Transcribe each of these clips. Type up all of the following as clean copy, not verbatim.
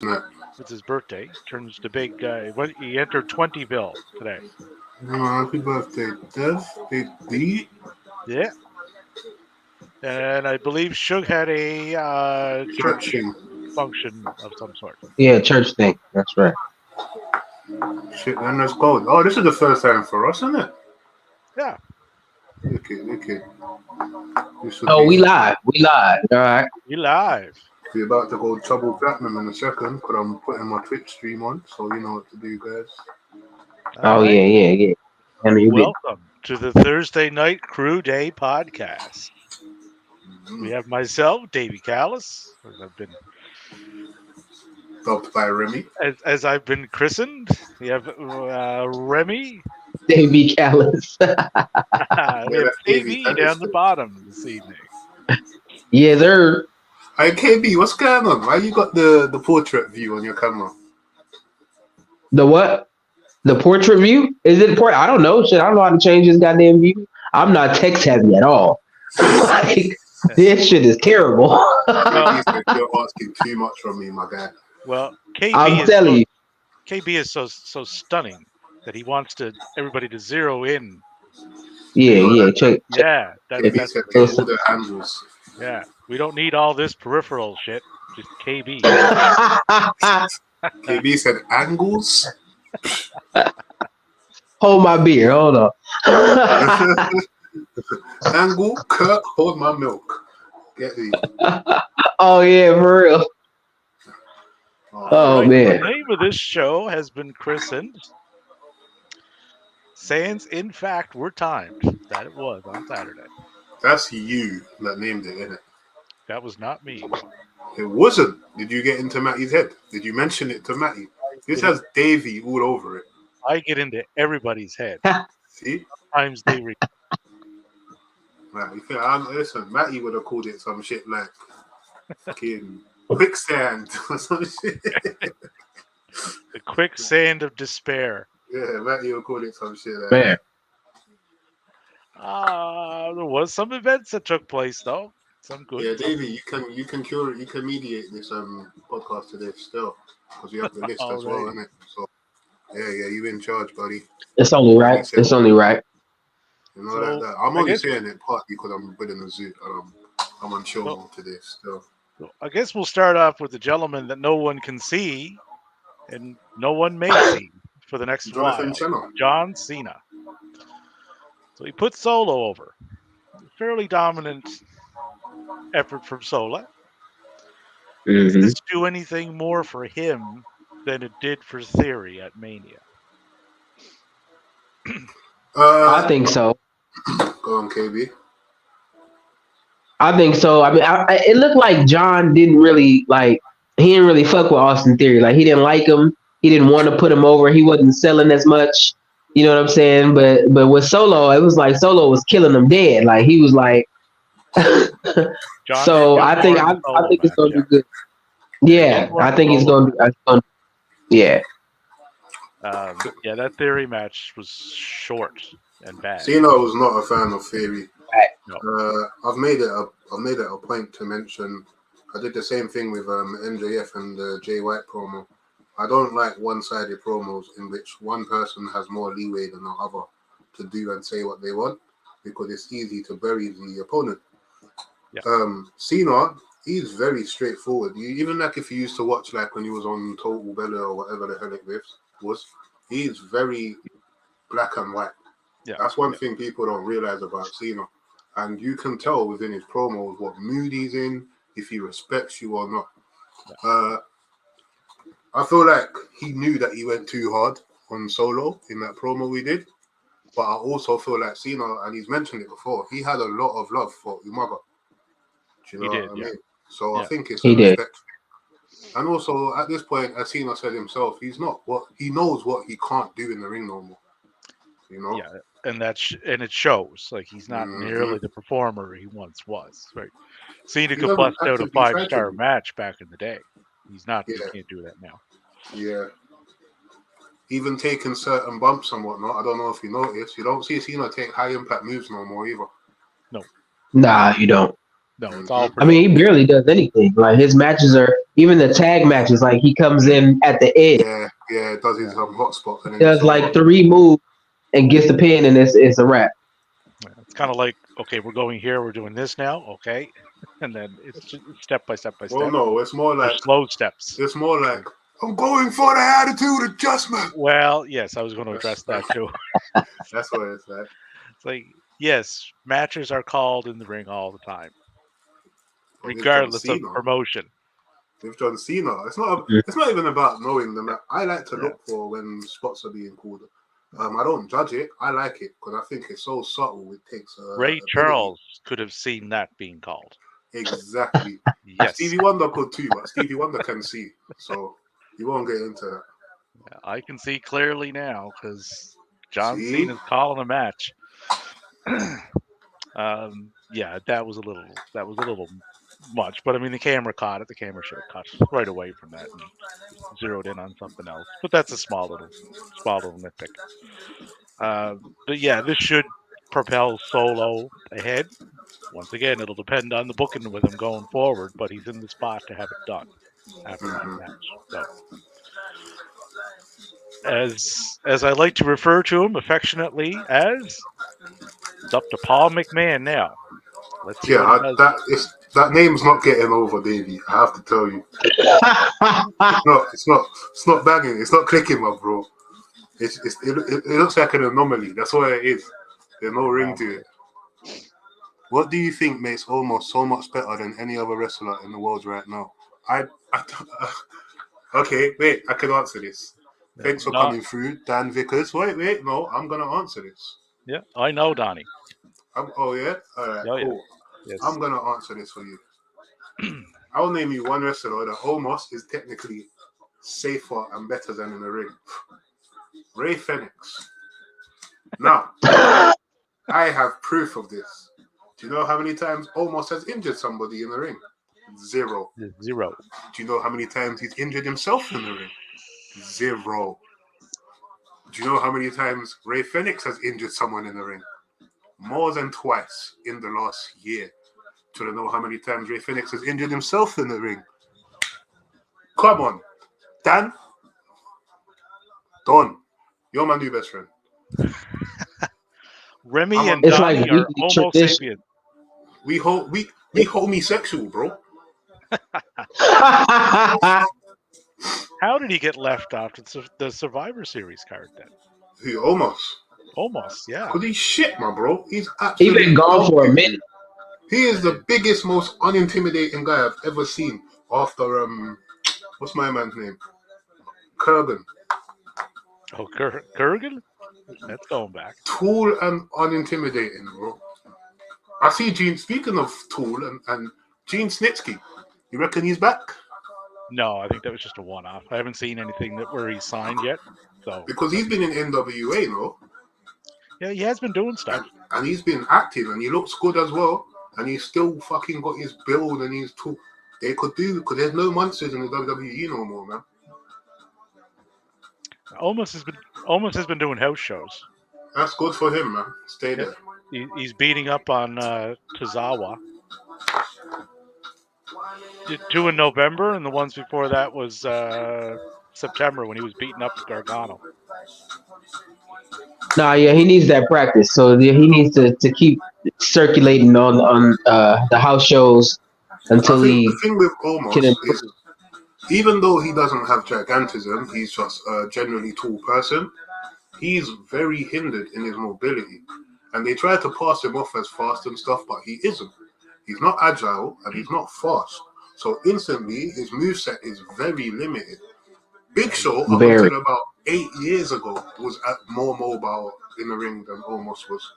isn't it? It's his birthday. Turns the big guy. He entered 20 bill today. Oh, happy birthday, Dev. Big B. Yeah. And I believe Suge had a church Catching. function of some sort. Yeah, church thing. That's right. Shit, man, let's go. Oh, this is the first time for us, isn't it? Yeah. Okay. Oh, we live. We live. All right. We live. We're about to go double platinum in a second because I'm putting my Twitch stream on, so you know what to do, guys. All right. Yeah. Welcome to the Thursday Night Crew Day podcast. We have myself, Davey Callis, as I've been dubbed by Remy. As I've been christened. We have Remy. Davey Callis. We have KB down the bottom this evening. Yeah, they're. Hey KB, what's going on? Why you got the portrait view on your camera? The what? The portrait view? Is it I don't know. Shit, I don't know how to change this goddamn view. I'm not text heavy at all. Like, this shit is terrible. You're asking too much from me, my guy. Well, I'm telling you. KB is so stunning that he wants everybody to zero in. Yeah. Check. Yeah, that's all the angles. Yeah, we don't need all this peripheral shit. Just KB. KB said angles. Hold my beer. Hold on. Angle, Kirk, hold my milk. Get these. Oh yeah, for real. Oh right, man. The name of this show has been christened Sands in fact were timed. That it was on Saturday. That's you that named it, isn't it? That was not me. It wasn't. Did you get into Matty's head? Did you mention it to Matty? This has Davey all over it. I get into everybody's head. See? Sometimes they read. Listen, Matty would have called it some shit like fucking quicksand or some shit. The quicksand of despair. Yeah, Matty would call it some shit like Man. There was some events that took place though. Some good. Yeah, Davey, you can mediate this podcast today still because you have the list as well, isn't it? So yeah, you in charge, buddy. It's only right. It's only right. You know that. I'm only saying it partly because I'm within the zoo and I'm unsure to this still. So I guess we'll start off with the gentleman that no one can see and no one may see for the next while. John Cena. So he put Solo over. Fairly dominant effort from Sola. Does this do anything more for him than it did for Theory at Mania? I think so. Go on, KB. I think so. I mean, it looked like John didn't really he didn't really fuck with Austin Theory. Like, he didn't like him. He didn't want to put him over. He wasn't selling as much. You know what I'm saying? But with Solo, it was like Solo was killing him dead. Like, he was like. So I think it's gonna be good. Yeah, I think he's gonna be. Yeah. That Theory match was short and bad. Cena was not a fan of Theory. No. I've made it a point to mention. I did the same thing with MJF and the Jay White promo. I don't like one-sided promos in which one person has more leeway than the other to do and say what they want because it's easy to bury the opponent. Yeah. Cena, he's very straightforward. Even like if you used to watch like when he was on Total Belly or whatever the hell it was, he's very black and white. Yeah. That's one thing people don't realize about Cena. And you can tell within his promos what mood he's in, if he respects you or not. Yeah. I feel like he knew that he went too hard on Solo in that promo we did. But I also feel like Cena, and he's mentioned it before, he had a lot of love for Umaga. Do you know what I mean? So I think it's a respect. And also, at this point, as Cena said himself, he knows what he can't do in the ring no more. You know? Yeah, and it shows. Like, he's not nearly the performer he once was. Right? Cena could bust out a 5-star match back in the day. He's not. Yeah. He can't do that now. Yeah. Even taking certain bumps and whatnot. I don't know if you noticed. You don't see Cena take high impact moves no more either. No. Nah, you don't. No, it's all. I mean, he barely does anything. Like, his matches are even the tag matches, like he comes in at the end. Yeah, does his hotspot. And does like 3 moves and gets the pin, and it's a wrap. It's kind of like, okay, we're going here, we're doing this now, okay, and then it's just step by step by step. Well, no, it's more like slow steps. It's more like I'm going for the attitude adjustment. Well, yes, I was going to address that too. That's what it's like. It's like, yes, matches are called in the ring all the time, regardless of promotion. With John Cena, it's not even about knowing them. I like to look for when spots are being called. I don't judge it. I like it because I think it's so subtle. It takes Ray Charles could have seen that being called. Exactly. Yes. Stevie Wonder could too, but Stevie Wonder can see, so you won't get into that. Yeah, I can see clearly now because John Cena's calling a match. Yeah, that was a little much, but I mean the camera caught it. The camera should have cut right away from that and zeroed in on something else. But that's a small little nitpick. But yeah, this should propel Solo ahead. Once again, it'll depend on the booking with him going forward, but he's in the spot to have it done after that match. So, as I like to refer to him affectionately as, it's up to Paul McMahon now. Let's see that name's not getting over, Davey. I have to tell you, it's not banging. It's not clicking, my bro. It looks like an anomaly. That's what it is. There's no ring to it. What do you think makes Omos so much better than any other wrestler in the world right now? Okay, wait. I can answer this. Thanks for coming through, Dan Vickers. Wait. No, I'm gonna answer this. Yeah, I know, Donnie. Oh yeah. All right. Cool. Yeah. Yes. I'm gonna answer this for you. I'll name you one wrestler that Omos is technically safer and better than in the ring. Ray Phoenix. Now, I have proof of this. Do you know how many times Omos has injured somebody in the ring? 0. 0. Do you know how many times he's injured himself in the ring? 0. Do you know how many times Ray Phoenix has injured someone in the ring? More than twice in the last year. Do you know how many times Ray Phoenix has injured himself in the ring? Come on, Dan. Don, you're my new best friend. Remy and Donnie are Homo sapien. We homosexual, bro. How did he get left after the Survivor Series card then? Who, Omos? Omos, yeah. Because he's shit, my bro. He's absolutely been gone for a minute. He is the biggest, most unintimidating guy I've ever seen after what's my man's name? Kurgan. Oh, Kurgan? That's going back. Tall and unintimidating, bro. I see Gene, speaking of tall and Gene Snitsky. You reckon he's back? No, I think that was just a one-off. I haven't seen anything where he's signed yet. So because he's been in NWA, no? Yeah, he has been doing stuff. And he's been active and he looks good as well. And he's still fucking got his build and he's tall. They could do, because there's no monsters in the WWE no more, man. Omos has been doing house shows. That's good for him, man. Stay there. He's beating up on Tozawa. Did 2 in November, and the ones before that was September when he was beating up Gargano. Nah, yeah, he needs that practice. So he needs to keep circulating on the house shows until the thing with Omos is, even though he doesn't have gigantism, he's just a generally tall person. He's very hindered in his mobility, and they try to pass him off as fast and stuff, but he isn't. He's not agile and he's not fast. So instantly, his moveset is very limited. Big Show, up until about 8 years ago, was more mobile in the ring than Omos was.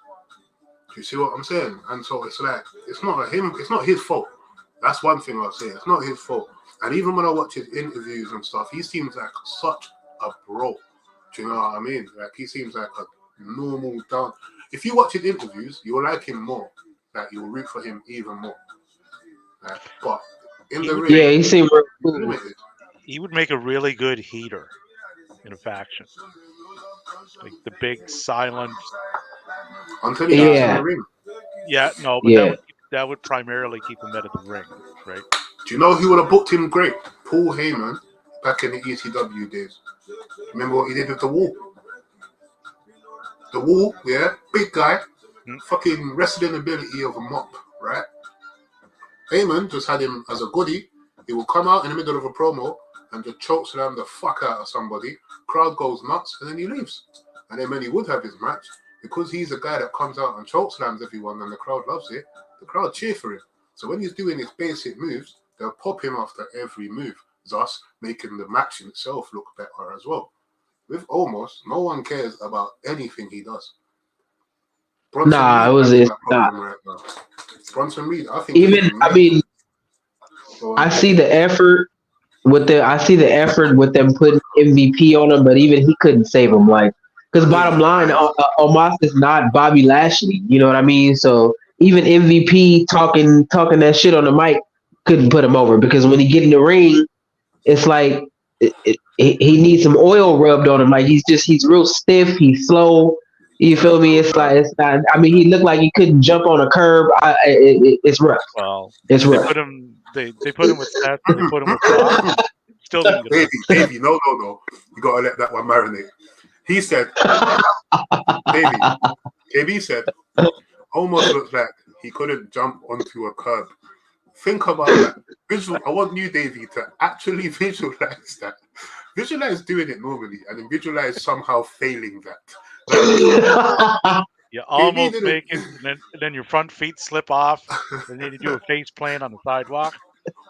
Do you see what I'm saying? And so it's like, it's not his fault. That's one thing I'll say. It's not his fault. And even when I watch his interviews and stuff, he seems like such a bro. Do you know what I mean? Like, he seems like a normal down. If you watch his interviews, you'll like him more. Like, you'll root for him even more. Like, but in the ring, he seemed real cool. He would make a really good heater in a faction. Like the big silent. Until he gets in the ring. Yeah, no, but that would primarily keep him out of the ring, right? Do you know who would have booked him great? Paul Heyman back in the ECW days. Remember what he did with the Wall? The Wall, yeah, big guy, fucking wrestling ability of a mop, right? Heyman just had him as a goodie. He will come out in the middle of a promo and just chokeslam the fuck out of somebody. Crowd goes nuts, and then he leaves. And then when he would have his match, because he's a guy that comes out and chokeslams everyone and the crowd loves it, the crowd cheer for him. So when he's doing his basic moves, they'll pop him after every move, thus making the match in itself look better as well. With Omos, no one cares about anything he does. Bronson Reed, it was it. Right now. Bronson Reed, I think. I see the effort with them putting MVP on him, but even he couldn't save him. Like, because bottom line, Omos is not Bobby Lashley. You know what I mean? So even MVP talking that shit on the mic couldn't put him over, because when he get in the ring, it's like he needs some oil rubbed on him. Like he's real stiff. He's slow. You feel me? It's not. I mean, he looked like he couldn't jump on a curb. It's rough. Well, it's rough. They put him with Seth. They put him with Brock. Still didn't get Davey, no. You gotta let that one marinate. He said, Davey said, almost looks like he couldn't jump onto a curb. Think about that. I want you, Davey, to actually visualize that. Visualize doing it normally, and then visualize somehow failing that. You almost make it, and then your front feet slip off, and then you do a face plant on the sidewalk.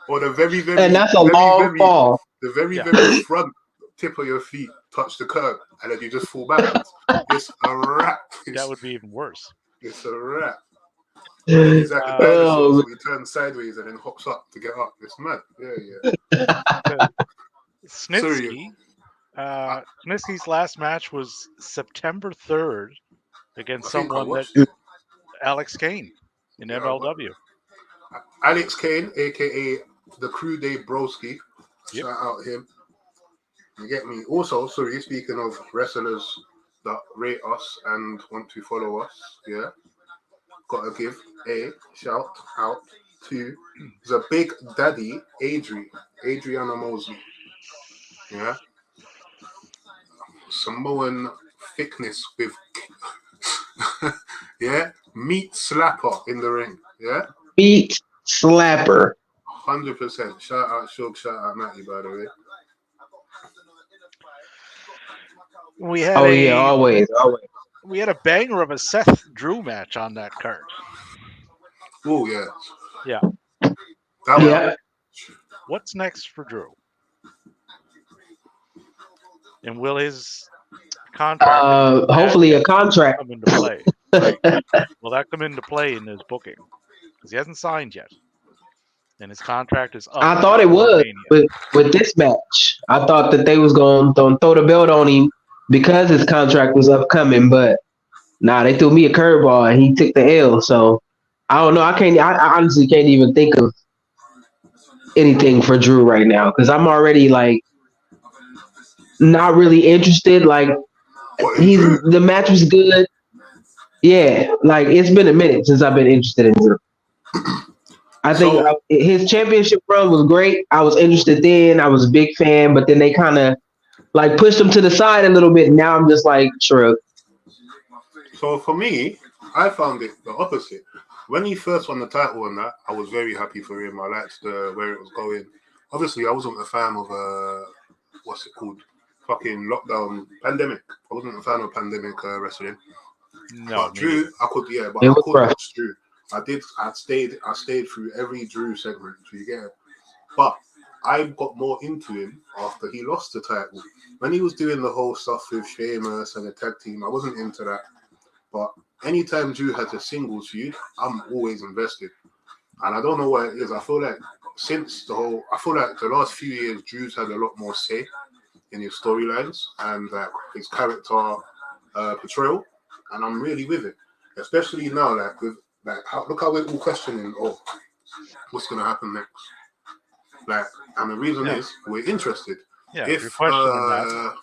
Or the very, and that's a long fall. The very front tip of your feet touch the curb, and then you just fall backwards. It's a wrap. That would be even worse. It's a wrap. He's like a dinosaur, so he turns sideways and then hops up to get up. It's mad. Yeah. Snitsky's last match was September 3rd against someone that Alex Kane in MLW. Alex Kane, aka the Crew Day Broski. Yep. Shout out him. You get me? Also, speaking of wrestlers that rate us and want to follow us, gotta give a shout out to the Big Daddy Adriana Mosley. Yeah. Samoan thickness with meat slapper in the ring. Yeah. Meat slapper. 100%. Shout out Shug, shout out Matty, by the way. We had always. We had a banger of a Seth Drew match on that card. Oh yeah. Yeah. What's next for Drew? And will his contract hopefully a contract come into play? Will that come into play in his booking? Because he hasn't signed yet. And his contract is up. I thought it would with this match. I thought that they was going to throw the belt on him because his contract was upcoming, but they threw me a curveball and he took the L. So I don't know. I honestly can't even think of anything for Drew right now, because I'm already like not really interested. Like the match was good. Yeah, like it's been a minute since I've been interested in Drew. I think his championship run was great. I was interested then. I was a big fan, but then they kind of like pushed him to the side a little bit. Now I'm just like, shrug. So for me, I found it the opposite. When he first won the title and that, I was very happy for him. I liked where it was going. Obviously, I wasn't a fan of what's it called? Fucking lockdown pandemic. I wasn't a fan of pandemic wrestling. No, but Drew, I could watch Drew. I stayed through every Drew segment. So you get it. But I got more into him after he lost the title. When he was doing the whole stuff with Sheamus and the tag team, I wasn't into that. But anytime Drew has a singles feud, I'm always invested. And I don't know what it is. I feel like the last few years, Drew's had a lot more say in his storylines and his character portrayal. And I'm really with it. Especially now, look how we're all questioning, what's going to happen next? And the reason is we're interested. Yeah, if you're questioning that.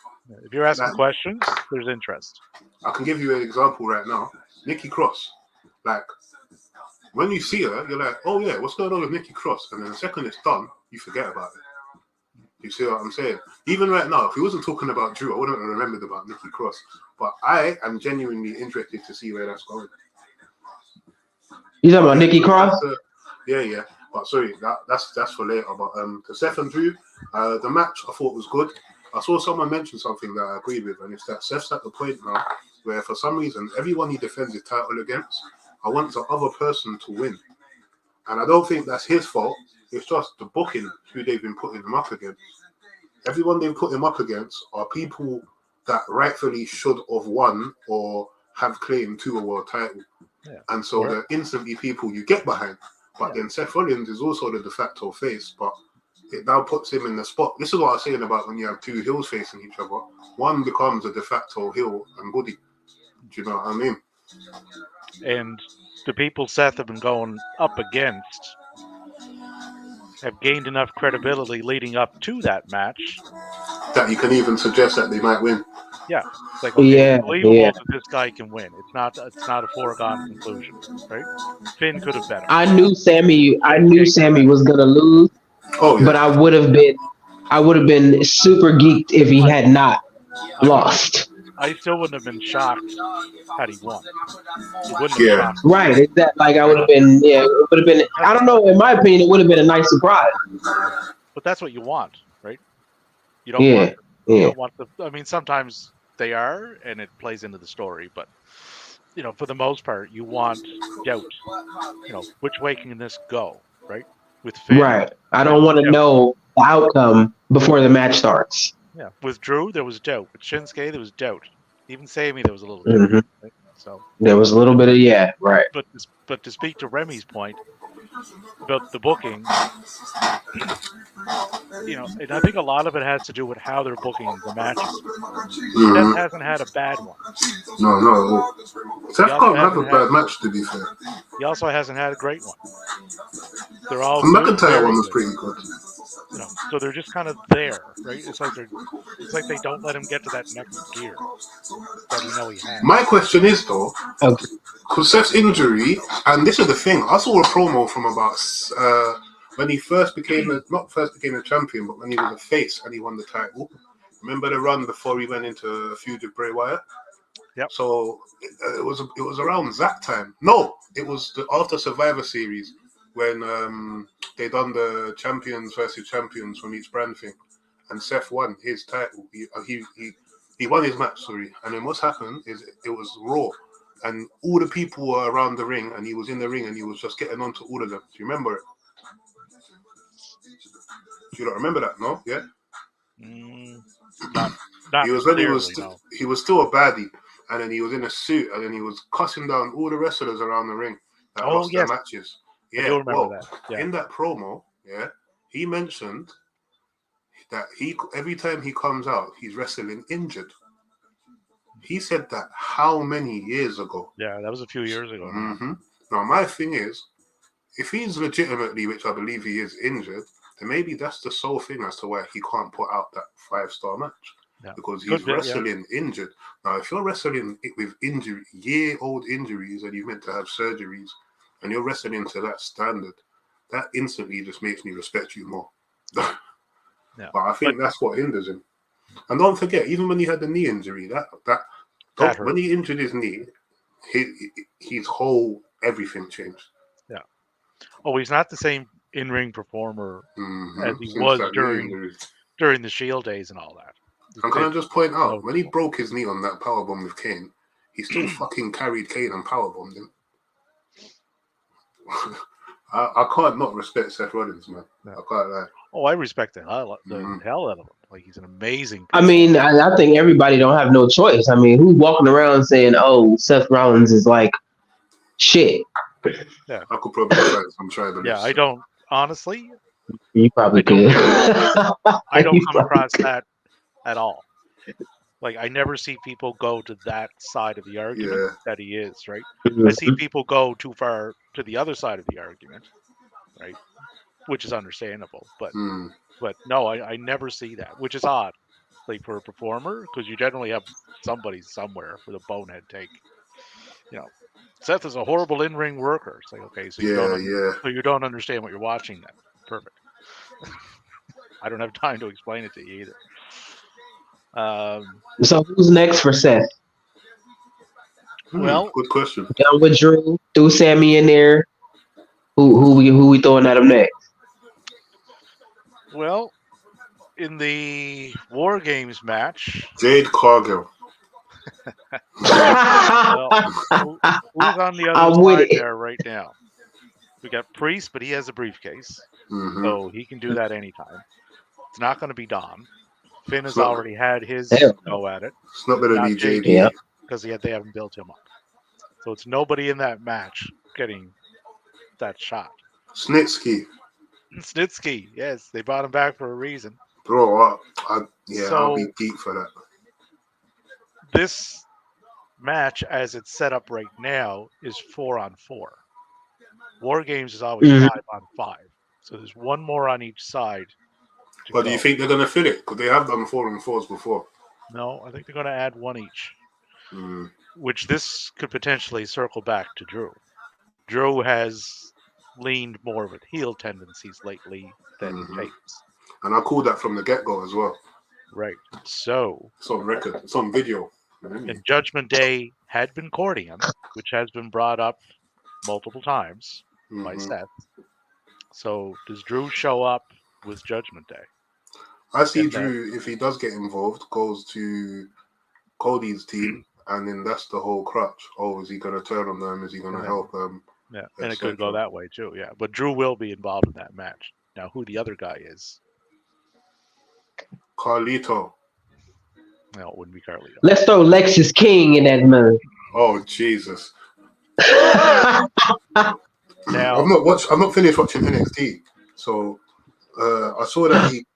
If you're asking questions, there's interest. I can give you an example right now. Nikki Cross. When you see her, you're like, oh yeah, what's going on with Nikki Cross? And then the second it's done, you forget about it. You see what I'm saying? Even right now, if he wasn't talking about Drew, I wouldn't have remembered about Nikki Cross. But I am genuinely interested to see where that's going. You talking about Nikki Cross? Yeah. But sorry, that's for later. But the Seth and Drew, the match I thought was good. I saw someone mention something that I agree with, and it's that Seth's at the point now where for some reason everyone he defends his title against, I want the other person to win. And I don't think that's his fault. It's just the booking who they've been putting him up against. Everyone they've put him up against are people that rightfully should have won or have claimed to a world title. Yeah. And so they're instantly people you get behind. But then Seth Rollins is also the de facto face, but it now puts him in the spot. This is what I was saying about when you have two heels facing each other. One becomes a de facto heel and goodie. Do you know what I mean? And the people Seth have been going up against have gained enough credibility leading up to that match that you can even suggest that they might win. Yeah, it's like, okay, it's believable that this guy can win. It's not a foregone conclusion, right? Finn could have better. I knew Sammy was gonna lose. Oh, yeah. But I would have been super geeked if he had not lost. I still wouldn't have been shocked had he won. It wouldn't have shocked me. Right. It's that like I would have been. Yeah, it would have been. I don't know. In my opinion, it would have been a nice surprise. But that's what you want, right? You don't want. You don't want the. I mean, sometimes they are, and it plays into the story. But for the most part, you want doubt. Which way can this go, right? With Finn, right. I don't want to know the outcome before the match starts. Yeah. With Drew, there was doubt. With Shinsuke, there was doubt. Even Sammy, there was a little doubt. Mm-hmm. Right? So there was a little bit of right. But to speak to Remy's point about the booking, and I think a lot of it has to do with how they're booking the matches. Mm-hmm. Seth hasn't had a bad one. No. Seth can't have a bad match, to be fair. He also hasn't had a great one. They're all. The McIntyre one was pretty good. So they're just kind of there, right? It's like they don't let him get to that next gear that we know he has. My question is though, because Seth's injury, and this is the thing. I saw a promo from about when he not first became a champion, but when he was a face and he won the title. Remember the run before he went into a feud with Bray Wyatt? Yep. So it was around that time. No, it was after Survivor Series when they done the champions versus champions from each brand thing, and Seth won his title. He won his match, sorry. And then what's happened is it was Raw, and all the people were around the ring, and he was in the ring, and he was just getting on to all of them. Do you remember it? Do you not remember that? No, yeah. Not he was when he was still a baddie, and then he was in a suit, and then he was cussing down all the wrestlers around the ring that lost their matches. Yeah, in that promo, he mentioned that every time he comes out, he's wrestling injured. He said that how many years ago? Yeah, that was a few years ago. Mm-hmm. Now, my thing is, if he's legitimately, which I believe he is, injured, then maybe that's the sole thing as to why he can't put out that 5-star match. Yeah. Because he's wrestling injured. Now, if you're wrestling with year-old injuries, and you're meant to have surgeries, and you're wrestling to that standard, that instantly just makes me respect you more. But I think that's what hinders him. And don't forget, even when he had the knee injury, when he injured his knee, his whole everything changed. Yeah. Oh, he's not the same in-ring performer as he was during the Shield days and all that. And can I just point out, when he broke his knee on that powerbomb with Kane, he still fucking carried Kane and powerbombed him. I can't not respect Seth Rollins, man. I can't lie. Oh, I respect the hell out of him. Like, he's an amazing person. I mean, I think everybody don't have no choice. I mean, who's walking around saying, "Oh, Seth Rollins is like shit"? Yeah, I could probably find some tribalists. Yeah, I don't honestly. You probably could. I don't come across that at all. Like, I never see people go to that side of the argument that he is, right? I see people go too far to the other side of the argument, right? Which is understandable. But no, I never see that, which is odd. Like, for a performer, because you generally have somebody somewhere with a bonehead take. Seth is a horrible in-ring worker. It's like, okay, so you don't understand what you're watching then. Perfect. I don't have time to explain it to you either. So who's next for Seth? Well, good question. Done with Drew. Threw Sammy in there. Who we throwing at him next? Well, in the War Games match, Jade Cargill. well, who's on the other side there right now? We got Priest, but he has a briefcase, so he can do that anytime. It's not going to be Dom. Finn has already had his go at it. It's not going to be JD because they haven't built him up. So it's nobody in that match getting that shot. Snitsky, yes, they brought him back for a reason. Bro, I'll be deep for that. This match, as it's set up right now, is 4-on-4. War Games is always 5-on-5. So there's one more on each side. But do you think they're going to fill it? Because they have done 4-on-4s before. No, I think they're going to add one each. Which this could potentially circle back to Drew. Drew has leaned more with heel tendencies lately than face. And I called that from the get-go as well. Right. So it's on record. It's on video. And Judgment Day had been courting him, which has been brought up multiple times by Seth. So does Drew show up with Judgment Day? I see Drew, if he does get involved, goes to Cody's team, and then that's the whole crutch. Oh, is he going to turn on them? Is he going to help them? Yeah, and it could go that way too, yeah. But Drew will be involved in that match. Now, who the other guy is? Carlito. No, it wouldn't be Carlito. Let's throw Lexus King in that man. Oh, Jesus. Now, I'm not finished watching NXT, so I saw that he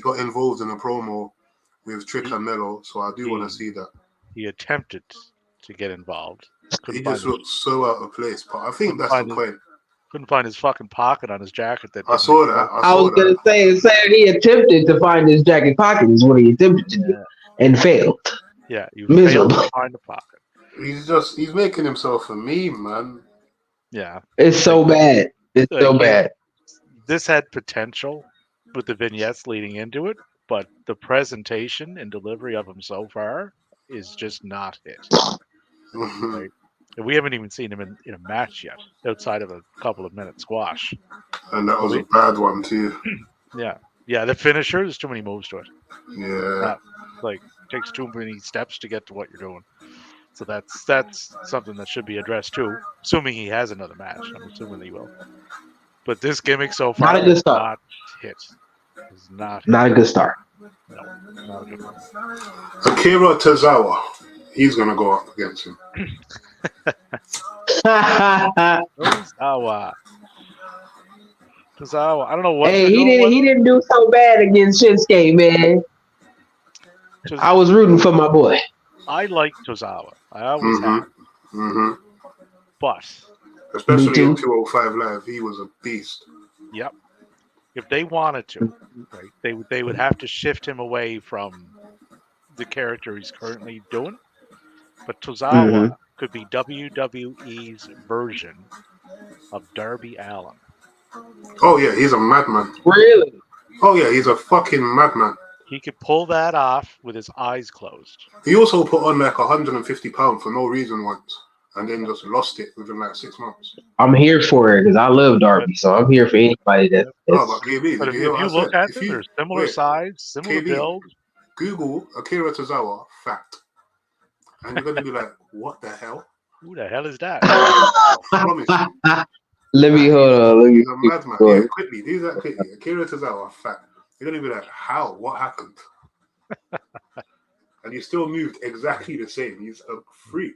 got involved in a promo with Trick and Mello, so I do want to see that. He attempted to get involved. He just looked so out of place, but I think that's the point. Couldn't find his fucking pocket on his jacket. I saw that. I was going to say he attempted to find his jacket pocket is what he attempted to do and failed. Yeah, you failed to find the pocket. He's making himself a meme, man. Yeah. It's so bad. It's so bad. This had potential with the vignettes leading into it, but the presentation and delivery of him so far is just not it. Right? And we haven't even seen him in a match yet, outside of a couple of minute squash. And that was a bad one too. Yeah. Yeah, the finisher, there's too many moves to it. Yeah. Takes too many steps to get to what you're doing. So that's something that should be addressed too, assuming he has another match. I'm assuming he will. But this gimmick so far is not hit. It's not a good start. No, not a good one. Akira Tozawa. He's going to go up against him. Tozawa. I don't know what. Hey, he didn't do so bad against Shinsuke, man. I was rooting for my boy. I like Tozawa. I always have. But especially in 205 Live, he was a beast. Yep. If they wanted to, right, they would have to shift him away from the character he's currently doing. But Tozawa could be WWE's version of Darby Allin. Oh yeah, he's a madman. Really? Oh yeah, he's a fucking madman. He could pull that off with his eyes closed. He also put on like 150 pounds for no reason once, and then just lost it within like 6 months. I'm here for it because I love Darby, so I'm here for anybody that. But KB, if you look at them, they're similar size, similar build. Google Akira Tozawa fat, and you're gonna be like, "What the hell? Who the hell is that?" I promise you. Let me hold on. He's a madman. Yeah, quickly, do that quickly. Akira Tozawa fat. You're gonna be like, "How? What happened?" And he still moved exactly the same. He's a freak.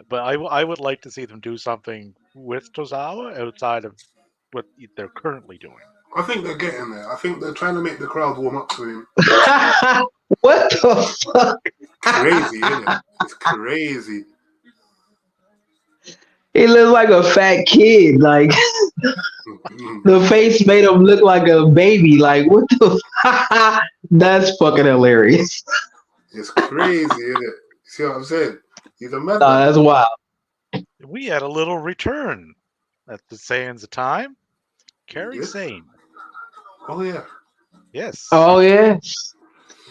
But I would like to see them do something with Tozawa outside of what they're currently doing. I think they're getting there. I think they're trying to make the crowd warm up to him. What the fuck? Crazy, isn't it? It's crazy. He looks like a fat kid. Like the face made him look like a baby. Like what the? That's fucking hilarious. It's crazy, isn't it? See what I'm saying? He's a madman. That's wild. We had a little return at the Sands of Time. Kerry Sane. Oh yeah. Yes. Oh yes.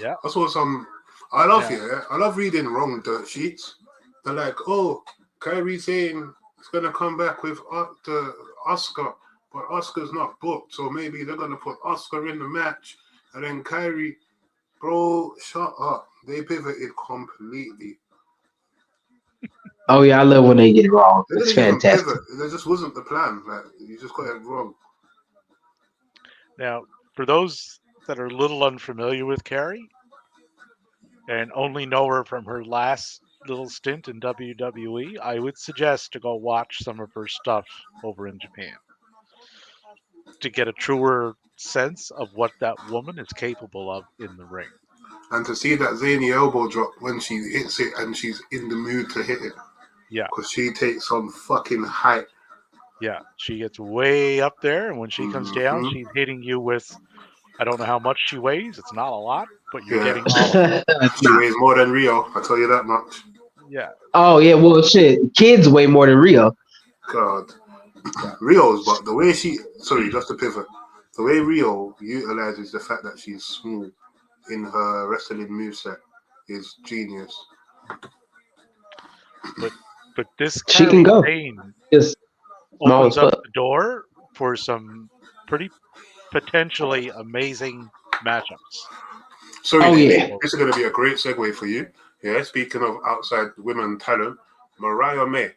Yeah. I saw some. I love reading wrong dirt sheets. They're like, oh, Kyrie saying it's gonna come back with the Oscar, but Oscar's not booked, so maybe they're gonna put Oscar in the match, and then Kyrie, bro, shut up. They pivoted completely. Oh yeah, I love when they get it wrong. They It's didn't even fantastic. pivot. There just wasn't the plan. Like you just got it wrong. Now, for those that are a little unfamiliar with Carrie and only know her from her last little stint in WWE, I would suggest to go watch some of her stuff over in Japan to get a truer sense of what that woman is capable of in the ring. And to see that zany elbow drop when she hits it and she's in the mood to hit it. Yeah. Because she takes on fucking height. Yeah. She gets way up there, and when she comes down, she's hitting you with, I don't know how much she weighs. It's not a lot, but you're getting all of it. She weighs more than Rio, I tell you that much. Yeah. Oh yeah, well shit. Kids weigh more than Rio. God. Rio's, but the way just to pivot, the way Rio utilizes the fact that she's small in her wrestling moveset is genius. But this She can go. Just opens up the door for some pretty potentially amazing matchups. This is going to be a great segue for you. Yeah, speaking of outside women talent, Mariah May.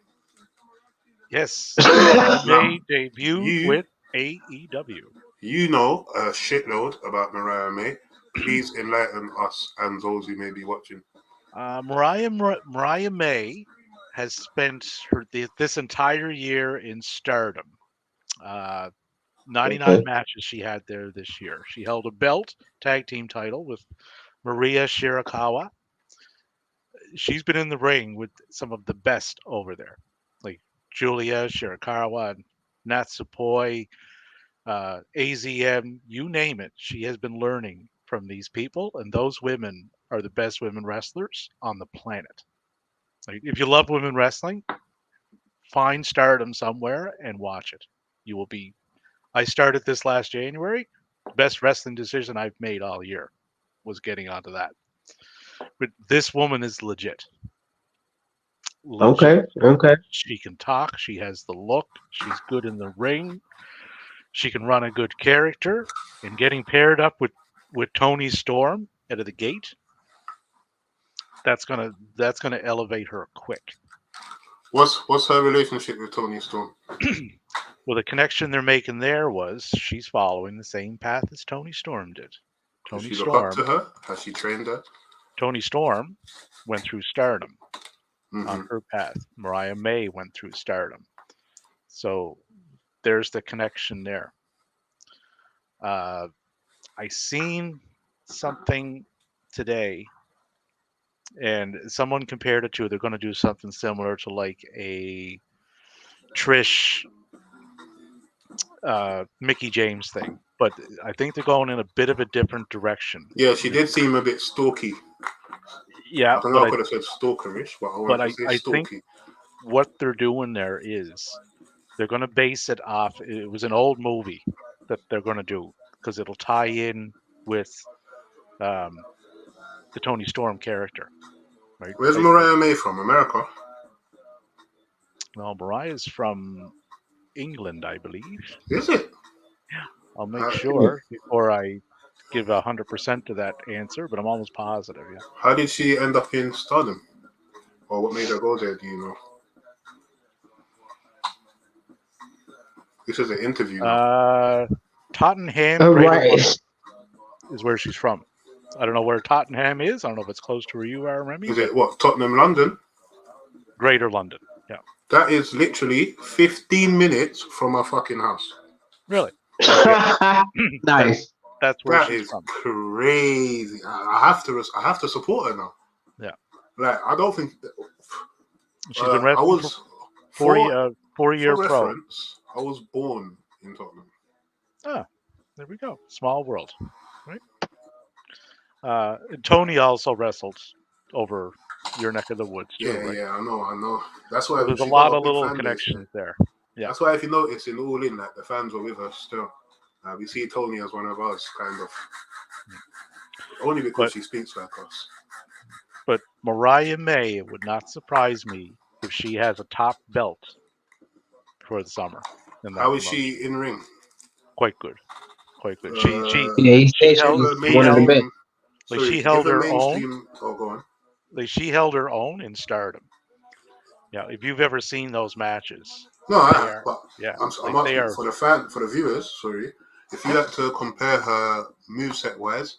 Yes, May debuted with AEW. You know a shitload about Mariah May. Please enlighten us and those who may be watching. Mariah May has spent this entire year in Stardom. 99 matches she had there this year. She held a belt tag team title with Maria Shirakawa. She's been in the ring with some of the best over there, like Julia Shirakawa, Natsupoi, AZM, you name it. She has been learning from these people, and those women are the best women wrestlers on the planet. Like, if you love women wrestling, find Stardom somewhere and watch it. You will be. I started this last January. Best wrestling decision I've made all year was getting onto that. But this woman is legit. Okay. She can talk. She has the look. She's good in the ring. She can run a good character. And getting paired up with Toni Storm out of the gate, that's gonna elevate her quick. What's her relationship with Toni Storm? Well, the connection they're making there was she's following the same path as Toni Storm did. Toni Storm. Look up to her? Has she trained her? Toni Storm went through Stardom on her path. Mariah May went through Stardom. So there's the connection there. I seen something today, and someone compared it to, they're going to do something similar to like a Trish Mickey James thing, but I think they're going in a bit of a different direction. Yeah, she did seem a bit stalky. Yeah, I don't know. I could have said stalkerish, but I think what they're doing there is they're going to base it off. It was an old movie that they're going to do because it'll tie in with the Toni Storm character. Right? Where's Mariah May from? America? No, Mariah's from England, I believe. Is it? Yeah, I'll make sure before I give 100% to that answer, but I'm almost positive. Yeah. How did she end up in Stardom? Or what made her go there? Do you know? This is an interview. Tottenham is where she's from. I don't know where Tottenham is. I don't know if it's close to where you are, Remy. Is it what? Tottenham, London? Greater London. Yeah. That is literally 15 minutes from our fucking house. Really? Nice. That's where that is from. Crazy. I have to support her now. Yeah. Like I don't think she's been wrestling. I was 4-year pro. I was born in Tottenham. Ah, there we go. Small world, right? Tony also wrestled over your neck of the woods. Too, right? Yeah, I know. That's why there's a lot of little connections there. Yeah, that's why if you notice in All In, like the fans were with us still. We see Tony as one of us, kind of. Only because she speaks like us. But Mariah May, it would not surprise me if she has a top belt for the summer. How is she in ring? Quite good. She held one of the best. Like she held her own. Oh, go on. Like she held her own in Stardom. Yeah, if you've ever seen those matches. No, I have. But I'm asking for the viewers. Sorry, if you like to compare her moveset wise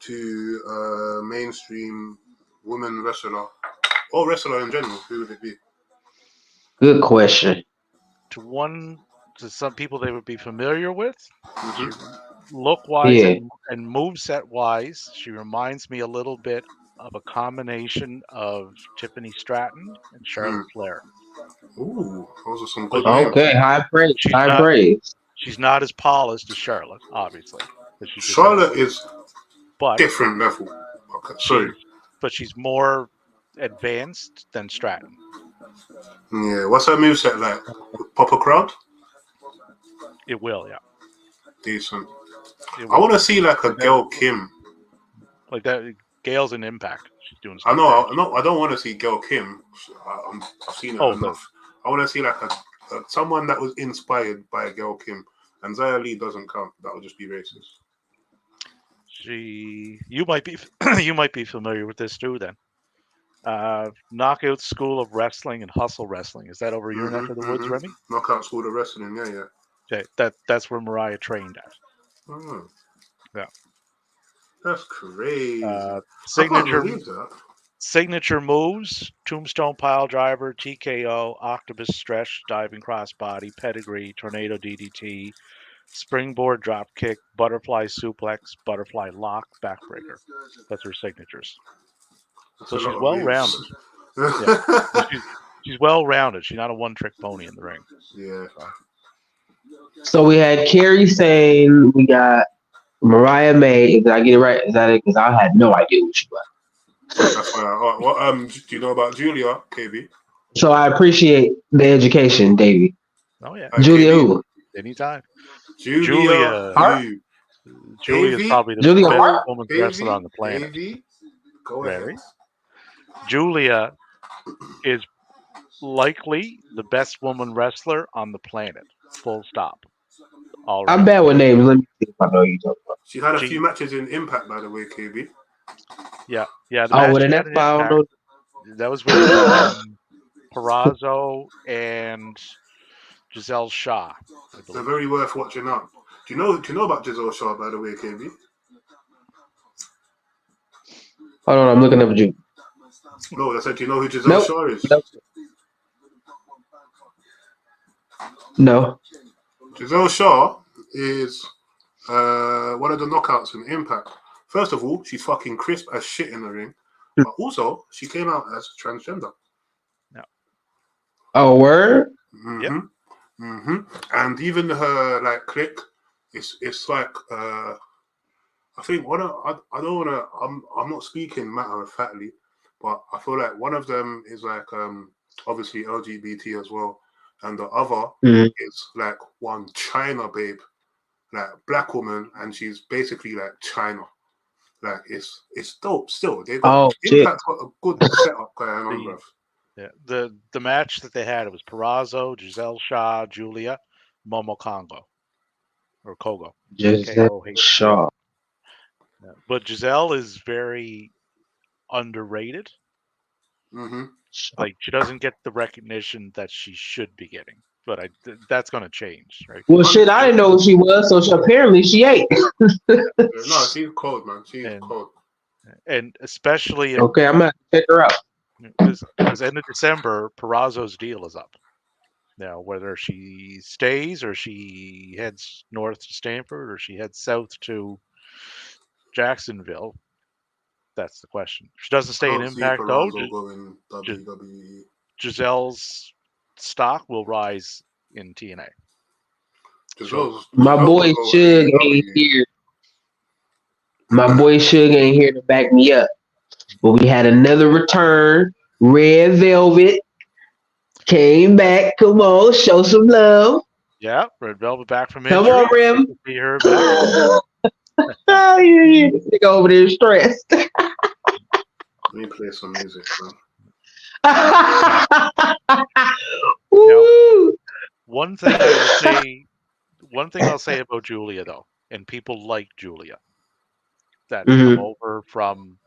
to mainstream women wrestler or wrestler in general, who would it be? Good question. To some people they would be familiar with. Look wise and moveset wise, she reminds me a little bit of a combination of Tiffany Stratton and Charlotte Flair. Ooh, those are some good names. Okay, high praise. She's not as polished as Charlotte, obviously. Charlotte is different level. Okay, sorry. But she's more advanced than Stratton. Yeah, what's her moveset like? Pop a crowd? It will, yeah. Decent. I want to see like a Gail Kim. Like that. Gail's in Impact. She's doing. I know. I don't want to see Gail Kim. I've seen her enough. I want to see like someone that was inspired by Gail Kim. And Xia Li doesn't count. That would just be racist. You might be familiar with this too. Then, Knockout School of Wrestling and Hustle Wrestling. Is that over your neck of the woods, Remy? Knockout School of Wrestling. Yeah. Okay, that's where Mariah trained at. Oh. Yeah. That's crazy. Signature moves: Tombstone Pile Driver, TKO, Octopus Stretch, Diving Crossbody, Pedigree, Tornado DDT, Springboard Drop Kick, Butterfly Suplex, Butterfly Lock, Backbreaker. That's her signatures. So she's well-rounded. She's well-rounded. She's not a one-trick pony in the ring. Yeah. So we had Kairi Sane. We got Mariah May. Did I get it right? Is that it? Because I had no idea what she was. That's fine. Do you know about Julia, KB? So I appreciate the education, Davey. Oh yeah. Julia who? Anytime. Julia is probably the best woman wrestler on the planet. Go ahead. Julia is likely the best woman wrestler on the planet. Full stop. All right. I'm bad with names. Let me see if I know you talking about. She had a few matches in Impact, by the way, KB. Yeah. With an Impact. That was with Purrazzo and Giselle Shaw. They're very worth watching out. Do you know about Giselle Shaw, by the way, KB? Hold on, I'm looking up at you. No, I said, do you know who Giselle Shaw is? No. Giselle Shaw is one of the knockouts in Impact. First of all, she's fucking crisp as shit in the ring. But also, she came out as transgender. Yeah. Oh, word? Mm-hmm. Yep. Mm-hmm. And even her clique, it's like I think I don't wanna I'm not speaking matter of factly, but I feel like one of them is obviously LGBT as well, and the other is like one China babe, like black woman, and she's basically like China. Like it's dope still. They got Impact got a good setup going on, bro. Yeah, the match that they had, it was Purrazzo, Giselle Shaw, Julia, Momo Kongo, or Kogo. Giselle Shaw. Yeah. But Giselle is very underrated. Mm-hmm. Like she doesn't get the recognition that she should be getting. But that's going to change, right? Well, shit, I didn't know what she was, so apparently she ain't. No, she's cold, man. She's cold. And especially... Okay, I'm going to check her out. Because end of December, Purrazzo's deal is up. Now, whether she stays or she heads north to Stanford or she heads south to Jacksonville, that's the question. She doesn't stay in Impact, though. Giselle's stock will rise in TNA. My boy Suge ain't here. My boy Suge ain't here to back me up. But we had another return. Red Velvet came back. Come on, show some love. Yeah, Red Velvet back from Come injury. on, Rim. See her back. Oh, yeah. Nigga over there stressed. Let me play some music, man. Woo. One thing I'll say about Julia though, and people like Julia that come over from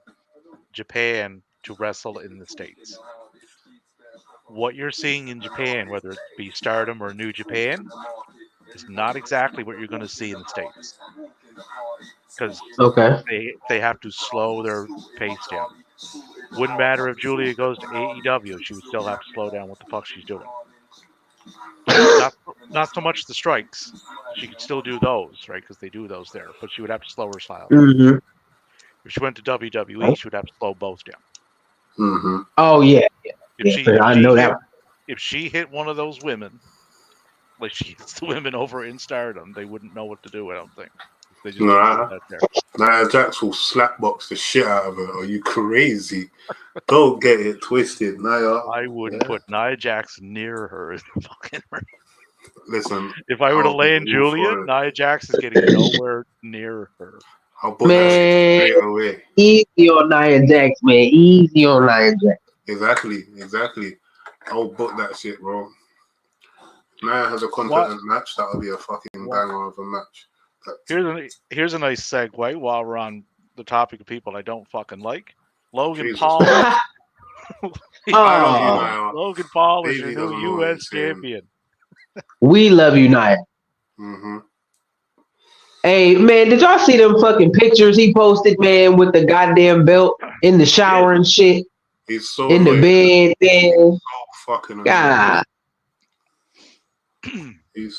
Japan to wrestle in the States. What you're seeing in Japan, whether it be Stardom or New Japan, is not exactly what you're going to see in the States. Because they have to slow their pace down. Wouldn't matter if Julia goes to AEW, she would still have to slow down what the fuck she's doing. Not so much the strikes. She could still do those, right? Because they do those there, but she would have to slow her style down. If she went to WWE, she would have to slow both down. Oh yeah, I know that. If she hit one of those women, like she hits the women over in Stardom, they wouldn't know what to do. I don't think. They just Nia Jax will slapbox the shit out of her. Are you crazy? Don't get it twisted, Nia. I wouldn't put Nia Jax near her in the fucking ring. Listen, if I were to land Julia, Nia Jax is getting nowhere near her. I'll put that shit straight away. Easy on Nia Jax, man. Easy on Nia Jax. Exactly. I'll book that shit, bro. Nia has a competent match. That'll be a fucking banger of a match. Here's a nice segue while we're on the topic of people I don't fucking like. Logan Paul. Logan Paul is your new U.S. champion. We love you, Nia. Hey, man, did y'all see them fucking pictures he posted, man, with the goddamn belt in the shower and shit? He's so in the bed, man. So fucking God. We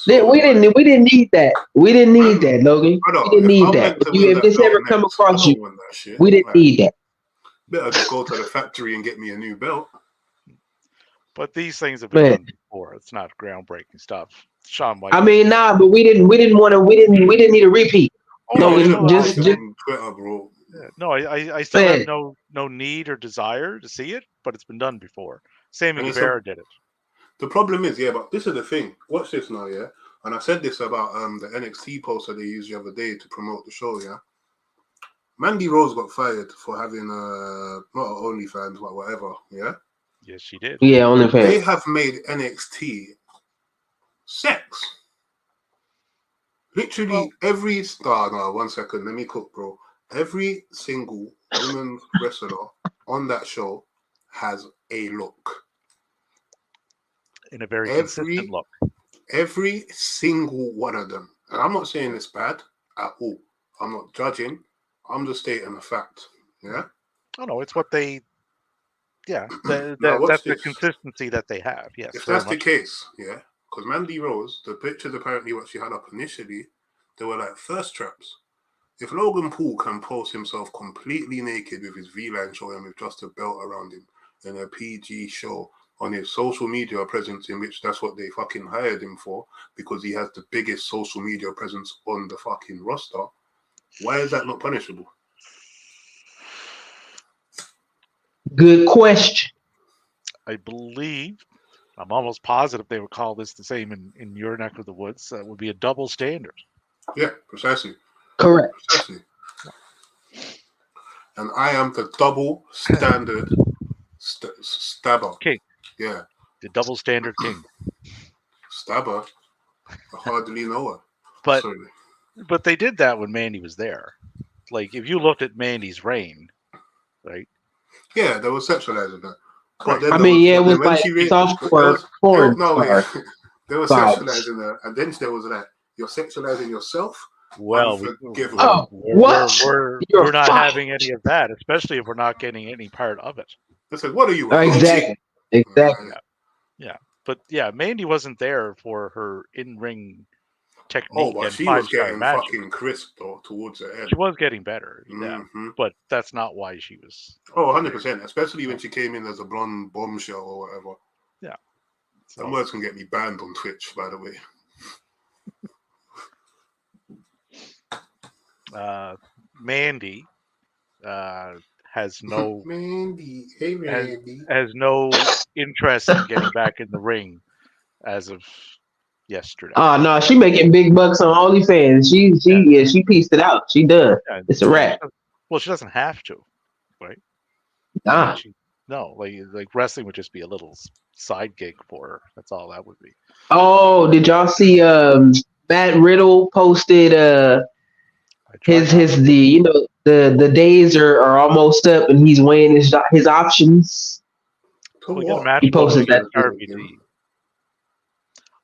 didn't need that. We didn't need that, Logan. We didn't need that. If this ever come across you, we didn't need that. Better just go to the factory and get me a new belt. But these things have been done before. It's not groundbreaking stuff. Shawn Michaels. I mean, but we didn't need a repeat. Just Twitter, bro. Yeah, no, I still have no need or desire to see it, but it's been done before. Sammy Guevara did it. The problem is, but this is the thing. Watch this now, and I said this about the NXT poster they used the other day to promote the show, Mandy Rose got fired for having not OnlyFans, but whatever, Yes, she did. Yeah, OnlyFans. They have made NXT sex. Literally every star. No, 1 second. Let me cook, bro. Every single women's wrestler on that show has a look. In a very consistent look. Every single one of them. And I'm not saying it's bad at all. I'm not judging. I'm just stating a fact. Yeah? Oh, no, it's what they... Yeah, that's the consistency that they have. Yes. If that's the case, because Mandy Rose, the pictures apparently what she had up initially, they were like thirst traps. If Logan Paul can post himself completely naked with his V-line showing with just a belt around him in a PG show on his social media presence, in which that's what they fucking hired him for, because he has the biggest social media presence on the fucking roster, why is that not punishable? Good question. I believe, I'm almost positive they would call this the same in your neck of the woods. That would be a double standard. Yeah, precisely. Correct. Precisely. And I am the double standard stabber. King. Yeah. The double standard king. Stabber. I hardly know her. But they did that when Mandy was there. Like, if you looked at Mandy's reign, right? Yeah, they were sexualizing her. Right. It was like soft porn. They were sexualizing her, and then there was like, you're sexualizing yourself. Well, we're not having any of that, especially if we're not getting any part of it. They said, "What are you?" Exactly. Yeah, but Mandy wasn't there for her in-ring technique. Oh, but she was getting fucking crisp though towards the end. She was getting better, but that's not why she was. Oh, 100%, especially when she came in as a blonde bombshell or whatever. Yeah. Some words can get me banned on Twitch, by the way. Mandy has no Mandy. Hey, Mandy. has no interest in getting back in the ring as of yesterday. Oh no, she making big bucks on OnlyFans. She pieced it out. She done. Yeah, It's a wrap. Well, she doesn't have to, right? Ah. Like wrestling would just be a little side gig for her. That's all that would be. Oh, did y'all see Matt Riddle posted the days are almost up and he's weighing his options. We got a match. He posted that. RVD.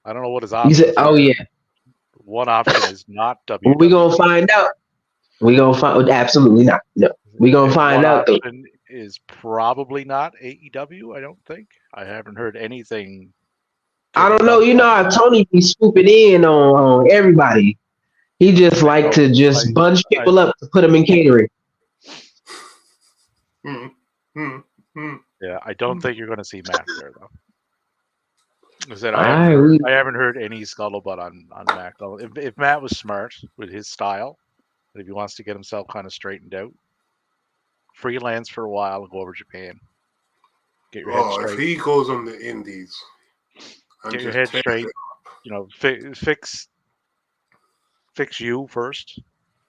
I don't know what his You options said, are. oh yeah. One option is not WWE. We're gonna find out. We're gonna find absolutely not. No. We're gonna find out though. Option is probably not AEW, I don't think. I haven't heard anything. I don't know. You know how Tony be swooping in on everybody. He just like to just bunch people up to put them in catering. Yeah, I don't think you're going to see Matt there though. I haven't heard any scuttlebutt on Matt. If Matt was smart with his style, if he wants to get himself kind of straightened out, freelance for a while and go over Japan. Get your head straight. If he goes on the indies, get your head straight. Fix you first,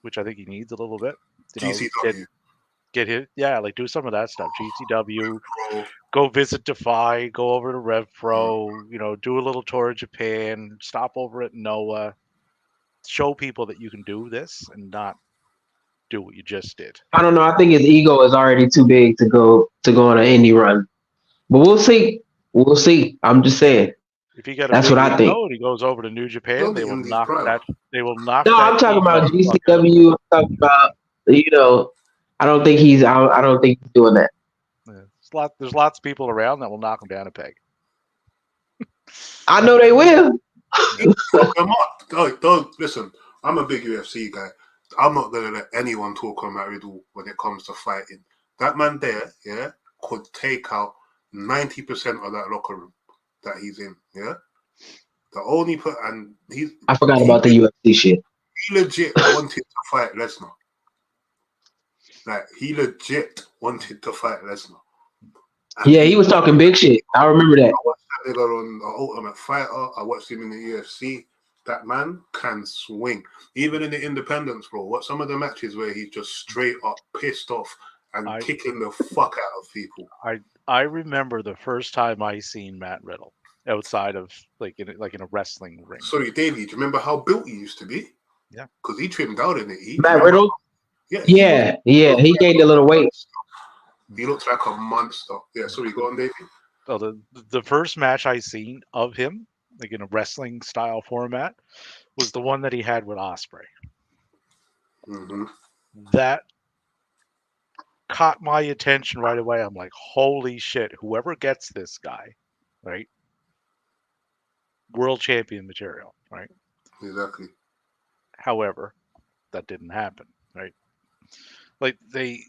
which I think he needs a little bit. GCW. Get hit, do some of that stuff. GCW, go visit Defy, go over to Rev Pro, do a little tour of Japan, stop over at Noah, show people that you can do this and not do what you just did. I don't know. I think his ego is already too big to go on an indie run, but we'll see. We'll see. I'm just saying. If he got that's what I think. And he goes over to New Japan, they will knock that. They will knock. No, I'm talking about GCW. I'm talking about I don't think he's doing that. Yeah. There's lots of people around that will knock him down a peg. I know they will. Don't listen. I'm a big UFC guy. I'm not gonna let anyone talk on Matt Riddle when it comes to fighting. That man there, could take out 90% of that locker room that he's in. Yeah. I forgot about the UFC shit. He legit wanted to fight Lesnar. Like, he legit wanted to fight Lesnar. Yeah, he was talking big shit. I remember that. I watched that nigga on the Ultimate Fighter. I watched him in the UFC. That man can swing. Even in the independents, bro. What some of the matches where he's just straight up pissed off and kicking the fuck out of people. I remember the first time I seen Matt Riddle outside of in a wrestling ring. Sorry, Davey, do you remember how built he used to be? Yeah. Because he trimmed down in it. Matt Riddle? Yeah. He gained a little weight. He looks like a monster. Yeah, sorry, go on, Davey. So the first match I seen of him, in a wrestling style format, was the one that he had with Ospreay. Mm-hmm. That caught my attention right away. I'm like, holy shit, whoever gets this guy, right? World champion material, right? Exactly. However, that didn't happen, right? His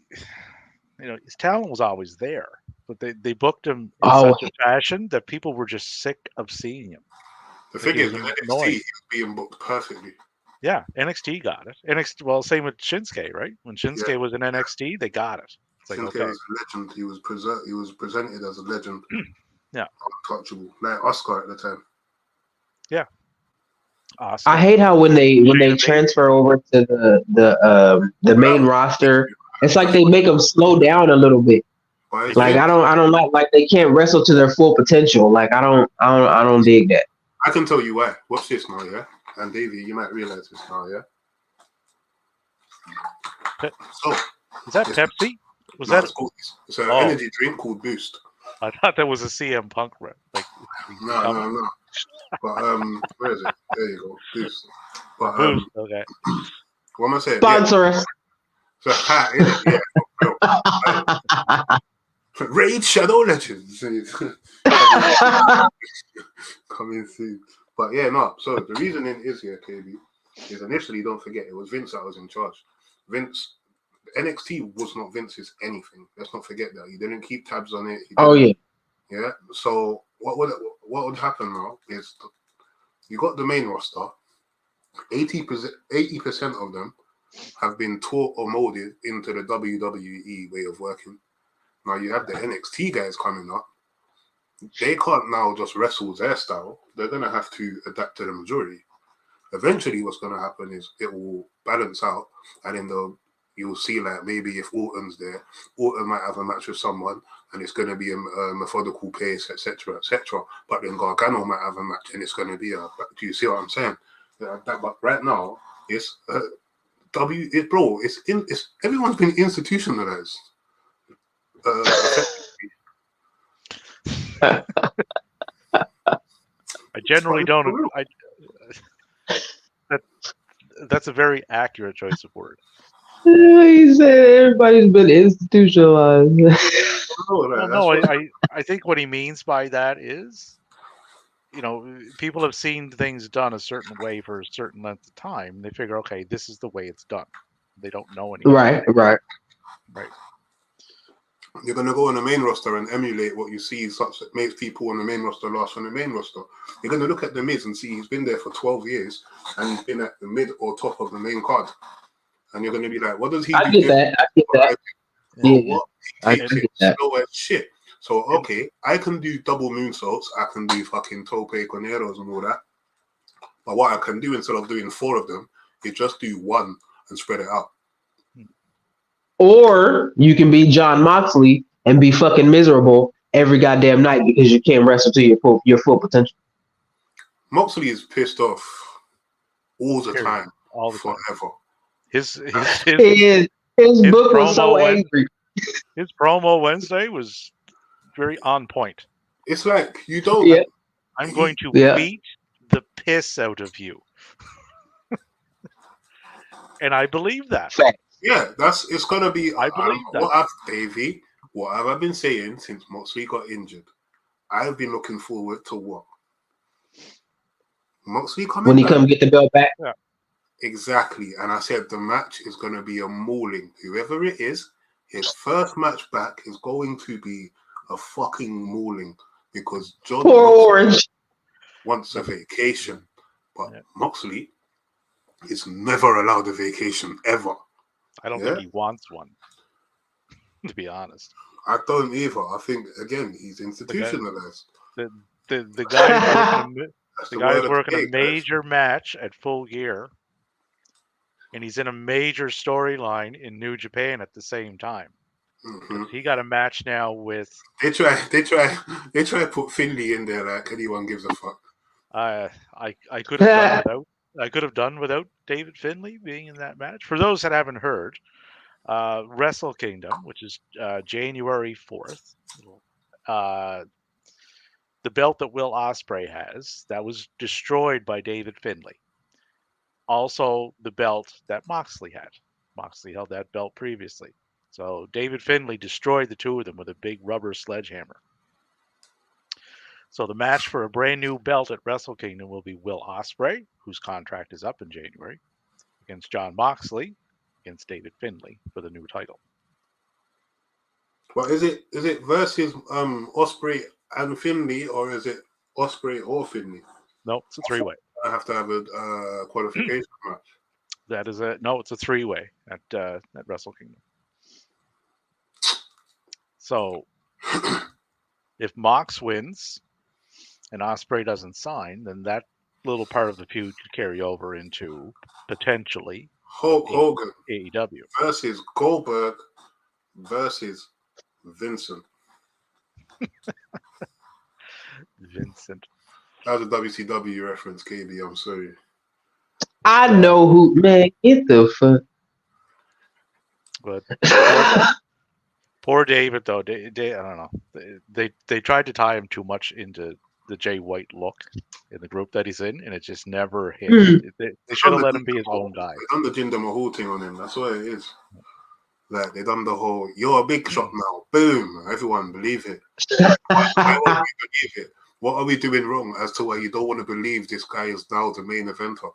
talent was always there, but they booked him in such a fashion that people were just sick of seeing him. The thing is, with NXT, he was being booked perfectly. Yeah, NXT got it. Same with Shinsuke, right? When Shinsuke was in NXT, they got it. Shinsuke was a legend. He was presented as a legend. Yeah, untouchable, like Oscar at the time. Yeah, awesome. I hate how when they transfer over to the main roster, it's like they make them slow down a little bit. Like I don't like they can't wrestle to their full potential. Like I don't dig that. I can tell you why. Watch this now, yeah. And Davey, you might realize this now, yeah. So is that Pepsi? It's an energy drink called Boost. I thought that was a CM Punk rep. No. But where is it? There you go, Boost. But Boost, okay. What am I saying? Sponsor us. So Raid Shadow Legends coming soon. But yeah, no. So the reasoning is here, KB, is initially, don't forget, it was Vince that was in charge. NXT was not Vince's anything. Let's not forget that. He didn't keep tabs on it. Yeah. So what would happen now is you got the main roster. 80% of them have been taught or molded into the WWE way of working. Now you have the NXT guys coming up. they can't now just wrestle their style. They're going to have to adapt to the majority. Eventually, what's going to happen is it will balance out, and then you'll see, like, maybe if Orton's there, Orton might have a match with someone, and it's going to be a methodical pace, etc., etc. But then Gargano might have a match, and it's going to be a. Do you see what I'm saying? But right now, it's it's everyone's been institutionalized. I generally don't. That's a very accurate choice of word. He said everybody's been institutionalized. I think what he means by that is, people have seen things done a certain way for a certain length of time. They figure, okay, this is the way it's done. They don't know anything. Right. You're going to go on the main roster and emulate what you see such that makes people on the main roster last on the main roster. You're going to look at The Miz and see he's been there for 12 years and he's been at the mid or top of the main card. And you're going to be like, what does he do? I get that. I get that. Slow as shit. So, okay, I can do double moonsaults. I can do fucking tope coneros and all that. But what I can do instead of doing 4 of them is just do 1 and spread it out. Or you can be John Moxley and be fucking miserable every goddamn night because you can't wrestle to your full potential. Moxley is pissed off all the time, forever. His book was so angry. His promo Wednesday was very on point. It's like you don't. Yeah. I'm going to beat the piss out of you, and I believe that. Fact. Yeah, it's gonna be. I believe that. Davey, what have I been saying since Moxley got injured? I've been looking forward to what? Moxley coming when he come get the belt back. Yeah. Exactly, and I said the match is gonna be a mauling. Whoever it is, his first match back is going to be a fucking mauling because John Orange wants a vacation, but Moxley is never allowed a vacation ever. I don't think he wants one, to be honest. I don't either. I think, again, he's institutionalized. The guy's working a major match at Full Gear, and he's in a major storyline in New Japan at the same time. Mm-hmm. He got a match now with. They try to put Finley in there like anyone gives a fuck. I could have done without. I could have done without David Finlay being in that match. For those that haven't heard, Wrestle Kingdom, which is January 4th, the belt that Will Ospreay has, that was destroyed by David Finlay. Also, the belt that Moxley had. Moxley held that belt previously. So David Finlay destroyed the two of them with a big rubber sledgehammer. So the match for a brand new belt at Wrestle Kingdom will be Will Ospreay, whose contract is up in January, against John Moxley, against David Finlay for the new title. Well, is it versus Ospreay and Finlay, or is it Ospreay or Finlay? No, it's a 3-way. I have to have a qualification match. That is it's a 3-way at Wrestle Kingdom. So if Mox wins and Ospreay doesn't sign, then that little part of the feud could carry over into potentially Hulk Hogan AEW versus Goldberg versus Vincent. Vincent. That was a WCW reference, KB. I'm sorry. I know who, man. Get the fuck. But poor David, though. I don't know. They tried to tie him too much into the Jay White look in the group that he's in, and it just never hit. They should have let him be his own guy. They done the Jinder Mahal thing on him. That's what it is. Like, they done the whole, you're a big shot now. Boom. Everyone believe it. Why won't we believe it? What are we doing wrong as to why you don't want to believe this guy is now the main eventer?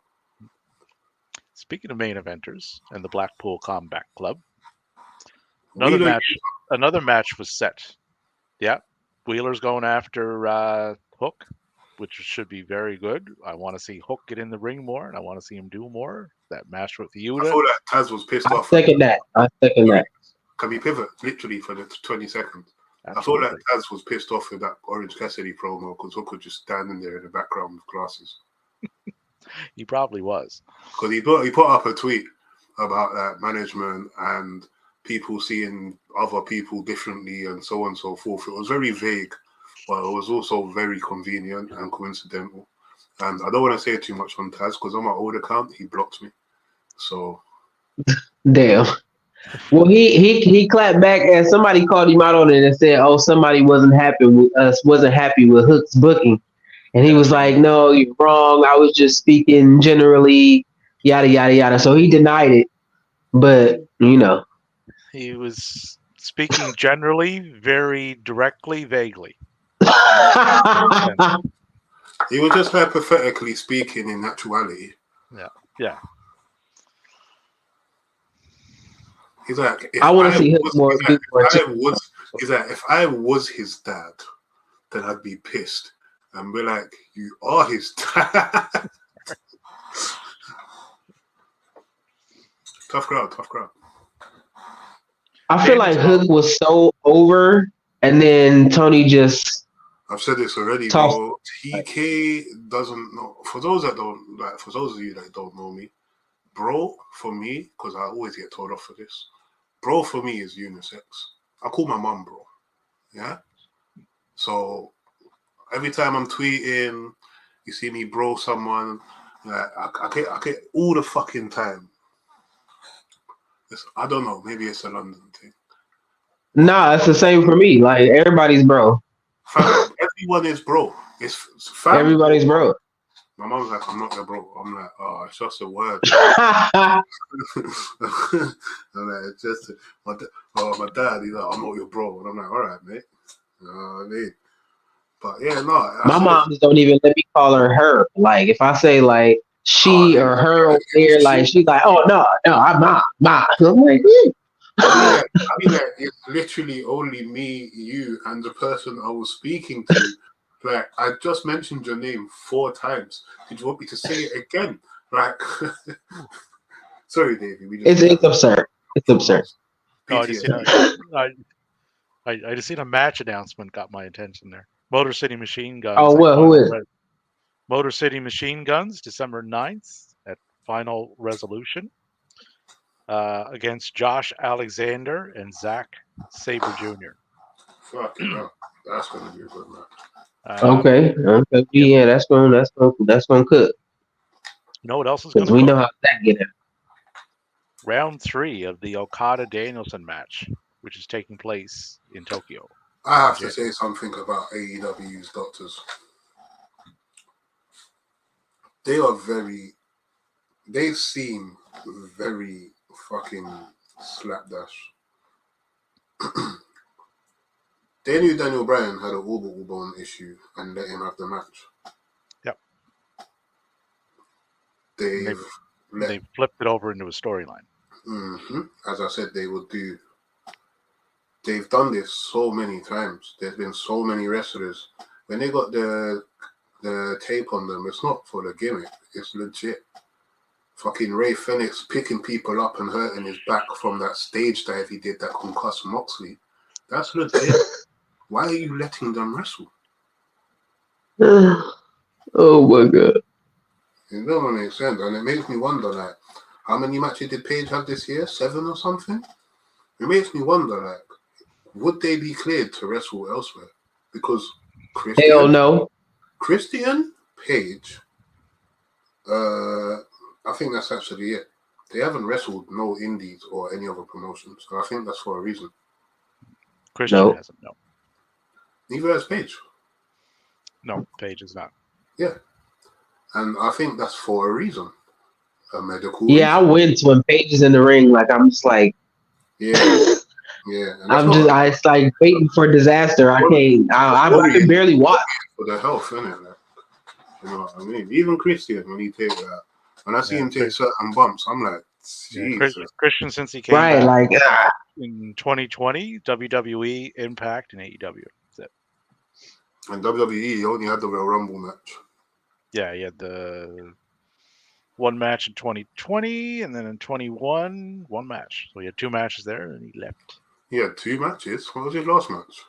Speaking of main eventers and the Blackpool Combat Club, another match was set. Yeah, Wheeler's going after Hook, which should be very good. I want to see Hook get in the ring more, and I want to see him do more. That match with Yuta. I thought that Taz was pissed off. I second that. Can we pivot literally for the 20 seconds? I thought that Taz was pissed off with that Orange Cassidy promo because Hook was just standing there in the background with glasses. He probably was. Because he put up a tweet about that management and people seeing other people differently and so on and so forth. It was very vague, but it was also very convenient and coincidental. And I don't want to say too much on Taz because on my old account, he blocked me. So. Damn. Well, he clapped back and somebody called him out on it and said, "Oh, somebody wasn't happy with Hook's booking," and he was like, "No, you're wrong. I was just speaking generally, yada yada yada." So he denied it, but he was speaking generally, very directly, vaguely. He was just hypothetically speaking in actuality. Yeah. He's like, I want to see Hook more. If I was his dad, then I'd be pissed and be like, "You are his dad." Tough crowd. I feel like Hook was so over, and then Tony just. I've said this already, bro. TK doesn't know. For those of you that don't know me, bro, for me, because I always get told off for this. Bro, for me, is unisex. I call my mom bro. Yeah? So, every time I'm tweeting, you see me bro someone, like, I get all the fucking time. I don't know. Maybe it's a London thing. Nah, it's the same for me. Like, everybody's bro. Fam, everyone is bro. It's fam. Everybody's bro. My mom's like, "I'm not your bro." I'm like, "Oh, it's just a word." I'm like, "It's just my dad." He's like, "I'm not your bro," and I'm like, "All right, mate." You know what I mean? But yeah, no. My moms don't even let me call her. Like, if I say like she or her over there, like she's like, "Oh no, I'm not." I'm like, I mean, like, it's literally only me, you, and the person I was speaking to. Like, I just mentioned your name 4 times. Did you want me to say it again? Like, sorry, Davey. It's absurd. It's absurd. No, I just seen a match announcement got my attention there. Motor City Machine Guns. Oh, well, who is? Motor City Machine Guns, December 9th at Final Resolution against Josh Alexander and Zack Sabre Jr. Fucking hell. That's going to be a good match. Okay. Yeah, that's gonna cook. You know what else is going to cook? We know how that get out. Round 3 of the Okada-Danielson match, which is taking place in Tokyo. I have to say something about AEW's doctors. They seem very fucking slapdash. They knew Daniel Bryan had an orbital bone issue and let him have the match. Yep. They've flipped it over into a storyline. Mm-hmm. As I said, they would do. They've done this so many times. There's been so many wrestlers. When they got the tape on them, it's not for the gimmick. It's legit. Fucking Ray Phoenix picking people up and hurting his back from that stage dive he did that concussed Moxley. That's legit. Why are you letting them wrestle? Oh my god. It doesn't make sense. And it makes me wonder, like, how many matches did Page have this year? 7 or something? It makes me wonder, like, would they be cleared to wrestle elsewhere? Because hell no. Christian, Page, I think that's actually it. They haven't wrestled no indies or any other promotions. So I think that's for a reason. Christian hasn't, no. Neither has Page. No, Page is not. Yeah. And I think that's for a reason. A medical reason. I went when Page is in the ring. Like, I'm just like... Yeah. Yeah. It's like waiting for disaster. I can't... I can barely watch. For the health, innit? Like, you know what I mean? Even Christian, when he takes that... When I see him take certain bumps, I'm like, Jesus. Christian, since he came back like in 2020, WWE, Impact, and AEW. That's it. And WWE, he only had the Royal Rumble match. Yeah, he had the one match in 2020, and then in 21, one match. So he had 2 matches there, and he left. He had 2 matches? What was his last match?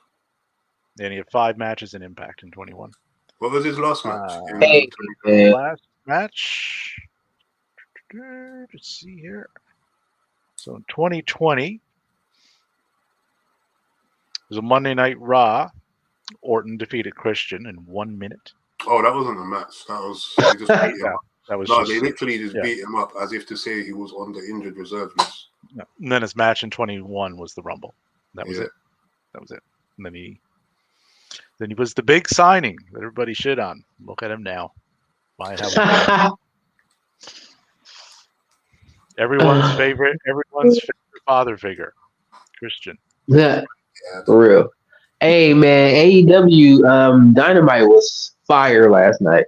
And he had 5 matches in Impact in 21. What was his last match? Hey, man. Last match. Let's see here. So in 2020, it was a Monday Night Raw. Orton defeated Christian in 1 minute. Oh, that wasn't a match. That was they just beat him up. That was they literally just beat him up as if to say he was on the injured reserve list. Yeah. And then his match in 21 was the Rumble. That was it. That was it. And then he was the big signing that everybody shit on. Look at him now. Everyone's favorite father figure, Christian. Yeah, for real. Hey man, AEW Dynamite was fire last night.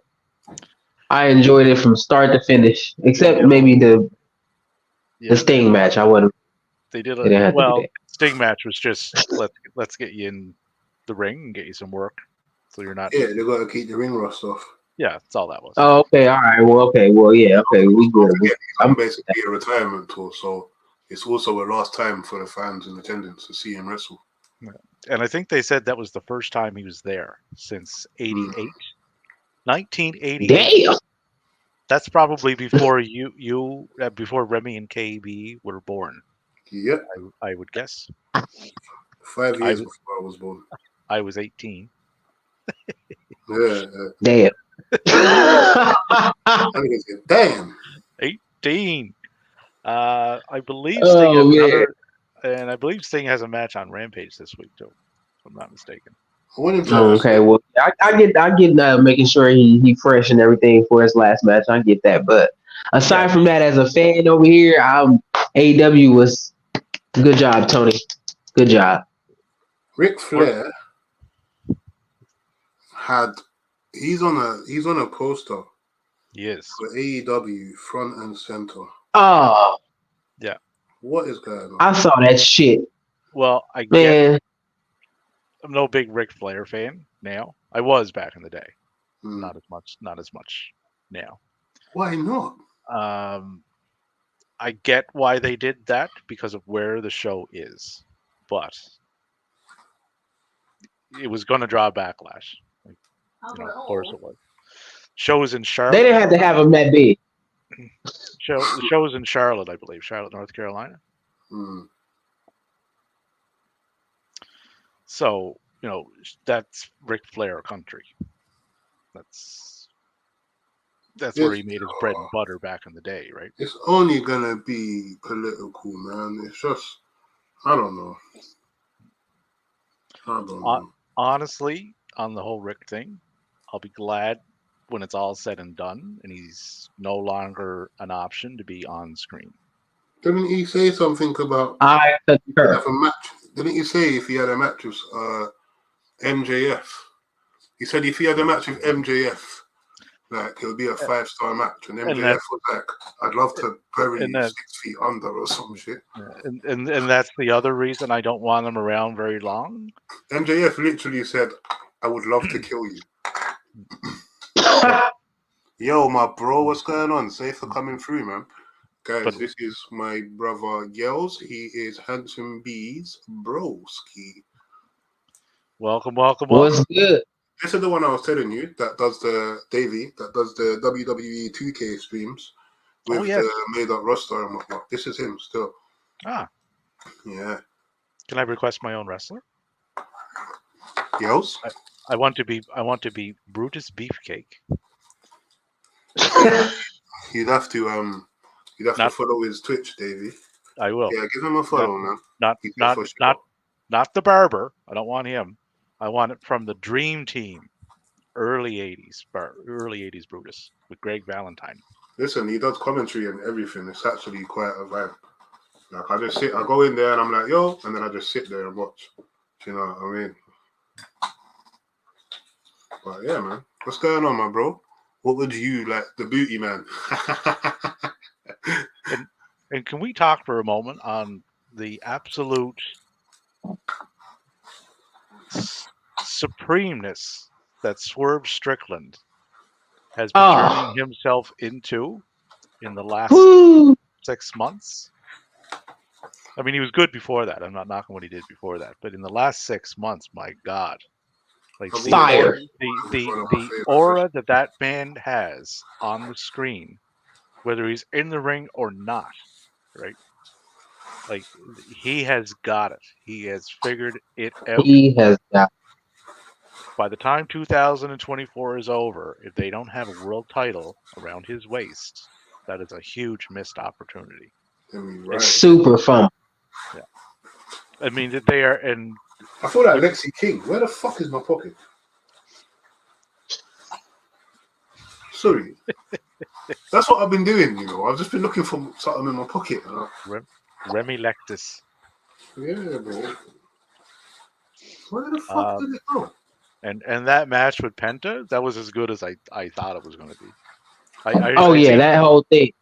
I enjoyed it from start to finish, except maybe the Sting match. I wouldn't. They did Sting match was just let's get you in the ring and get you some work, so you're not. Yeah, they got to keep the ring rust off. Yeah, that's all that was. Oh, okay, all right. Well, okay, we good. I'm basically a retirement tour, so it's also a last time for the fans in attendance to see him wrestle. Yeah. And I think they said that was the first time he was there since 88. 1988. Damn. That's probably before before Remy and KB were born. Yep. I would guess. 5 years before I was born. I was 18. Yeah. Damn. Damn. 18. I believe Sting I believe Sting has a match on Rampage this week too, if I'm not mistaken. Okay, well, I get making sure he fresh and everything for his last match. I get that, but aside from that, as a fan over here, AEW was good job, Tony. Good job. Ric Flair he's on a poster. Yes. For AEW front and center. Oh. Yeah. What is going on? I saw that shit. Well, I'm no big Ric Flair fan now. I was back in the day. Not as much now. Why not? I get why they did that because of where the show is, but it was going to draw backlash. Of course it was. Shows in Charlotte. They didn't have to have him that big. The show was in Charlotte, I believe. Charlotte, North Carolina. So, that's Ric Flair country. That's where he made his bread and butter back in the day, right? It's only gonna be political, man. It's just, I don't know. Honestly, on the whole Rick thing, I'll be glad when it's all said and done and he's no longer an option to be on screen. Didn't he say something about I concur. Have a match? Didn't he say if he had a match with MJF? He said if he had a match with MJF, like it'll be a 5-star match. And MJF was like, I'd love to bury you 6 feet under or some shit. And that's the other reason I don't want him around very long. MJF literally said, I would love to kill you. Yo, my bro, what's going on? Safe for coming through, man. Guys, this is my brother Yells. He is Handsome B's broski. Welcome. What's good? This is the one I was telling you that does the WWE 2K streams with the made up roster and whatnot. This is him still. Ah. Yeah. Can I request my own wrestler? Yells? I want to be Brutus Beefcake. You'd have to follow his Twitch, Davey. I will. Yeah, give him a follow, man. Not the barber. I don't want him. I want it from the Dream Team, early '80s Brutus with Greg Valentine. Listen, he does commentary and everything. It's actually quite a vibe. Like I go in there and I'm like, yo, and then I just sit there and watch. Do you know what I mean? But yeah, man, what's going on, my bro? What would you like, the booty man? and can we talk for a moment on the absolute supremeness that Swerve Strickland has been turning himself into in the last 6 months? I mean, he was good before that. I'm not knocking what he did before that, but in the last 6 months, my God, Like Fire. The aura that man has on the screen, whether he's in the ring or not, right? Like he has got it. He has figured it out. He has got. By the time 2024 is over, if they don't have a world title around his waist, that is a huge missed opportunity. It's super fun. Yeah. I mean, that they are, and I feel like Lexi King. Where the fuck is my pocket? Sorry. That's what I've been doing, you know. I've just been looking for something in my pocket. Remy Lectus. Yeah, bro. Where the fuck did it go? And that match with Penta, that was as good as I thought it was going to be. That whole thing.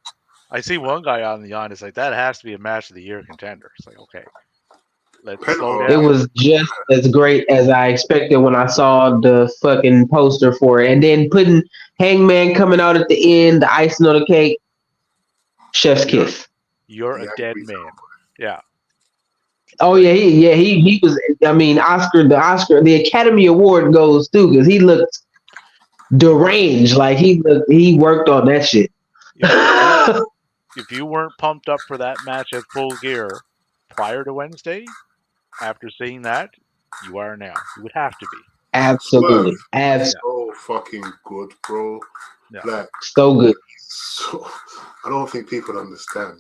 I see one guy on the line is like, that has to be a match of the year contender. It's like, okay, let's slow down. It was just as great as I expected when I saw the fucking poster for it, and then putting Hangman coming out at the end, the icing on the cake, chef's kiss. You're a dead man. Yeah. Oh yeah, he was. I mean, the Academy Award goes too because he looked deranged. Like he worked on that shit. If you weren't pumped up for that match at Full Gear prior to Wednesday, after seeing that, you are now. You would have to be. Absolutely. So fucking good, bro. Yeah. Like, so good. So, I don't think people understand.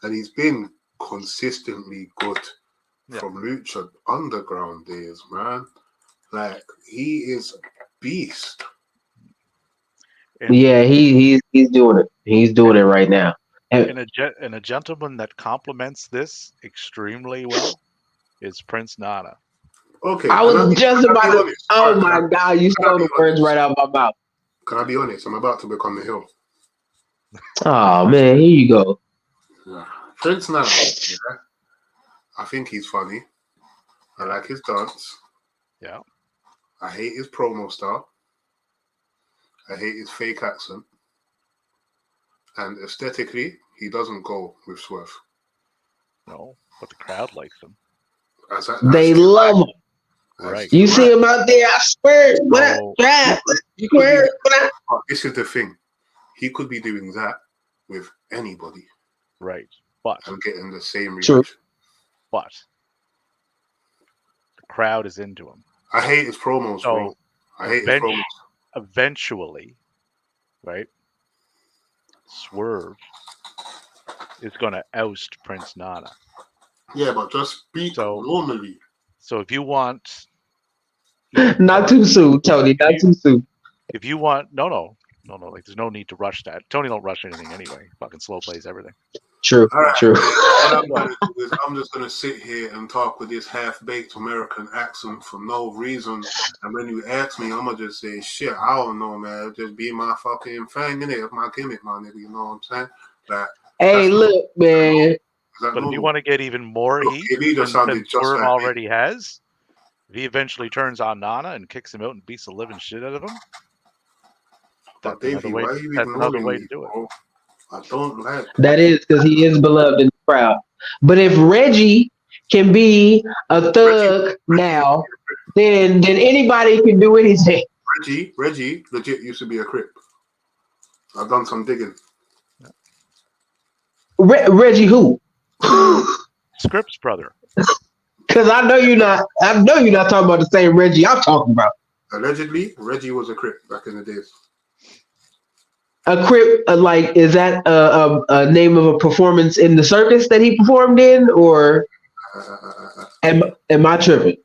He's been consistently good from Lucha Underground days, man. Like, he is a beast. And he's doing it. He's doing it right now. And a gentleman that complements this extremely well is Prince Nana. Okay. I was just about to. Oh my God! You stole the words right out of my mouth. Can I be honest? I'm about to become the heel. Oh man, here you go. Prince Nana. Yeah. I think he's funny. I like his dance. Yeah. I hate his promo style. I hate his fake accent. And aesthetically, he doesn't go with Swerve. No, but the crowd likes him. They love him. Right. You see him out there, I swear. This is the thing. He could be doing that with anybody. Right. But and getting the same reaction. True. But the crowd is into him. I hate his promos, bro. I hate his promos. Eventually, right? Swerve is going to oust Prince Nana. Yeah, but just speak normally. So if you want... Not too soon, Tony. Not too soon. If you want... No. Like, there's no need to rush that. Tony don't rush anything anyway. Fucking slow plays everything. True. All right. True. What I'm going to do is I'm just going to sit here and talk with this half-baked American accent for no reason. And when you ask me, I'm going to just say, shit, I don't know, man. Just be my fucking thing, innit? My gimmick, my nigga. You know what I'm saying? Like, hey, look, man. But if you want to get even more heat than Swerve already has, if he eventually turns on Nana and kicks him out and beats the living shit out of him, that's another way to do it. Bro? I don't like that. Is because he is beloved in the crowd. But if Reggie can be a thug now, then anybody can do anything. Reggie legit used to be a Crip. I've done some digging. Reggie who? Scripps brother. Because I know you're not talking about the same Reggie I'm talking about. Allegedly, Reggie was a Crip back in the days. A Crip, like, is that a name of a performance in the circus that he performed in, or am I tripping?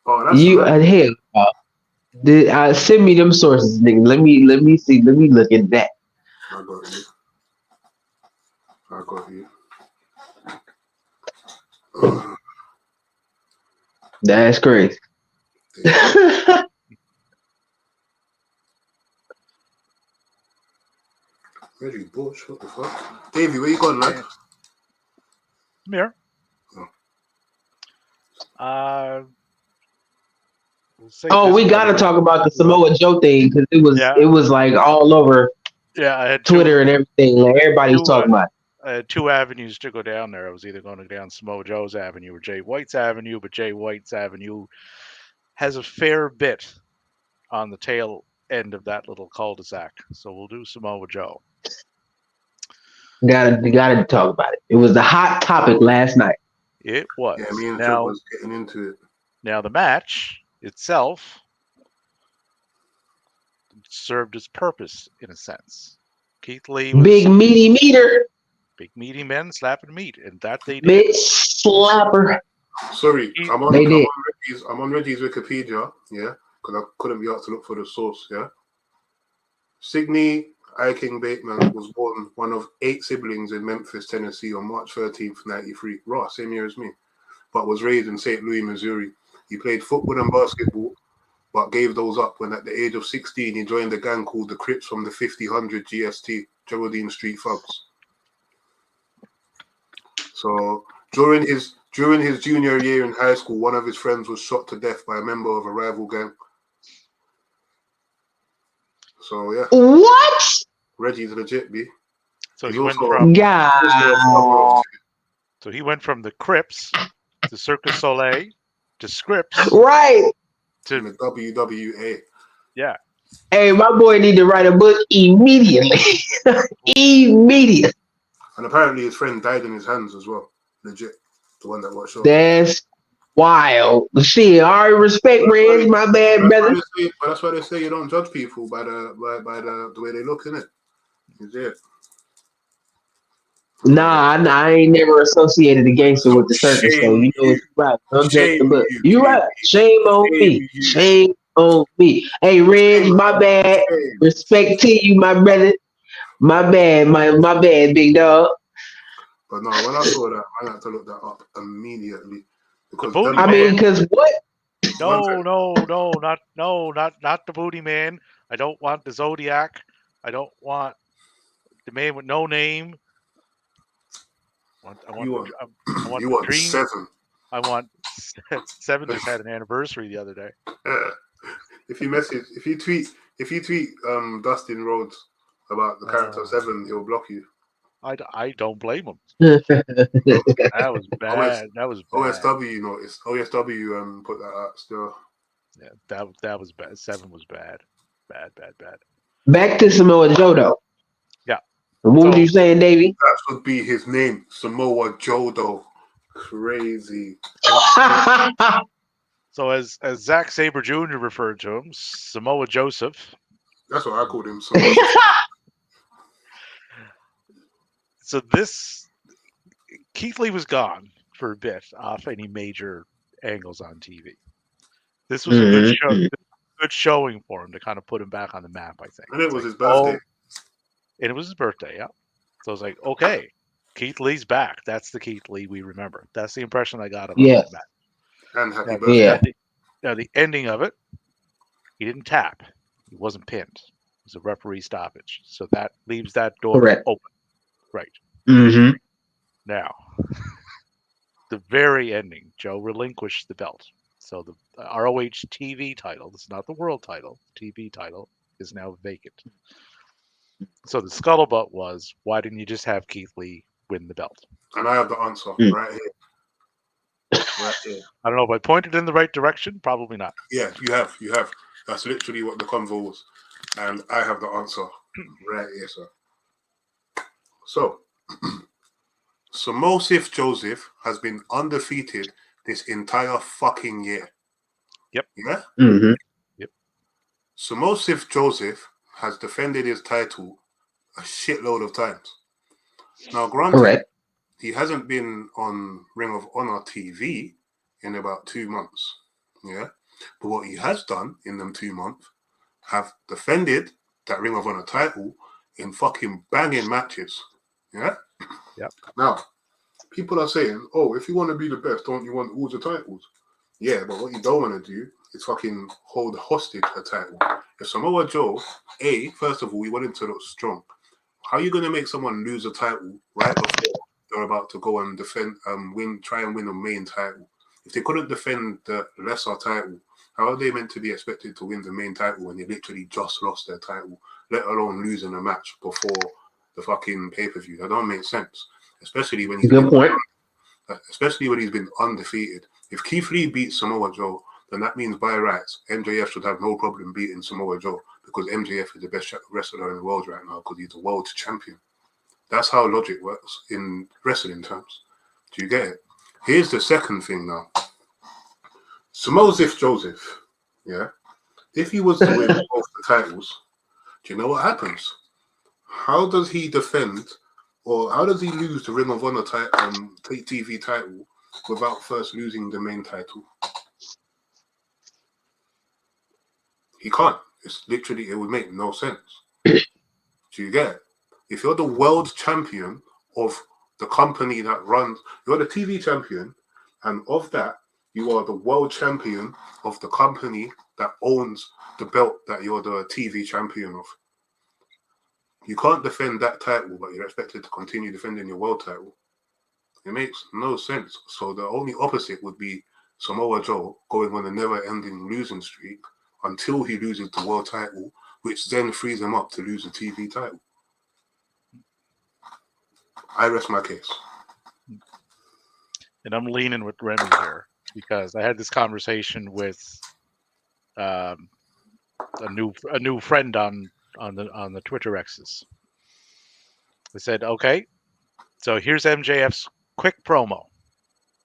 Oh, that's you hell. Send me them sources, nigga. Let me see. Let me look at that. I got you. That's crazy. Reggie Bush, what the fuck? Davey, where you going, lad? I'm here. We gotta talk about the Samoa Joe thing because it was like all over I had Twitter and everything. Like everybody was talking about it. two avenues to go down there. I was either going to go down Samoa Joe's Avenue or Jay White's Avenue, but Jay White's Avenue has a fair bit on the tail end of that little cul-de-sac. So we'll do Samoa Joe. Gotta talk about it. It was the hot topic last night. It was. Yeah, me and Joe was getting into it. Now the match itself served its purpose in a sense. Keith Lee was big meaty meter. Big meaty men slapping meat, and that they did. Big slapper. Sorry, I'm on Reggie's Wikipedia, yeah, because I couldn't be asked to look for the source, yeah. Sidney King Bateman was born one of 8 siblings in Memphis, Tennessee on March 13th, 93. Right, same year as me, but was raised in St. Louis, Missouri. He played football and basketball, but gave those up when at the age of 16 he joined a gang called the Crips from the 5000 GST, Geraldine Street Thugs. So during his junior year in high school, one of his friends was shot to death by a member of a rival gang. So yeah. What? Reggie's legit, B. So he went from So he went from the Crips to Circus Soleil to Scripps. Right. To the WWA. Yeah. Hey, my boy need to write a book immediately. Immediately. And apparently his friend died in his hands as well. Legit. The one that watched. That's wild. Shit, I respect Reg, my bad brother. But that's why they say you don't judge people by the way they look, innit? Yeah. Nah, I ain't never associated a gangster with the circus, so you know it's right. Don't judge the book. You right. Shame on me. Shame on me. Hey, Reg, my bad. Respect to you, my brother. My bad, my bad, big dog. But no, when I saw that, I had to look that up immediately. Because because what? No, not the Booty Man. I don't want the Zodiac. I don't want the man with no name. I want Dream. 7. I want 7 just had an anniversary the other day. If you tweet Dustin Rhodes about the character 7, he'll block you. I don't blame him. That was bad. That was bad. OSW noticed. OSW put that out still. Yeah, that was bad. 7 was bad. Bad. Back to Samoa Joe though. Yeah. What were you saying, Davey? That would be his name, Samoa Joe though. Crazy. So as Zack Sabre Jr. referred to him, Samoa Joseph. That's what I called him. Samoa. So Keith Lee was gone for a bit off any major angles on TV. This was a good show, good showing for him to kind of put him back on the map, I think. And it was his birthday. And it was his birthday, yeah. So I was like, okay, Keith Lee's back. That's the Keith Lee we remember. That's the impression I got of that match. And happy birthday. Now the ending of it, he didn't tap. He wasn't pinned. It was a referee stoppage. So that leaves that door open. Right. Mm-hmm. Now, the very ending, Joe relinquished the belt. So the ROH TV title, this is not the world title, TV title, is now vacant. So the scuttlebutt was, why didn't you just have Keith Lee win the belt? And I have the answer right here. Right here. I don't know if I pointed in the right direction. Probably not. Yeah, you have. That's literally what the convo was. And I have the answer right here, sir. So, Samoa Joseph has been undefeated this entire fucking year. Yep. Yeah? Mm-hmm. Yep. Samoa Joseph has defended his title a shitload of times. Now, granted, he hasn't been on Ring of Honor TV in about 2 months. Yeah? But what he has done in them 2 months, have defended that Ring of Honor title in fucking banging matches. Yeah? Yeah. Now, people are saying, oh, if you want to be the best, don't you want all the titles? Yeah, but what you don't want to do is fucking hold hostage a title. If Samoa Joe, first of all, we want him to look strong. How are you going to make someone lose a title right before they're about to go and defend, try and win the main title? If they couldn't defend the lesser title, how are they meant to be expected to win the main title when they literally just lost their title, let alone losing a match before the fucking pay-per-view. That don't make sense, especially when he's been undefeated. If Keith Lee beats Samoa Joe, then that means by rights, MJF should have no problem beating Samoa Joe because MJF is the best wrestler in the world right now because he's the world champion. That's how logic works in wrestling terms. Do you get it? Here's the second thing now. Samoa Joseph, yeah? If he was to win both the titles, do you know what happens? How does he defend, or how does he lose the Ring of Honor TV title without first losing the main title? He can't. It's literally, it would make no sense. Do you get it? If you're the world champion of the company that runs, you're the TV champion, and of that, you are the world champion of the company that owns the belt that you're the TV champion of. You can't defend that title, but you're expected to continue defending your world title. It makes no sense. So the only opposite would be Samoa Joe going on a never-ending losing streak until he loses the world title, which then frees him up to lose the TV title. I rest my case. And I'm leaning with Remy here because I had this conversation with a new friend on the Twitter X's. I said, okay, so here's MJF's quick promo.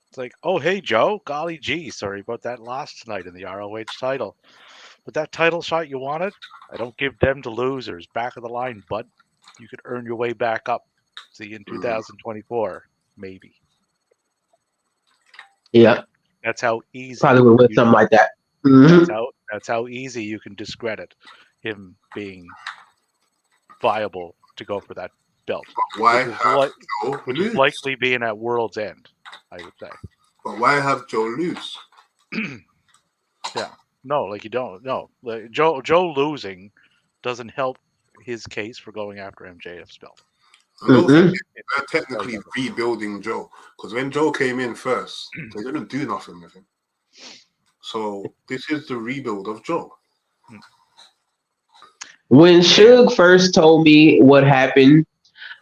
It's like, oh, hey, Joe, golly gee, sorry about that loss tonight in the ROH title. But that title shot you wanted, I don't give them to losers. Back of the line, bud. You could earn your way back up. See you in 2024, maybe. Yeah. That's how easy. Probably would win something like that. Mm-hmm. That's how easy you can discredit him being viable to go for that belt. But why which is likely being at World's End, I would say. But why have Joe lose? Yeah. No, like you don't. No. Like Joe losing doesn't help his case for going after MJF's belt. I don't think they're technically rebuilding Joe because when Joe came in first, they didn't do nothing with him. So this is the rebuild of Joe. When Suge first told me what happened,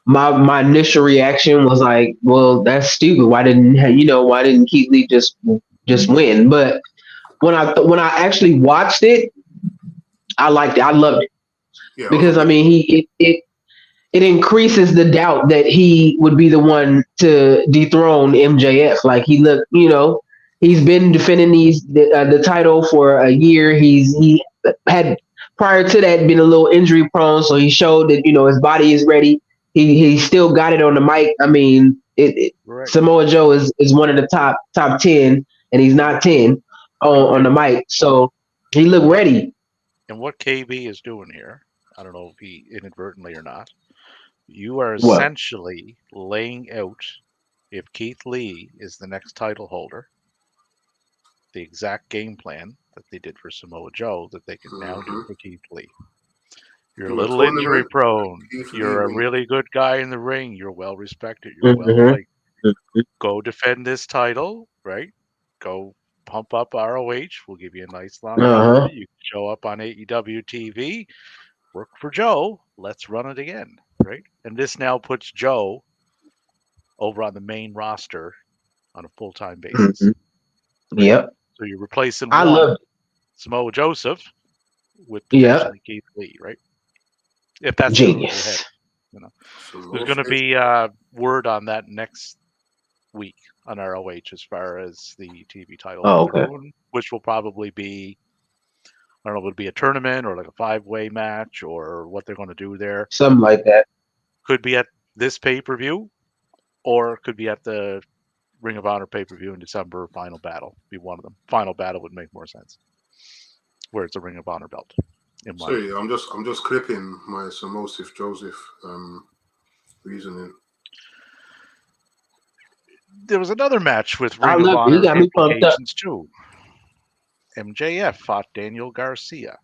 my initial reaction was like, "Well, that's stupid. Why didn't Keith Lee just win?" But when I actually watched it, I liked it. I loved it because I mean it increases the doubt that he would be the one to dethrone MJF. Like he looked, he's been defending the title for a year. He had prior to that been a little injury prone, so he showed that his body is ready. He still got it on the mic. I mean, right. Samoa Joe is one of the top 10, and he's not 10 on the mic, so he looked ready. And what KB is doing here, I don't know if he inadvertently or not. You are essentially laying out, if Keith Lee is the next title holder, the exact game plan that they did for Samoa Joe that they can now do for Keith Lee. You're a little injury prone. You're a really good guy in the ring. You're well respected. You're well liked. Go defend this title, right? Go pump up ROH. We'll give you a nice long run. You can show up on AEW TV. Work for Joe. Let's run it again, right? And this now puts Joe over on the main roster on a full-time basis. Mm-hmm. Yep. So you're replacing Samoa Joseph with Keith Lee, right? If that's genius. There's going to be word on that next week on ROH as far as the TV title, which will probably be, I don't know, would it be a tournament or like a 5-way match or what they're going to do there? Something like that. Could be at this pay-per-view or could be at the Ring of Honor pay-per-view in December. Final Battle be one of them. Final Battle would make more sense, where it's a Ring of Honor belt. Sorry, I'm just clipping my Samoa Joseph reasoning. There was another match with Ring of Honor implications too. MJF fought Daniel Garcia.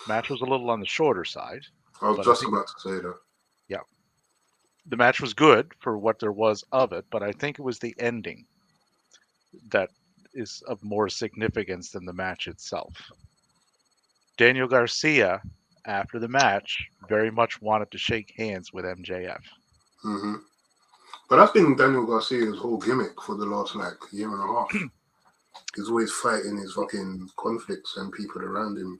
Match was a little on the shorter side. I was just about to say that. Yeah. The match was good for what there was of it, but I think it was the ending that is of more significance than the match itself. Daniel Garcia after the match, very much wanted to shake hands with MJF. Mm-hmm. But that's been Daniel Garcia's whole gimmick for the last year and a half. He's always fighting his fucking conflicts and people around him.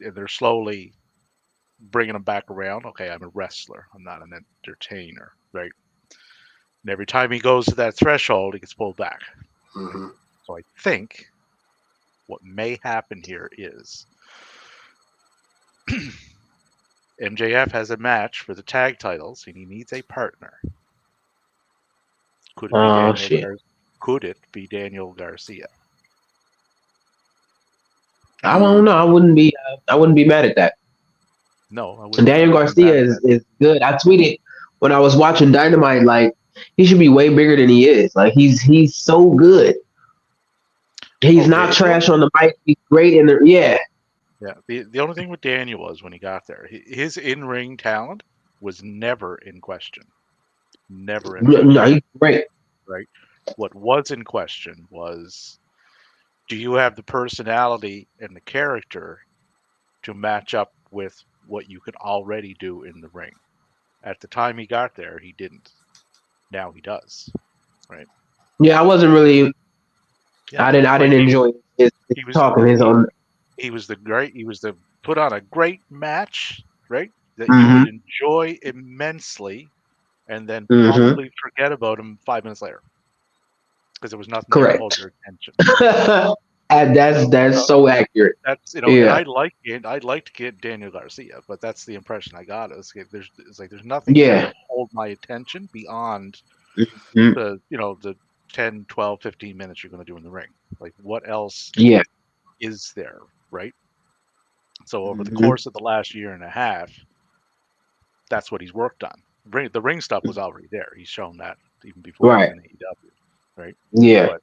They're slowly bringing him back around. Okay, I'm a wrestler. I'm not an entertainer, right? And every time he goes to that threshold, he gets pulled back. Mm-hmm. So I think what may happen here is MJF has a match for the tag titles, and he needs a partner. Could it be Daniel Garcia? I don't know. I wouldn't be mad at that. No, I wouldn't. Daniel Garcia is good. I tweeted when I was watching Dynamite, like he should be way bigger than he is. Like he's so good. He's not trash on the mic. He's great in there. Yeah. Yeah. The only thing with Daniel was when he got there, his in-ring talent was never in question. Never in question. No, he's great. Right. What was in question was, do you have the personality and the character to match up with what you could already do in the ring? At the time he got there, he didn't. Now he does. Right. Yeah, I wasn't really. Yeah, I didn't enjoy his talking. His own. He was put on a great match, right? That you would enjoy immensely, and then probably forget about him 5 minutes later because there was nothing to hold your attention. And that's so accurate. That's I'd like to get Daniel Garcia, but that's the impression I got. There's nothing to hold my attention beyond the 10, 12, 15 minutes you're going to do in the ring. Like what else is there, right? So over the course of the last year and a half, that's what he's worked on. The ring stuff was already there. He's shown that even before he was in AEW, right? Yeah. But,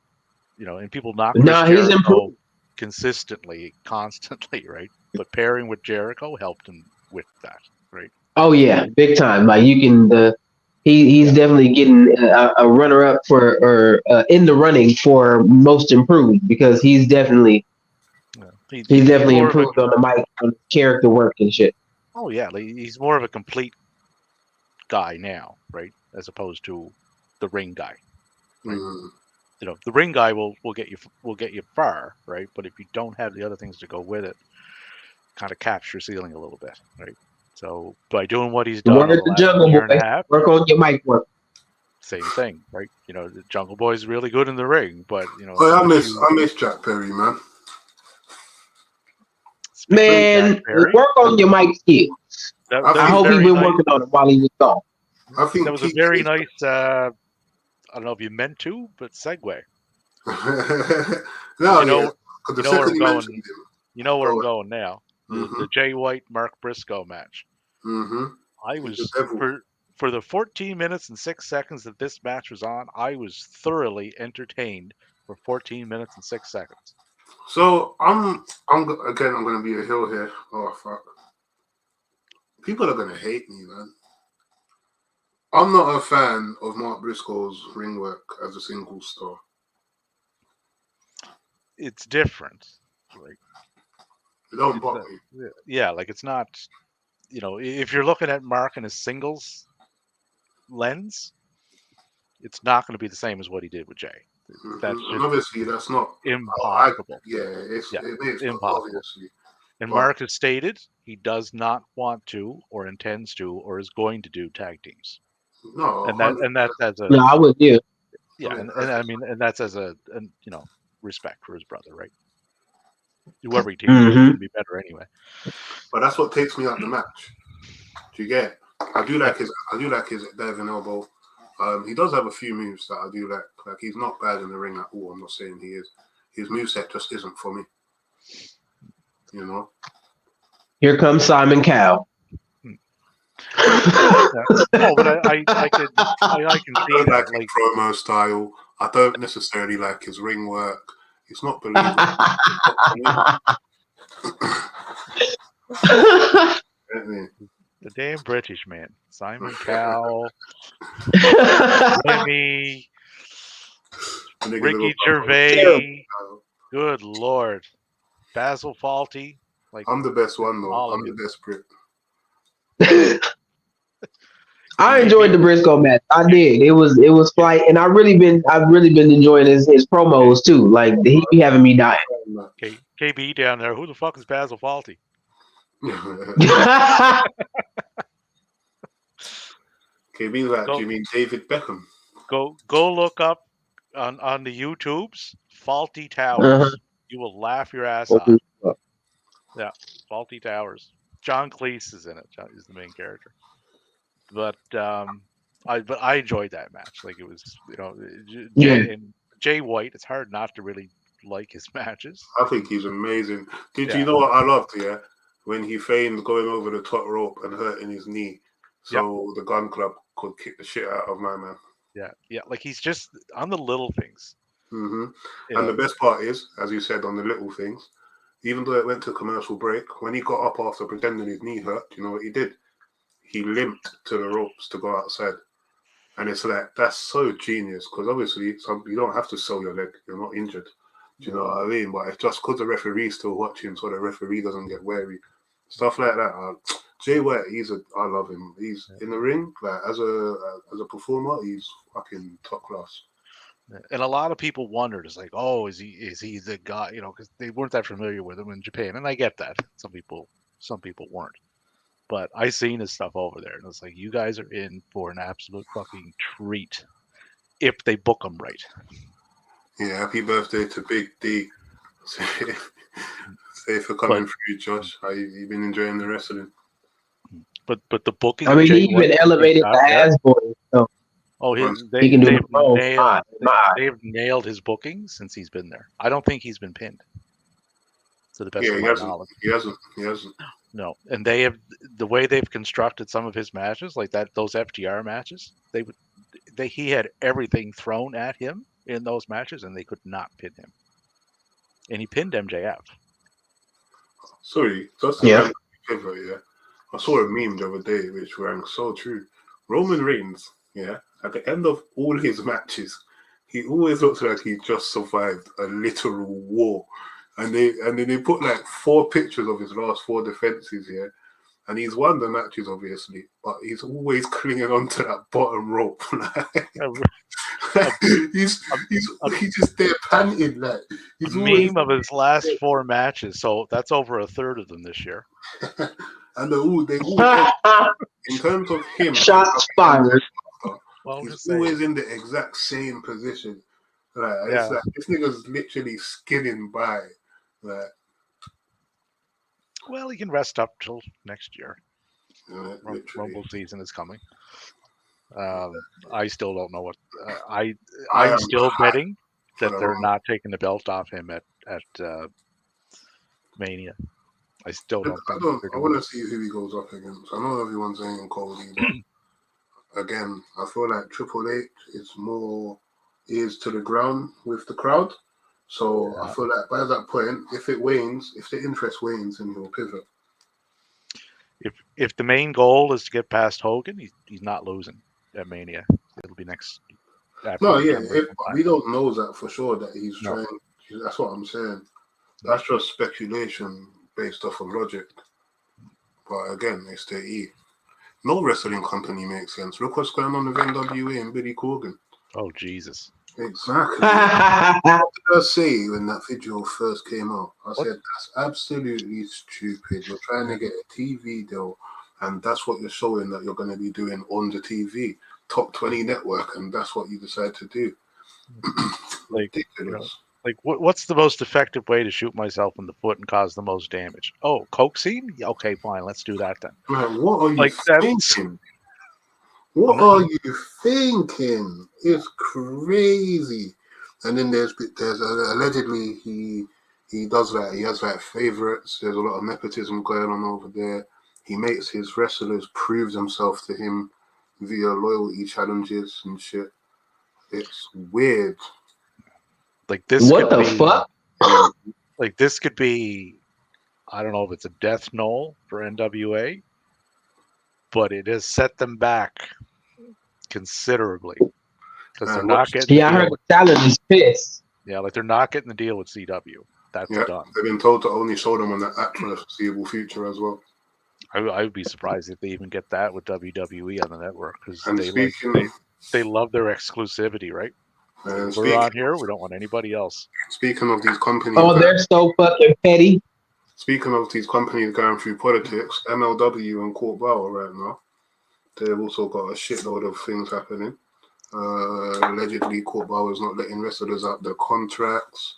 and people knock Chris Jericho consistently, constantly, right? But pairing with Jericho helped him with that, right? Oh yeah, big time. Like you can, he's definitely getting a runner-up or in the running for most improved because he's definitely he's definitely improved on the mic, on character work and shit. Oh yeah, he's more of a complete guy now, right? As opposed to the ring guy. Right? The ring guy will get you far, right? But if you don't have the other things to go with it, kind of caps your ceiling a little bit, right? So by doing what he's done over the last year and a half, work on your mic work. Same thing, right? The Jungle Boy's really good in the ring, but I miss Jack Perry, man. Man, work on your mic skills. I hope he's been working on it while he was gone. I think that was a very nice. I don't know if you meant to, but segue. No, you know where I'm going. You know where I'm going now. The Jay White Mark Briscoe match. I was for the 14 minutes and 6 seconds that this match was on, I was thoroughly entertained for 14 minutes and 6 seconds. So I'm going to be a heel here. Oh fuck! People are going to hate me, man. I'm not a fan of Mark Briscoe's ring work as a single star. It's different. Like, it don't bother me. Yeah, like it's not. If you're looking at Mark in a singles lens, it's not going to be the same as what he did with Jay. That's just obviously that's not impossible. It's impossible. Obviously. And Mark has stated he does not want to, or intends to, or is going to do tag teams. No, and that's as a no, I would do. Yeah, and I mean, and that's as a respect for his brother, right? Whoever he teams is going to be better anyway. But that's what takes me out the match. Do you get? I do like his diving elbow. He does have a few moves that I do like. Like he's not bad in the ring at all. I'm not saying he is. His moveset just isn't for me. Here comes Simon Cowell. No, but I can see that. Like promo style. I don't necessarily like his ring work. It's not believable. The damn British man, Simon Cowell, Jimmy, Ricky Gervais. Good Lord, Basil Fawlty. Like, I'm the best one though. I'm the best Brit. I enjoyed the Briscoe match. I did. It was fight, and I've really been enjoying his promos too. Like he be having me dying. KB down there. Who the fuck is Basil Fawlty? KB's like, do you mean David Beckham? Go look up on the YouTubes Fawlty Towers. You will laugh your ass off. Yeah, Fawlty Towers. John Cleese is in it. John is the main character. But I enjoyed that match. Like it was, Jay White. It's hard not to really like his matches. I think he's amazing. Did you know what I loved? Yeah, when he feigned going over the top rope and hurting his knee, so the Gun Club could kick the shit out of my man. Yeah. Like he's just on the little things. Mm-hmm. And the best part is, as you said, on the little things. Even though it went to commercial break, when he got up after pretending his knee hurt, you know what he did? He limped to the ropes to go outside. And it's like, that's so genius, because obviously you don't have to sell your leg. You're not injured. Do you know what I mean? But it's just because the referee's still watching, so the referee doesn't get wary. Stuff like that. Jay White, I love him. He's in the ring, like as a performer, he's fucking top class. And a lot of people wondered, it's like, oh, is he the guy? You know, because they weren't that familiar with him in Japan, and I get that. Some people weren't, but I seen his stuff over there, and it's like, you guys are in for an absolute fucking treat if they book him right. Yeah, happy birthday to Big D. Say for coming through, Josh. How you been enjoying the wrestling? But the booking. I mean, he even elevated the Asboy. So. Oh, they've nailed his bookings since he's been there. I don't think he's been pinned. To the best of my knowledge, he hasn't. No, and they have the way they've constructed some of his matches, like those FTR matches. He had everything thrown at him in those matches, and they could not pin him. And he pinned MJF. Sorry, just to pivot, I saw a meme the other day which rang so true. Roman Reigns, at the end of all his matches, he always looks like he just survived a literal war. And then they put like 4 pictures of his last 4 defenses, and he's won the matches obviously, but he's always clinging onto that bottom rope. he's just there panting like he's a meme of his last 4 matches. So that's over a third of them this year. And they all in terms of him, shots fired. He's always in the exact same position. It's like this nigga's literally skidding by. Well, he can rest up till next year. Rumble season is coming. I still don't know what. I'm still betting that they're not taking the belt off him at Mania. I still don't. I want to see who he goes up against. I know everyone's saying Cody, but again, I feel like Triple H is more ears to the ground with the crowd. So I feel like by that point, if the interest wanes, then he'll pivot. If the main goal is to get past Hogan, he's not losing at Mania. It'll be next. We don't know that for sure that he's trying. That's what I'm saying. That's just speculation based off of logic. But again, it's the E. No wrestling company makes sense. Look what's going on with NWA and Billy Corgan. Oh, Jesus. Exactly. What did I say when that video first came out? I said, that's absolutely stupid. You're trying to get a TV deal, and that's what you're showing that you're going to be doing on the TV. Top 20 network, and that's what you decide to do. Ridiculous. What's the most effective way to shoot myself in the foot and cause the most damage? Oh, coke scene? Okay, fine. Let's do that then. Man, what are you thinking? What are you thinking? It's crazy. And then there's allegedly he does that. He has like favorites. There's a lot of nepotism going on over there. He makes his wrestlers prove themselves to him via loyalty challenges and shit. It's weird. Like this. What the fuck? Like this could be, I don't know if it's a death knell for NWA, but it has set them back considerably because they're not getting. I heard Salad is pissed. Yeah, like they're not getting the deal with CW. That's done. They've been told to only show them on the app for the foreseeable future as well. I would be surprised if they even get that with WWE on the network, because they love their exclusivity, right? We're on here. We don't want anybody else. Speaking of these companies, they're so fucking petty. Speaking of these companies going through politics, MLW and Court Bauer right now, they've also got a shitload of things happening. Allegedly, Court Bauer is not letting wrestlers out their contracts.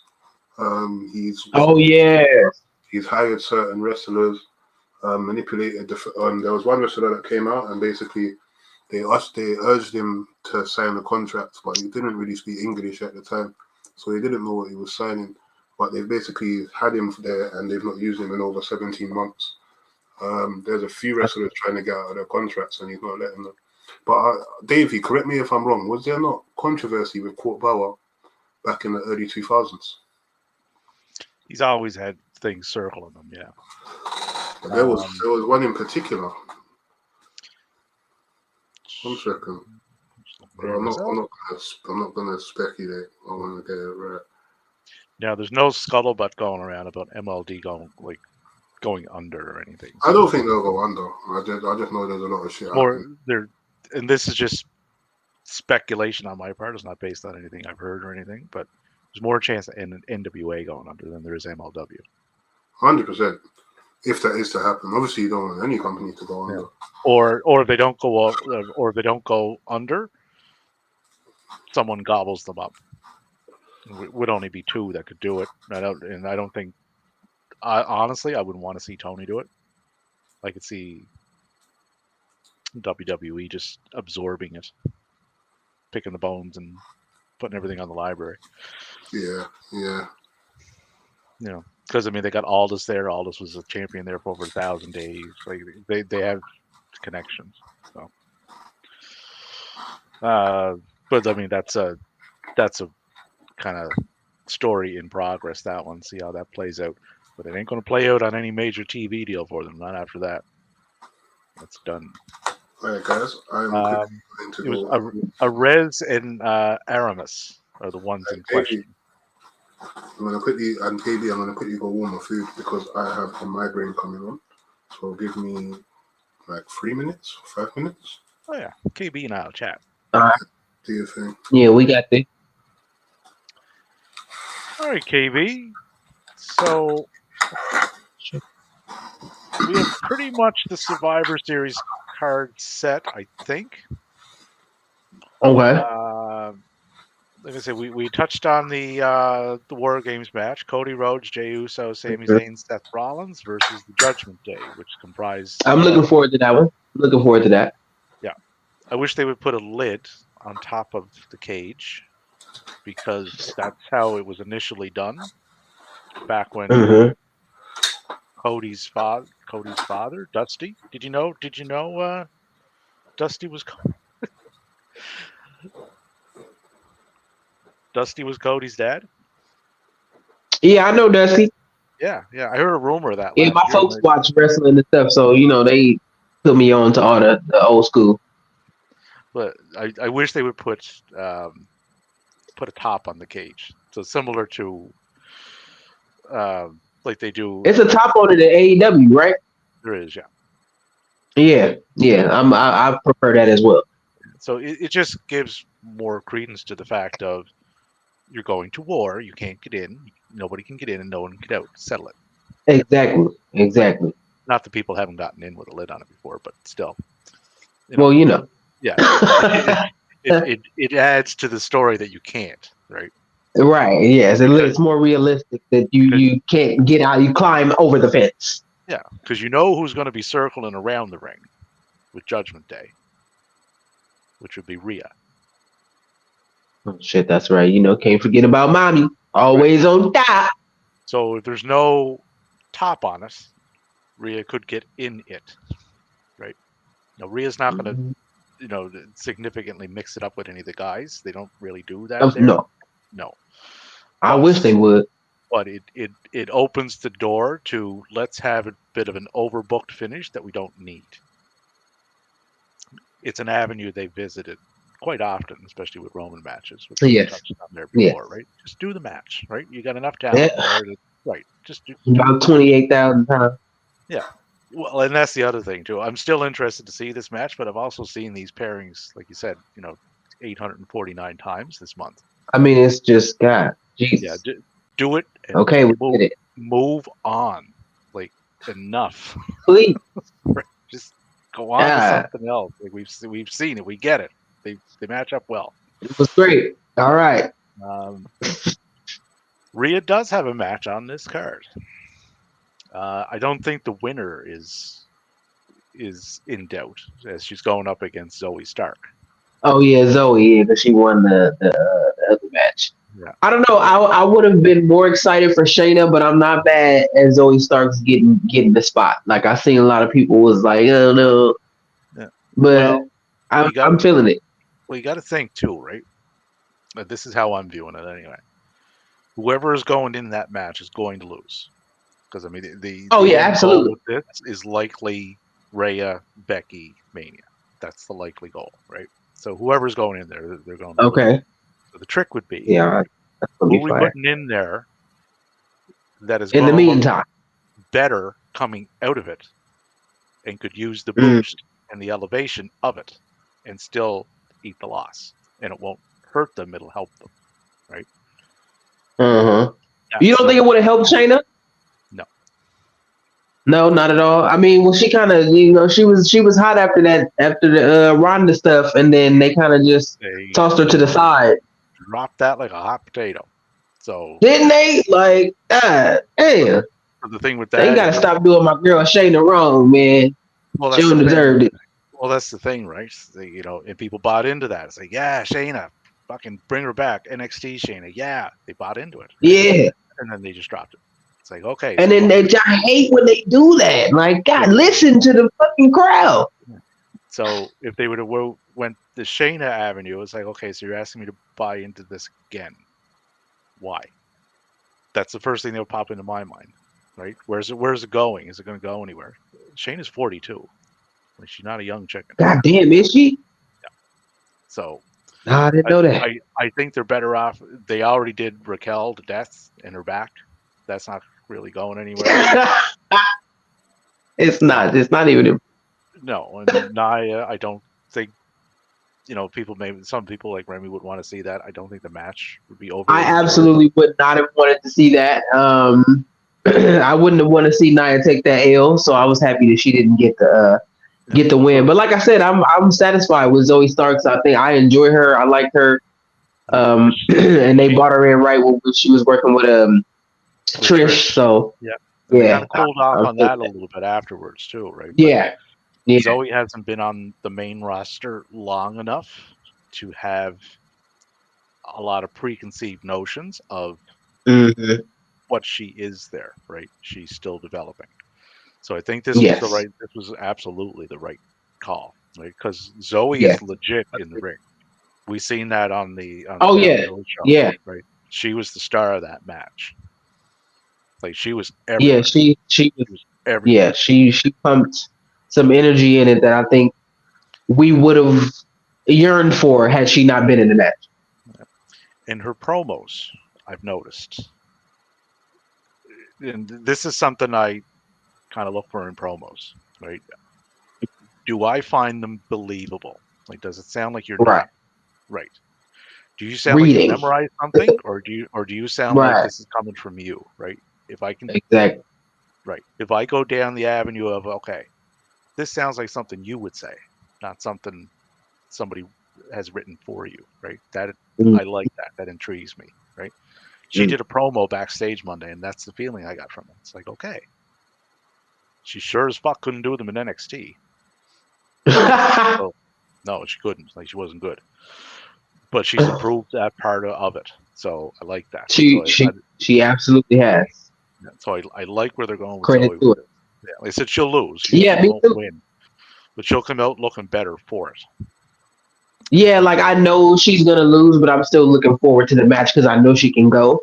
He's hired certain wrestlers, manipulated. There was one wrestler that came out and basically they urged him to sign a contract, but he didn't really speak English at the time, so he didn't know what he was signing. But they've basically had him there and they've not used him in over 17 months. There's a few wrestlers trying to get out of their contracts and he's not letting them. But Davey, correct me if I'm wrong, was there not controversy with Court Bauer back in the early 2000s? He's always had things circling him, yeah. But there was one in particular. 1 second. I'm not gonna speculate. I want to get it right. Yeah, there's no scuttlebutt going around about MLD going under or anything. So I don't think they'll go under. I just know there's a lot of shit. And this is just speculation on my part. It's not based on anything I've heard or anything, but there's more chance of NWA going under than there is MLW. 100%. If that is to happen, obviously you don't want any company to go under. Or if they don't go up, or if they don't go under, someone gobbles them up. It would only be 2 that could do it. I don't think. Honestly, I wouldn't want to see Tony do it. I could see WWE just absorbing it, picking the bones and putting everything on the library. Yeah. Because they got Aldis there. Aldis was a champion there for over 1,000 days. Like they have connections. So, but that's a kind of story in progress. That one, see how that plays out. But it ain't going to play out on any major TV deal for them. Not after that. That's done. All right, guys. It was Arez and Aramis are the ones in question. I'm gonna quickly go warm my food because I have a migraine coming on. So give me like 3 minutes, 5 minutes. Oh yeah, KB and I'll chat. All right. Do your thing. Yeah, we got this. All right, KB. So we have pretty much the Survivor Series card set, I think. Okay. Like I said, we touched on the War Games match: Cody Rhodes, Jey Uso, Sami Zayn, Seth Rollins versus the Judgment Day, which comprised. I'm looking forward to that one. Looking forward to that. Yeah, I wish they would put a lid on top of the cage, because that's how it was initially done. Back when Cody's father, Dusty. Did you know? Dusty was. Dusty was Cody's dad? Yeah, I know Dusty. Yeah. I heard a rumor of that. Yeah, my folks watch wrestling and stuff, so they put me on to all the old school. But I wish they would put a top on the cage, so similar to like they do. It's a top on it at AEW, right? There is, yeah. Yeah. I prefer that as well. So it just gives more credence to the fact of, you're going to war, you can't get in, nobody can get in, and no one can get out. Settle it. Exactly. Not that people haven't gotten in with a lid on it before, but still. Yeah. It adds to the story that you can't, right? Right. Yes, it's more realistic that you can't get out. You climb over the fence. Yeah, because who's going to be circling around the ring with Judgment Day, which would be Rhea. Oh, shit, that's right. Can't forget about mommy. Always on top. So if there's no top on us, Rhea could get in it, right? Now, Rhea's not going to, significantly mix it up with any of the guys. They don't really do that. No. I wish they would. But it opens the door to, let's have a bit of an overbooked finish that we don't need. It's an avenue they visited quite often, especially with Roman matches. Which we touched on there before, right? Just do the match, right? You got enough talent there Right. Just about 28,000 pounds. Yeah. Well, and that's the other thing too. I'm still interested to see this match, but I've also seen these pairings, like you said, 849 times this month. I mean, it's just God. Jesus. Yeah. Do it. And okay, we did it. Move on. Like enough. Please. Just go on to something else. Like we've seen it. We get it. They match up well. It was great. All right. Rhea does have a match on this card. I don't think the winner is in doubt, as she's going up against Zoe Stark. Oh yeah, Zoe, because she won the other match. Yeah. I don't know. I would have been more excited for Shayna, but I'm not bad at Zoe Stark's getting the spot. Like I seen a lot of people was like, oh no, yeah. But I'm feeling it. Well, you got to think too, right? This is how I'm viewing it anyway. Whoever is going in that match is going to lose, because I mean the absolutely. With this is likely Rhea, Becky, Mania. That's the likely goal, right? So whoever's going in there, they're going to lose. So the trick would be, who are we putting in there that is in the meantime better coming out of it and could use the boost and the elevation of it and still eat the loss, and it won't hurt them, it'll help them, right? You don't think it would have helped Shayna? No, not at all. I mean, well, she kind of, she was hot after the Ronda stuff, and then they kind of just tossed her to the side. Dropped that like a hot potato. So didn't they? Like, damn. The thing with that, they gotta stop doing my girl Shayna wrong, man. Well, she don't deserve it. Well, that's the thing, right? And people bought into that. It's like, yeah, Shayna, fucking bring her back. NXT Shayna, yeah, they bought into it. Right? Yeah, and then they just dropped it. It's like, okay. And then I hate when they do that. Like, God, listen to the fucking crowd. So if they would have went the Shayna avenue, it's like, okay, so you're asking me to buy into this again. Why? That's the first thing that would pop into my mind, right? Where's it going? Is it going to go anywhere? Shayna's 42. Like, she's not a young chicken. God damn, is she? Yeah. So. No, I didn't know that. I think they're better off. They already did Raquel to death in her back. That's not really going anywhere. It's not even. No, and Nia, I don't think. Some people like Remy would want to see that. I don't think the match would be over. I absolutely would not have wanted to see that. I wouldn't have wanted to see Nia take that L. So I was happy that she didn't get the win. But like I said, I'm satisfied with Zoe Starks. I think I enjoy her. I like her. And they brought her in right when she was working with Trish. So yeah. Kind of cooled off on that a little bit afterwards too, right? Yeah. Zoe hasn't been on the main roster long enough to have a lot of preconceived notions of what she is there, right? She's still developing. So I think this was absolutely the right call, right? Because Zoe is legit in the ring. We've seen that on the show, right? She was the star of that match. Like, she was everywhere. Yeah, she was everywhere. Yeah, she pumped some energy in it that I think we would have yearned for had she not been in the match. In her promos, I've noticed, and this is something I kind of look for in promos, right? Do I find them believable? Like, does it sound like you're not right? Do you sound like you memorize something, or do you sound like this is coming from you, right? If I can exactly right, if I go down the avenue of, okay, this sounds like something you would say, not something somebody has written for you, right? That I like that. That intrigues me, right? She did a promo backstage Monday, and that's the feeling I got from it. It's like, okay, she sure as fuck couldn't do them in NXT. So, no, she couldn't. Like, she wasn't good, but she's improved that part of it. So I like that. She absolutely has. So I like where they're going with Credit Zoe. to it. Yeah, they said she'll lose. She won't win, but she'll come out looking better for it. Yeah, like, I know she's gonna lose, but I'm still looking forward to the match because I know she can go.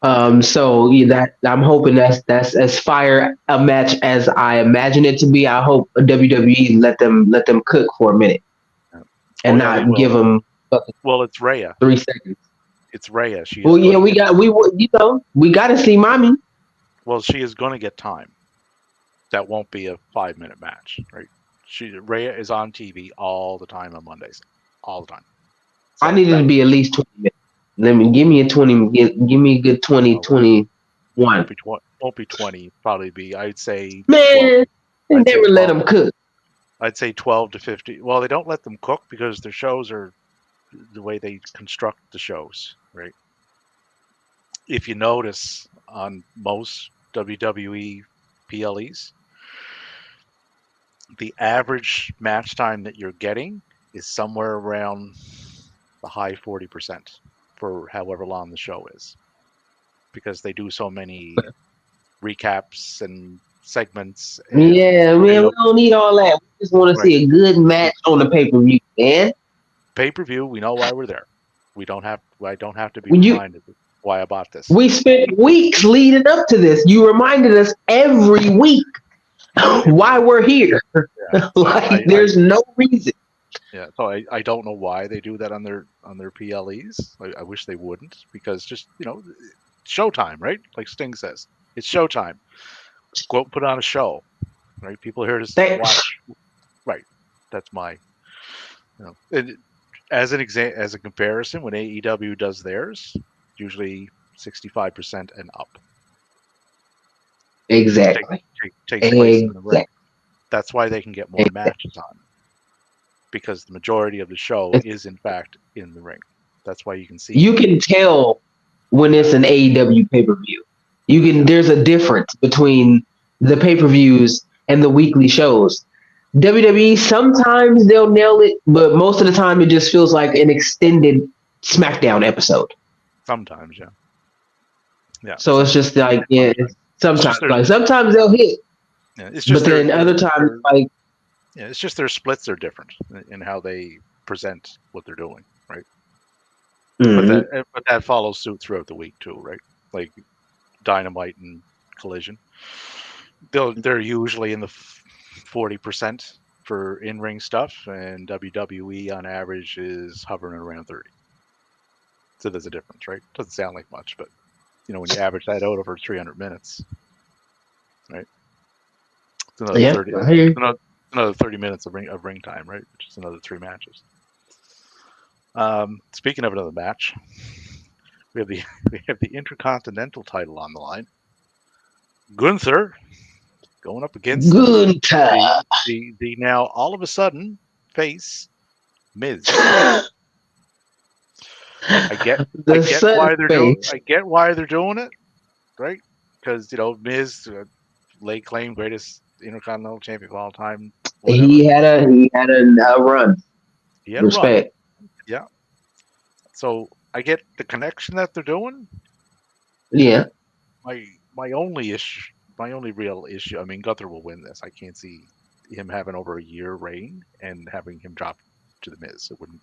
So that I'm hoping that's as fire a match as I imagine it to be. I hope WWE let them cook for a minute and not give them. Well, it's Rhea. 3 seconds. It's Rhea. We got to see mommy. Well, she is going to get time. That won't be a 5-minute match, right? Rhea is on TV all the time on Mondays, all the time. So I need it to be at least 20 minutes. Give me a 20. Give me a good 20, 21. Won't be 20. Probably be. I'd say. Man, they never let them cook. I'd say 12 to 50. Well, they don't let them cook because their shows are the way they construct the shows, right? If you notice on most WWE PLEs, the average match time that you're getting is somewhere around the high 40% for however long the show is, because they do so many recaps and segments. And yeah, man, we don't need all that. We just want to see a good match on the pay-per-view, man. Pay-per-view, we know why we're there. I don't have to be reminded why I bought this. We spent weeks leading up to this. You reminded us every week why we're here. Yeah. There's no reason. Yeah, so I don't know why they do that on their PLEs. I wish they wouldn't, because just showtime, right? Like Sting says, it's showtime. Go put on a show, right? People are here to watch. Right, that's my. And as a comparison, when AEW does theirs, usually 65% and up. Exactly. Takes place in the ring. That's why they can get more matches on, because the majority of the show is in fact in the ring. That's why you can see. You can tell when it's an AEW pay-per-view. There's a difference between the pay-per-views and the weekly shows. WWE, sometimes they'll nail it, but most of the time it just feels like an extended SmackDown episode. Sometimes, yeah. Yeah. So it's just like, yeah, sometimes they'll hit. Yeah, it's just but then other times, it's just their splits are different in how they present what they're doing, right? Mm-hmm. But that follows suit throughout the week too, right? Like Dynamite and Collision, they're usually in the 40% for in-ring stuff, and WWE on average is hovering around 30. So there's a difference, right? Doesn't sound like much, but when you average that out over 300 minutes, right? It's another 30. Another 30 minutes of ring time, right? Which is another 3 matches. Speaking of another match, we have the Intercontinental title on the line. Gunther going up against the now all of a sudden face Miz. I get why they're doing it, right? Because Miz lay claim greatest Intercontinental champion of all time. Whatever. He had a run. He had respect. A run. Yeah. So I get the connection that they're doing. Yeah. My only real issue. I mean, Gunther will win this. I can't see him having over a year reign and having him drop to the Miz. It wouldn't.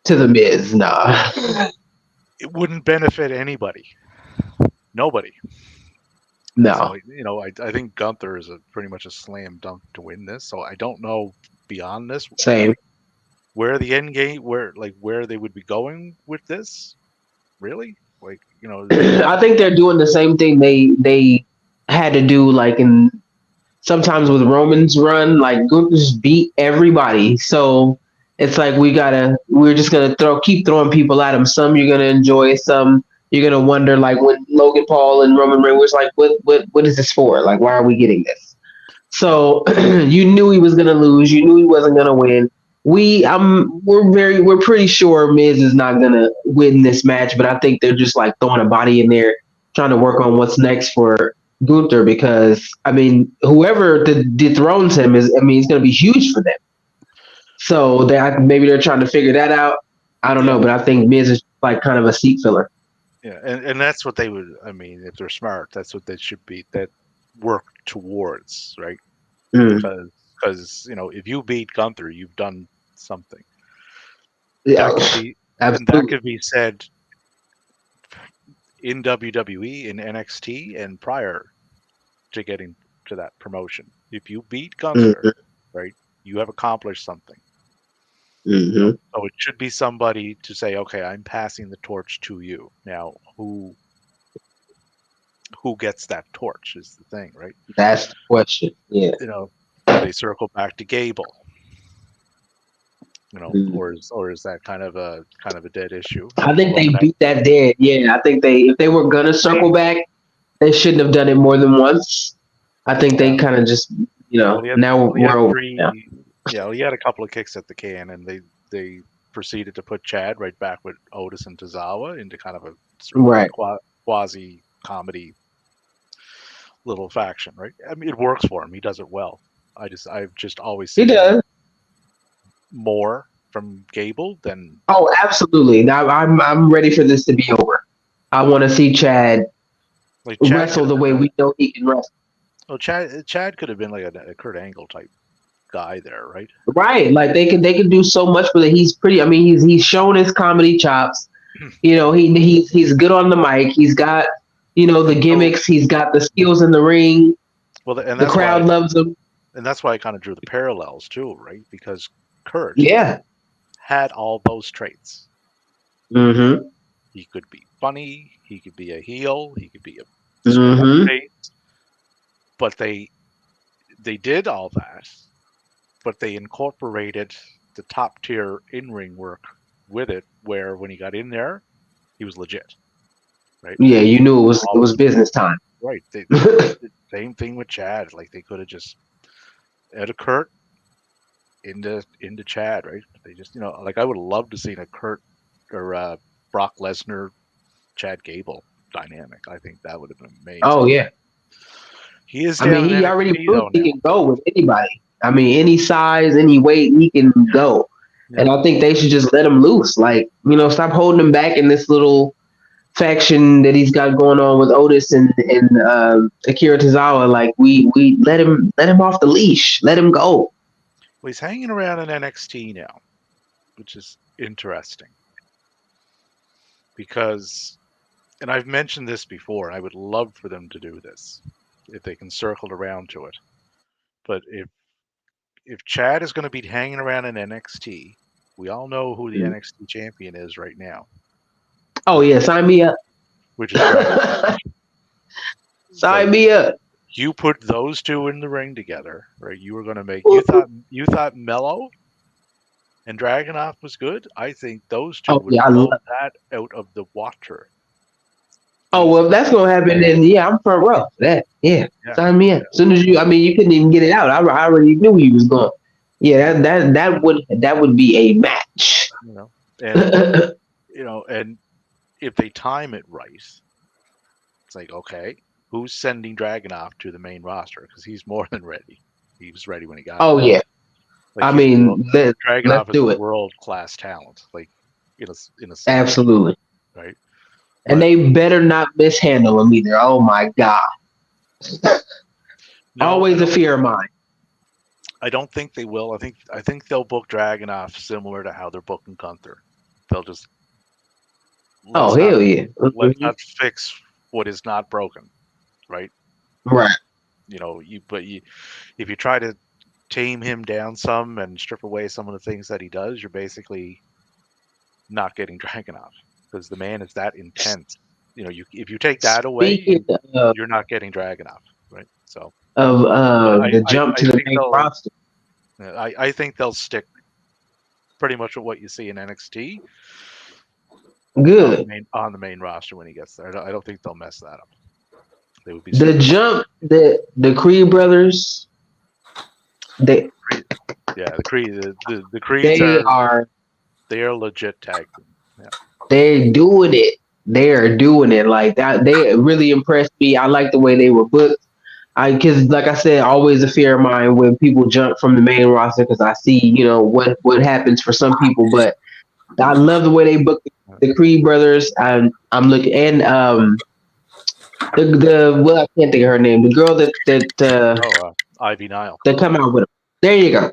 To the Miz, nah. It wouldn't benefit anybody. Nobody. No. So, I think Gunther is pretty much a slam dunk to win this. So I don't know beyond this. Same. Where the end game, where they would be going with this, really? I think they're doing the same thing they had to do, like sometimes with Roman's run, like Gunther's beat everybody. So it's like we're just gonna keep throwing people at him. Some you're gonna enjoy, some you're gonna wonder, like when Logan Paul and Roman Reigns was like, what is this for? Like, why are we getting this? So you knew he was gonna lose. You knew he wasn't gonna win. We're pretty sure Miz is not gonna win this match, but I think they're just like throwing a body in there, trying to work on what's next for Gunther, because I mean, whoever dethrones him it's gonna be huge for them. So maybe they're trying to figure that out. I don't know, but I think Miz is like kind of a seat filler. Yeah, and that's what they would. I mean, if they're smart, that's what they should be. That work towards, right? Because if you beat Gunther, you've done something. Yeah, that could be said in WWE, in NXT, and prior to getting to that promotion. If you beat Gunther, right, you have accomplished something. Mm-hmm. So it should be somebody to say, okay, I'm passing the torch to you. Now, who who gets that torch is the thing, right? That's the question. Yeah. You know, do they circle back to Gable? You know, or is that kind of a dead issue? I think they beat that dead. Yeah, I think if they were gonna circle back, they shouldn't have done it more than once. I think they kind of just, now we're over. Yeah, he had a couple of kicks at the can, and they proceeded to put Chad right back with Otis and Tozawa into kind of a quasi comedy little faction, right? I mean, it works for him. He does it well. I've just always seen more from Gable than. Oh, absolutely! Now I'm ready for this to be over. I want to see Chad wrestle the way we know he can wrestle. Well, Chad could have been like a Kurt Angle type guy there, right? Right, like they could do so much with it. He's pretty. I mean, he's shown his comedy chops. He's good on the mic. He's got the gimmicks. He's got the skills in the ring. Well, and the crowd loves him. And that's why I kind of drew the parallels too, right? Because Kurt, had all those traits. Mm-hmm. He could be funny. He could be a heel. He could be a face. But they did all that, but they incorporated the top tier in-ring work with it, where when he got in there, he was legit, right? Yeah, you knew it was business time. Right. Same thing with Chad. Like they could have just added Kurt into Chad, right? They just like I would love to see a Kurt or Brock Lesnar, Chad Gable dynamic. I think that would have been amazing. Oh yeah. He is. I mean, he already proved he can go with anybody. I mean, any size, any weight, he can go. Yeah. And I think they should just let him loose. Like, stop holding him back in this little faction that he's got going on with Otis and Akira Tozawa. Like, we let him off the leash. Let him go. Well, he's hanging around in NXT now, which is interesting. Because, and I've mentioned this before, I would love for them to do this if they can circle around to it. But if Chad is going to be hanging around in NXT, we all know who the NXT champion is right now. Oh yeah, sign me up. Which is sign me up. You put those two in the ring together, right? You were going to make. You thought Mello and Dragunov was good. I think those two would blow that out of the water. Oh well, if that's gonna happen, then I'm front row for that. Yeah, sign me up. As soon as you couldn't even get it out. I already knew he was going. Yeah, that would be a match. And and if they time it right, it's like, okay, who's sending Dragunov to the main roster? Because he's more than ready. He was ready when he got. Oh yeah. Like, Dragunov is a world-class talent. Like in a absolutely right. And they better not mishandle him either. Oh my God. Always a fear of mine. I don't think they will. I think they'll book Dragunov similar to how they're booking Gunther. They'll just hell yeah. Let's not fix what is not broken. Right? Right. If you try to tame him down some and strip away some of the things that he does, you're basically not getting Dragunov. Because the man is that intense. If you take that away, you're not getting Dragunov, right? So the jump to the main roster. I think they'll stick pretty much with what you see in NXT. Good on the main roster when he gets there. I don't think they'll mess that up. They would be the jump the Creed brothers. The Creeds they are legit tag team. Yeah. They're doing it. They are doing it like that. They really impressed me. I like the way they were booked. Because like I said, always a fear of mine when people jump from the main roster because I see, what happens for some people. But I love the way they booked the Creed brothers. I'm looking and I can't think of her name. The girl that Ivy Nile. That come out with them. There you go. Yeah.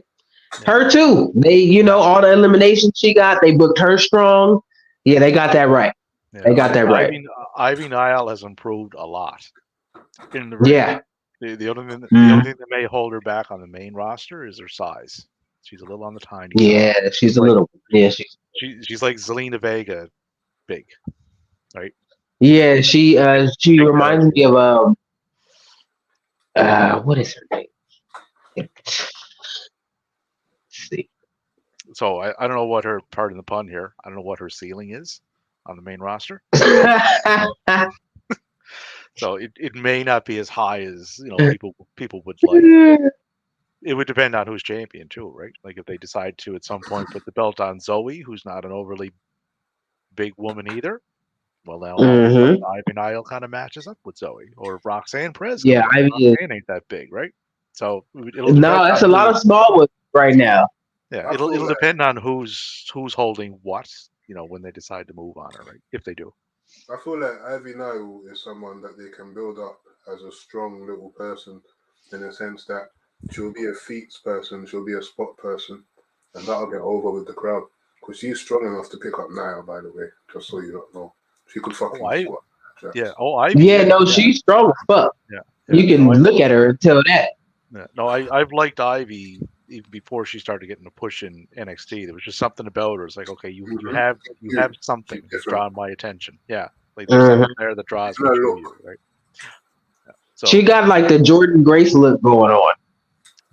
Her too. They all the eliminations she got. They booked her strong. Yeah, they got that right. Yeah, they got that right. Ivy Nile has improved a lot in the ring. Yeah. The only thing that may hold her back on the main roster is her size. She's a little on the tiny side. Yeah, she's a little. Yeah, she's like Zelina Vega, big, right? Yeah, she reminds me of what is her name? Let's see. So I don't know what her, pardon the pun here, I don't know what her ceiling is on the main roster. So it may not be as high as people would like. It would depend on who's champion too, right? Like if they decide to at some point put the belt on Zoe, who's not an overly big woman either. Well, now all of a sudden Ivy Nile kind of matches up with Zoe, or if Roxanne Perez comes out. Roxanne ain't that big, right? So it'll depend. No, that's a lot of small ones right now. Yeah, it'll depend on who's holding what, when they decide to move on her, right? If they do. I feel like Ivy Nile is someone that they can build up as a strong little person, in the sense that she'll be a feats person, she'll be a spot person, and that'll get over with the crowd. Because she's strong enough to pick up Nile, by the way, just so you don't know. She could fucking squat. Yeah. She's strong as fuck. Yeah. You can look at her and tell that. Yeah. No, I've liked Ivy even before she started getting a push in NXT. There was just something about her. It's like, okay, you have something that's drawn my attention. Yeah. Like there's something there that draws me to you, right? Yeah. So she got like the Jordan Grace look going on.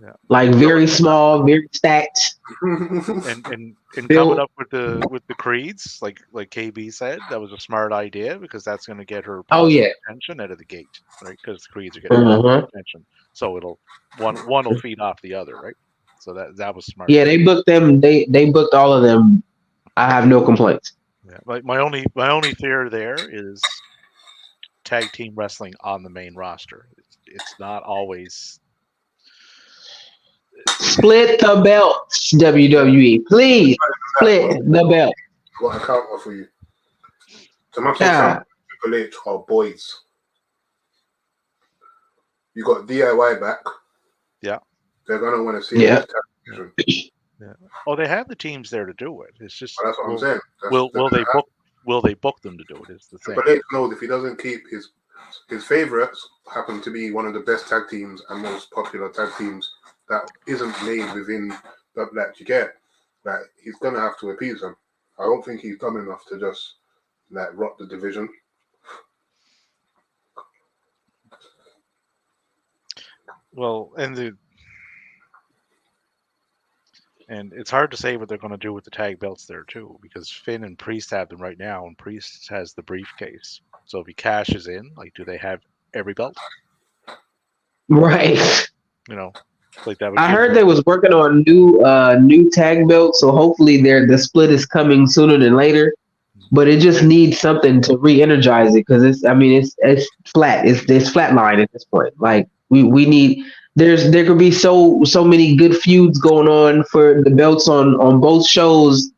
Yeah. Like very small, very stacked. and coming up with the creeds, like KB said, that was a smart idea because that's going to get her attention out of the gate, right? Because the creeds are getting attention, so one will feed off the other, right? So that was smart. Yeah, they booked them. They booked all of them. I have no complaints. Yeah, like my only fear there is tag team wrestling on the main roster. It's not always. Split the belts, WWE. Please split the belt. What I can't offer you. Tommaso Ciampa, Triple H are boys. You got DIY back. Yeah. They're gonna want to see this television. Yeah. Oh, they have the teams there to do it. It's just that's what I'm saying. Will they book them to do it? It's the thing. Triple H knows if he doesn't keep his favorites happen to be one of the best tag teams and most popular tag teams that isn't made within that you get, like he's gonna have to appease them. I don't think he's dumb enough to just rot the division. Well, and it's hard to say what they're going to do with the tag belts there too, because Finn and Priest have them right now, and Priest has the briefcase. So if he cashes in, like, do they have every belt? Right. Like that. I heard they was working on new tag belts, so hopefully the split is coming sooner than later. But it just needs something to re-energize it because it's flat. It's flatline at this point. Like we need there could be so many good feuds going on for the belts on both shows,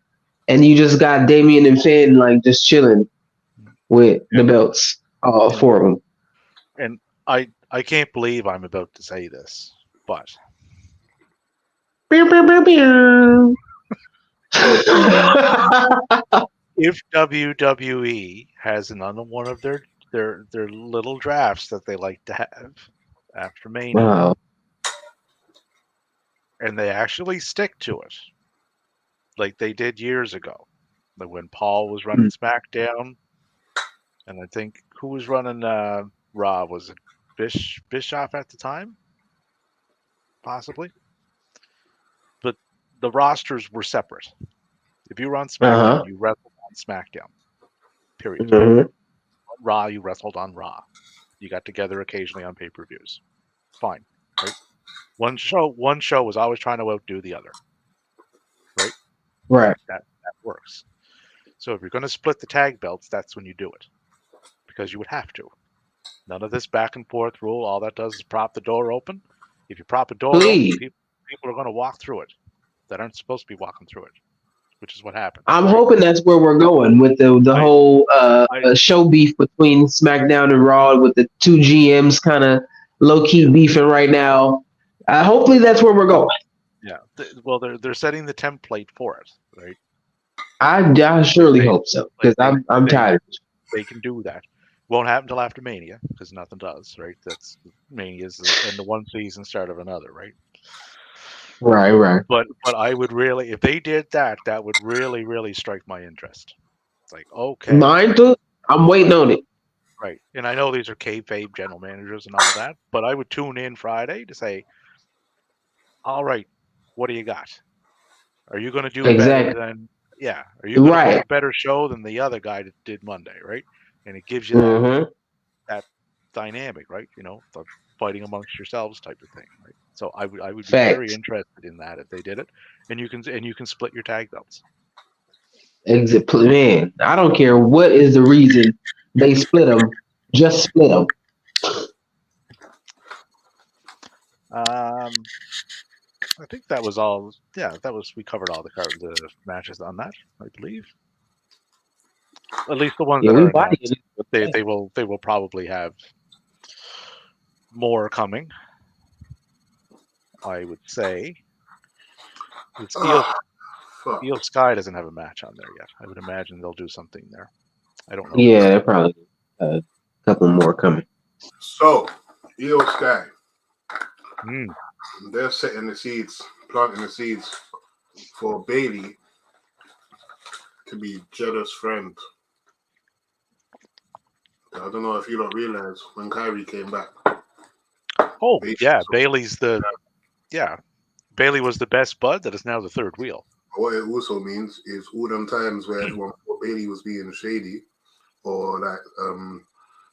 and you just got Damian and Finn like just chilling with the belts, all four of them. And I can't believe I'm about to say this, but if WWE has another one of their little drafts that they like to have after Mania, and they actually stick to it, like they did years ago, like when Paul was running SmackDown, and I think who was running Raw, was it Bischoff at the time? Possibly. But the rosters were separate. If you were on SmackDown, you wrestled on SmackDown. Period. Raw, you wrestled on Raw. You got together occasionally on pay-per-views. Fine. Right? One show was always trying to outdo the other. Right? Right. That works. So if you're going to split the tag belts, that's when you do it. Because you would have to. None of this back and forth rule. All that does is prop the door open. If you prop a door open, people are going to walk through it that aren't supposed to be walking through it, which is what happened. I'm hoping that's where we're going with the whole show beef between SmackDown and Raw, with the two GMs kind of low-key beefing right now. Hopefully that's where we're going. Yeah. Well, they're setting the template for it, right? I surely hope so, because I'm tired. They can do that. Won't happen until after Mania, because nothing does, right? That's Mania's in the one season start of another, right? Right. But I would really, if they did that, that would really, really strike my interest. It's like, okay. Mine too. I'm waiting on it. Right. And I know these are kayfabe general managers and all that, but I would tune in Friday to say, all right, what do you got? Are you going to do better Exactly. than, are you going to put Right. a better show than the other guy that did Monday, right? And it gives you Mm-hmm. that dynamic, right? The fighting amongst yourselves type of thing, right? So I would be very Facts. interested in that if they did it, and you can split your tag belts. Man, I don't care what is the reason they split them. Just split them. I think that was all. Yeah, we covered all the matches on that, I believe. At least the ones Yeah, that we are body announced. They will probably have more coming. I would say. Steel Sky doesn't have a match on there yet. I would imagine they'll do something there. I don't know. Yeah, probably a couple more coming. So, Io Sky, Mm. they're setting the seeds, planting the seeds for Bailey to be Jeddah's friend. I don't know if you don't realize when Kyrie came back. Oh, Bailey's Bailey was the best bud that is now the third wheel. What it also means is all them times where everyone thought Bailey was being shady or like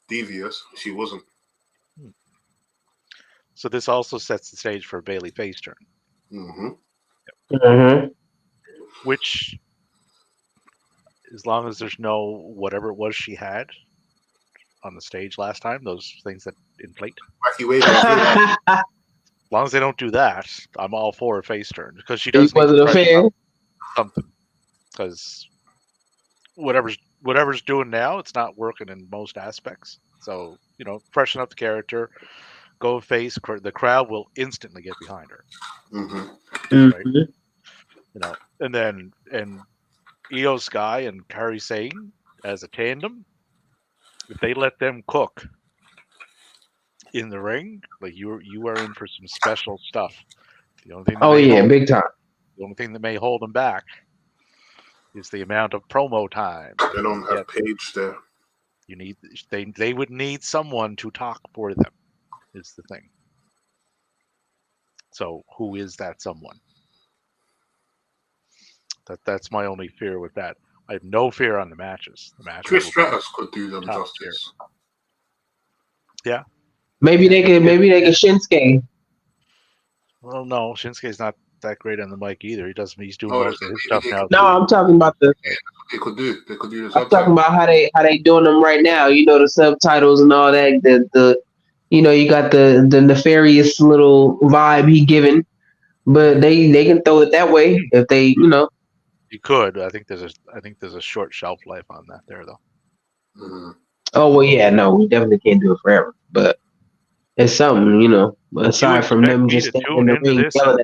devious, she wasn't. So this also sets the stage for a Bailey face turn. Mm-hmm. Mm-hmm. Which, as long as there's no whatever it was she had on the stage last time, those things that inflate. Wacky wave. As long as they don't do that, I'm all for a face turn because she does wasn't a fan. Something, because whatever's doing now, it's not working in most aspects. So freshen up the character, go face. The crowd will instantly get behind her. Mm-hmm. Right? And then Io Sky and Kairi Sane as a tandem, if they let them cook in the ring, like you are in for some special stuff. The only thing big time. The only thing that may hold them back is the amount of promo time. They don't have Paige there. They would need someone to talk for them, is the thing. So who is that someone? That's my only fear with that. I have no fear on the matches. Trish Stratus could do them justice. Yeah. Maybe they could Shinsuke. Well, no, Shinsuke's not that great on the mic either. He's doing most of his stuff now. No, I'm talking about they could do the subtitles. I'm talking about how they doing them right now. The subtitles and all that. You got the nefarious little vibe he giving, but they can throw it that way if they You could. I think there's a short shelf life on that there though. Mm-hmm. Oh well, yeah, no, we definitely can't do it forever, but it's something, aside from them just standing in the ring yelling at each other.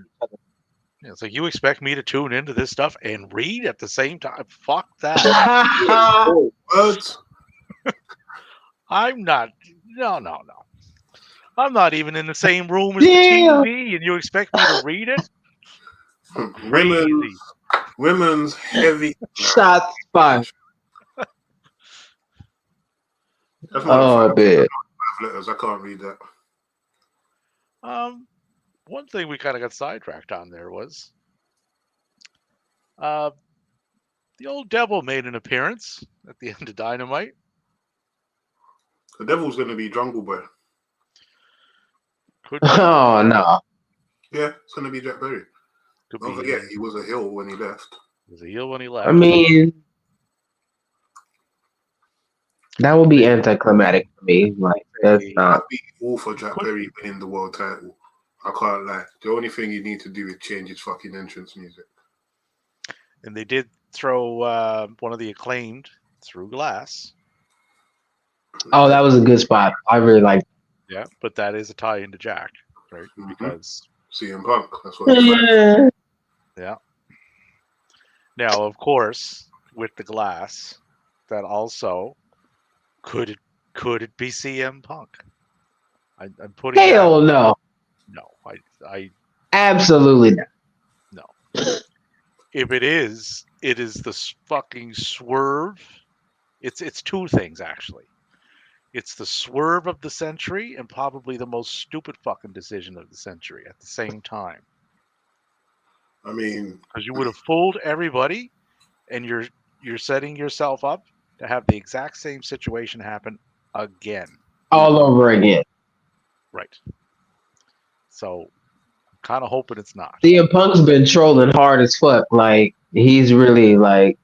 Yeah, so you expect me to tune into this stuff and read at the same time? Fuck that. What? I'm not. No. I'm not even in the same room as the TV, and you expect me to read it? Women's heavy shots fired. Oh, man. Letters. I can't read that. One thing we kind of got sidetracked on there was the old devil made an appearance at the end of Dynamite. The devil's going to be Jungle Boy. Oh, no. Yeah, it's going to be Jack Perry. Don't forget, he was a heel when he left. He was a heel when he left. I mean, that would be anticlimactic for me. Like, that's not. I'd be all for Jack Perry winning the world title. I can't lie. The only thing you need to do is change his fucking entrance music. And they did throw one of the Acclaimed through glass. Oh, that was a good spot. I really liked it. Yeah, but that is a tie into Jack, right? Mm-hmm. Because CM Punk. That's what it's like. Yeah. Now, of course, with the glass, that also could it be CM Punk? I'm putting hell no. No, I absolutely not. No. If it is the fucking swerve. It's two things actually. It's the swerve of the century and probably the most stupid fucking decision of the century at the same time. I mean, because you would have fooled everybody, and you're setting yourself up to have the exact same situation happen again. All over again. Right. So, kind of hoping it's not. CM Punk's been trolling hard as fuck. Like he's really like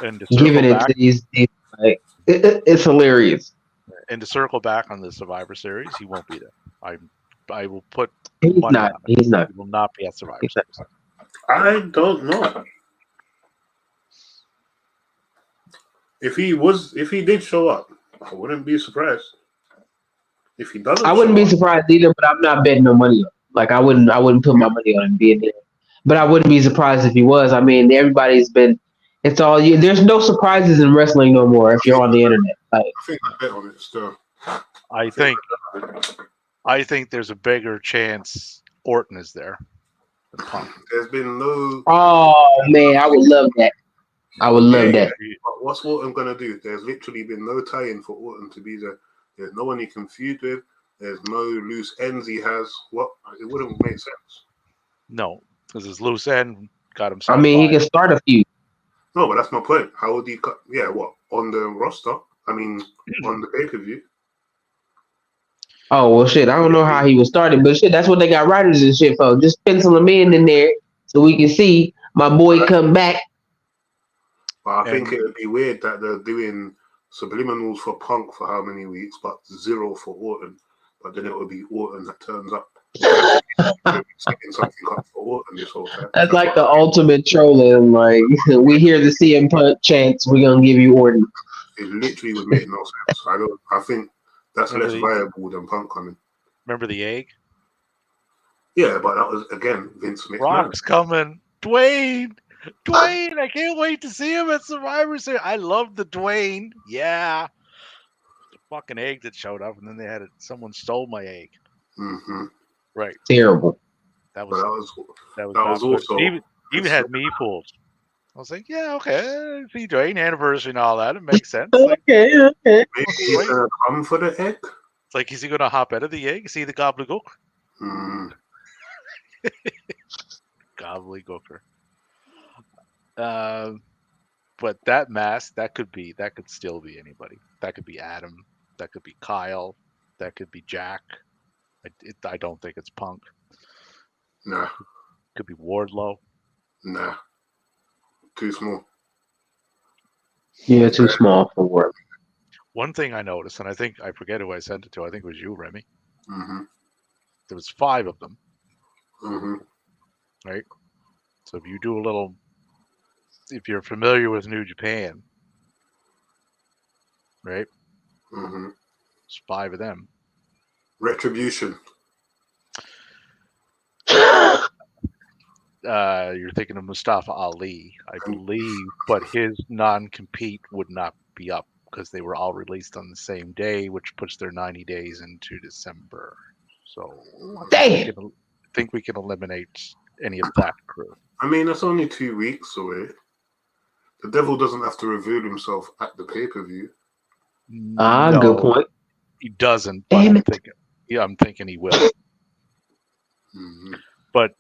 giving it to these like it's hilarious. And to circle back on the Survivor Series, he won't be there. I will put He's money not. on it. He's not. He will not be at Survivor Series. I don't know. If he did show up, I wouldn't be surprised. If he doesn't, I wouldn't be surprised either. But I'm not betting no money on. Like I wouldn't put my money on him being there. But I wouldn't be surprised if he was. I mean, everybody's been. It's all you. There's no surprises in wrestling no more. If you're on the internet, like, I think I bet on it still. I think there's a bigger chance Orton is there than Punk. There's been no. Oh man, I would love that. I would love that. But what's Orton gonna do? There's literally been no tie-in for Orton to be there. There's no one he can feud with. There's no loose ends he has. What? It wouldn't make sense. No, because his loose end got him. I mean, he can start a feud. No, but that's my point. How would he cut? Yeah, what on the roster? I mean, on the pay-per-view. Oh well, shit. I don't know how he was started, but shit, that's what they got writers and shit for. Just pencil him in there so we can see my boy come back. But I think it would be weird that they're doing subliminals for Punk for how many weeks, but 0 for Orton. But then it would be Orton that turns up. Setting something up for Orton this whole time. That's like the ultimate trolling. Like we hear the CM Punk chants, we're gonna give you Orton. It literally would make no sense. I think that's less viable than Punk coming. Remember the egg? Yeah, but that was again Vince McMahon. Rock's coming. Dwayne, I can't wait to see him at Survivor Series. I love the Dwayne. Yeah. The fucking egg that showed up, and then they had it. Someone stole my egg. Mm-hmm. Right. Terrible. That was also even had me fooled. I was like, yeah, okay, see Dwayne anniversary and all that. It makes sense. Like, okay. Maybe he's gonna come for the egg. It's like, is he gonna hop out of the egg? See the gobbledygook? Gobbledygooker. But that mask, that could still be anybody. That could be Adam. That could be Kyle. That could be Jack. I don't think it's Punk. Nah. Could be Wardlow. Nah. Too small. Yeah, too small for work. One thing I noticed, and I forget who I sent it to. I think it was you, Remy. Mm-hmm. There was 5 of them. Mm-hmm. Right? So if you do if you're familiar with New Japan, right? Mm-hmm. There's 5 of them. Retribution. You're thinking of Mustafa Ali, I believe, but his non-compete would not be up because they were all released on the same day, which puts their 90 days into December. So I think we can eliminate any of that crew. I mean, that's only 2 weeks away. The devil doesn't have to reveal himself at the pay-per-view. No, good point. He doesn't, but I'm thinking he will. Mm-hmm. But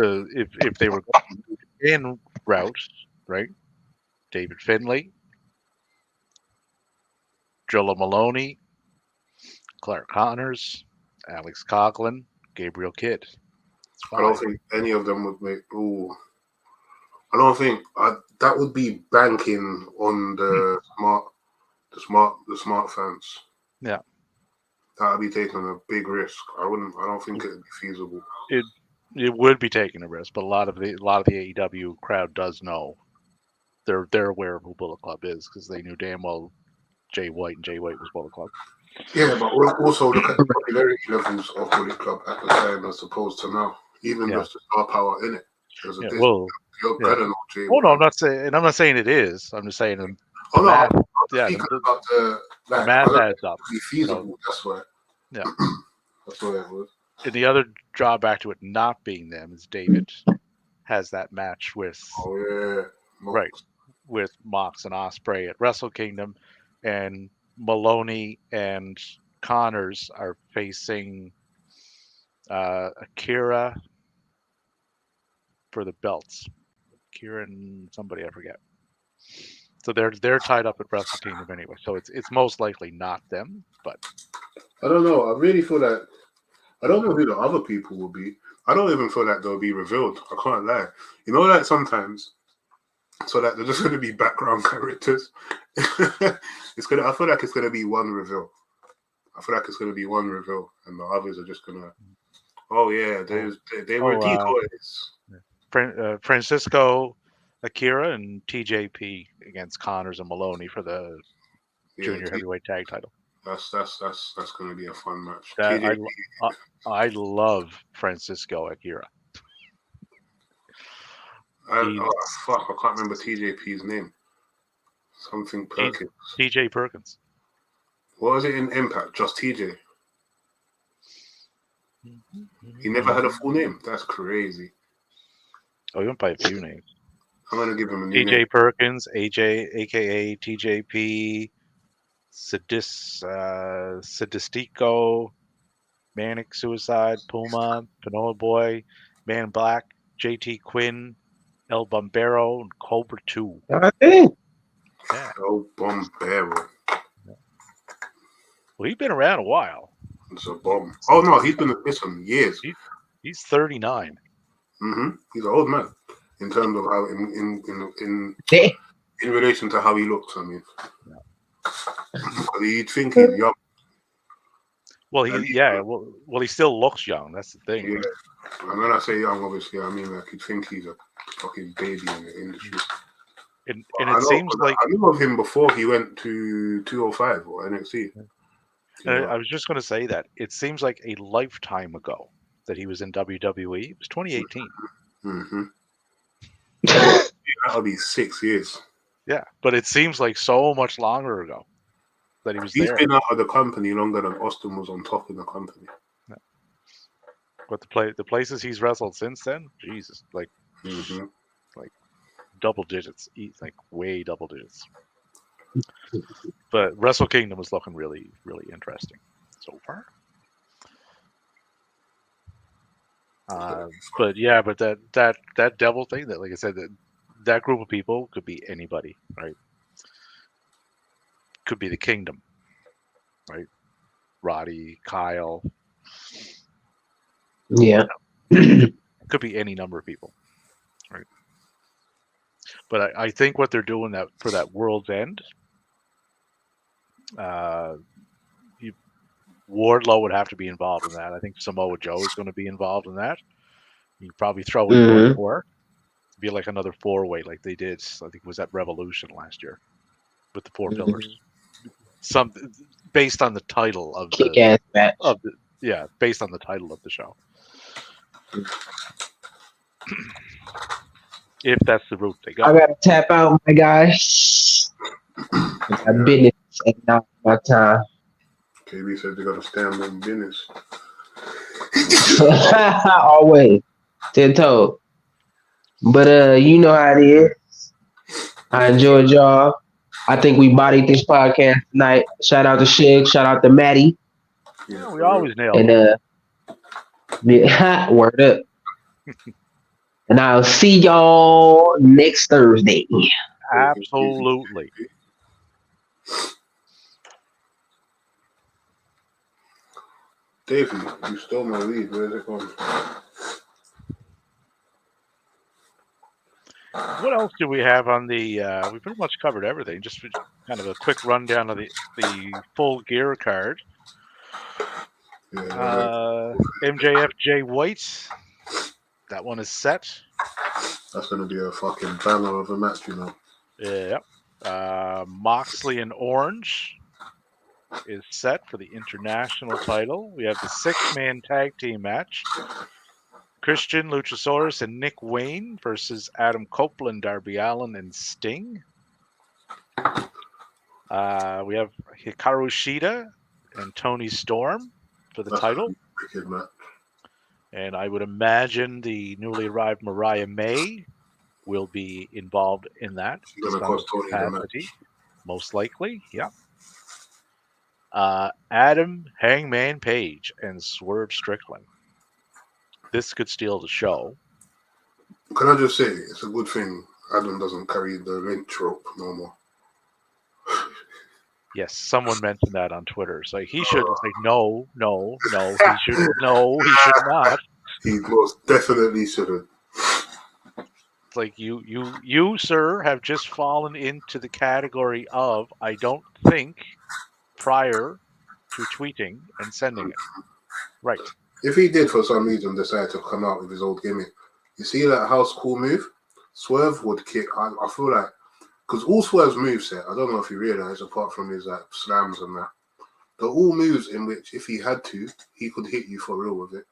if they were going in route, right? David Finlay, Drilla Maloney, Clark Connors, Alex Coughlin, Gabriel Kidd. I don't think any of them would make. Ooh, I don't think that would be banking on the smart fans. Yeah, that would be taking a big risk. I don't think it would be feasible. It would be taking a risk, but a lot of the AEW crowd does know. They're aware of who Bullet Club is because they knew damn well Jay White, and Jay White was Bullet Club. Yeah, but we'll also look at the popularity levels of Bullet Club at the time as opposed to now. Even just the star power in it. You're better than Jay White. No, I'm not saying it is. I'm just saying the math adds up. Be feasible. That's why. Yeah, that's what it was. And the other drawback to it not being them is David has that match with Mox. Right, with Mox and Ospreay at Wrestle Kingdom, and Maloney and Connors are facing Akira for the belts. Akira and somebody, I forget. So they're tied up at Wrestle Kingdom anyway. So it's most likely not them, but I don't know. I really feel like I don't know who the other people will be. I don't even feel like they'll be revealed. I can't lie. You know, like sometimes, so that they're just going to be background characters. I feel like it's going to be one reveal. I feel like it's going to be one reveal, and the others are just going to. Oh yeah, they were decoys. Francisco, Akira, and TJP against Connors and Maloney for the junior heavyweight tag title. That's going to be a fun match. I love Francisco Akira. I can't remember TJP's name. Something Perkins. TJ Perkins. What was it in Impact? Just TJ. He never had a full name. That's crazy. Oh, he went by a few names. I'm gonna give him a new TJ name. Perkins, AJ, aka TJP, Sadistico, Manic Suicide, Puma, Panoa Boy, Man Black, JT Quinn, El Bombero, and Cobra 2. Okay. Yeah. El Bombero. Well, he's been around a while. It's a bomb. Oh no, he's been with some years. He's 39. Mm-hmm. He's an old man in terms of how in relation to how he looks. I mean, you'd think he's young. Well, he still looks young. That's the thing. Yeah. And when I say young, obviously, I mean like you'd think he's a fucking baby in the industry. And it seems like I knew of him before he went to 205 or NXT. I was just going to say that it seems like a lifetime ago that he was in WWE. It was 2018. Mm-hmm. That'll be 6 years. Yeah, but it seems like so much longer ago that he was there. He's been out of the company longer than Austin was on top of the company. Yeah. But the places he's wrestled since then, Jesus, like double digits, like way double digits. But Wrestle Kingdom was looking really, really interesting so far. But that devil thing, that like I said, that group of people could be anybody, right? Could be the Kingdom, right? Roddy, Kyle. Yeah. Could be any number of people, right? But I think what they're doing for that World's End, Wardlow would have to be involved in that. I think Samoa Joe is going to be involved in that. You probably throw in one more. It'd be like another 4-way, like they did. I think it was at Revolution last year with the 4 pillars. Some based on the title of kick-ass match. Based on the title of the show. If that's the route they go. I gotta tap out, my guys. I've been at now my time. KB said they gotta stand on business. Always 10 toes. But you know how it is. I enjoyed y'all. I think we bodied this podcast tonight. Shout out to Shig. Shout out to Maddie. Yeah, we always nail it. And word up. And I'll see y'all next Thursday. Absolutely. Davey, you stole my lead. Where's it going? What else do we have on the? We pretty much covered everything. Just kind of a quick rundown of the full gear card. Yeah, MJF Jay White. That one is set. That's going to be a fucking banger of a match, you know. Yeah. Moxley and Orange is set for the international title. We have the 6-man tag team match. Christian, Luchasaurus, and Nick Wayne versus Adam Copeland, Darby Allin, and Sting. We have Hikaru Shida and Tony Storm for the title. And I would imagine the newly arrived Mariah May will be involved in that. Most likely, yeah. Adam Hangman Page and Swerve Strickland. This could steal the show. Can I just say, it's a good thing Adam doesn't carry the lynch rope no more. Yes, someone mentioned that on Twitter. So he should say no. He should not. He most definitely shouldn't. It's like you, sir, have just fallen into the category of I don't think prior to tweeting and sending it. Right. If he did for some reason decide to come out with his old gimmick, you see that house cool move? Swerve would kick. I feel like, because all Swerve's moveset, I don't know if you realize, apart from his like slams and that, they're all moves in which if he had to, he could hit you for real with it.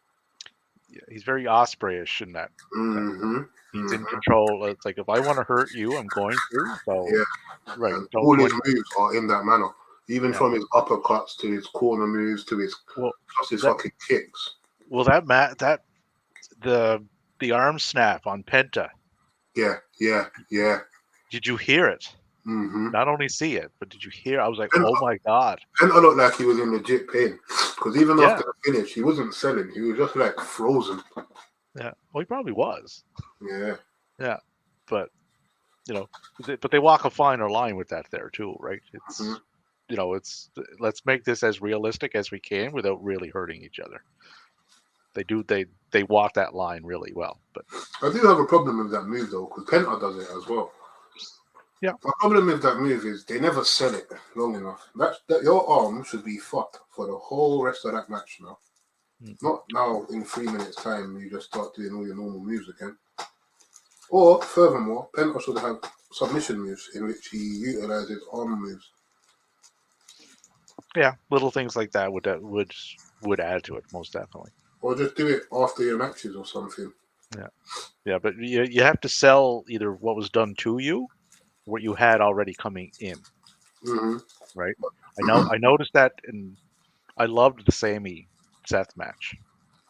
Yeah, he's very Osprey-ish in that. Mm-hmm. He's in control. It's like, if I want to hurt you, I'm going to. So, yeah. Right. And all his moves are in that manner. Even from his uppercuts to his corner moves to his fucking kicks. Well, the arm snap on Penta. Yeah. Did you hear it? Mm-hmm. Not only see it, but did you hear? I was like, oh my god! Penta looked like he was in legit pain because even after the finish, he wasn't selling. He was just like frozen. Yeah, well, he probably was. Yeah, but but they walk a finer line with that there too, right? It's it's let's make this as realistic as we can without really hurting each other. They walk that line really well. But I do have a problem with that move though, because Penta does it as well. Yeah. My problem with that move is they never sell it long enough. That your arm should be fucked for the whole rest of that match now. Not now in 3 minutes time you just start doing all your normal moves again. Or furthermore, Penta should have submission moves in which he utilizes arm moves. Yeah, little things like that would add to it most definitely. Or just do it after your matches or something. Yeah, but you have to sell either what was done to you, what you had already coming in. Mm-hmm. Right. I noticed that, and I loved the Sami Seth match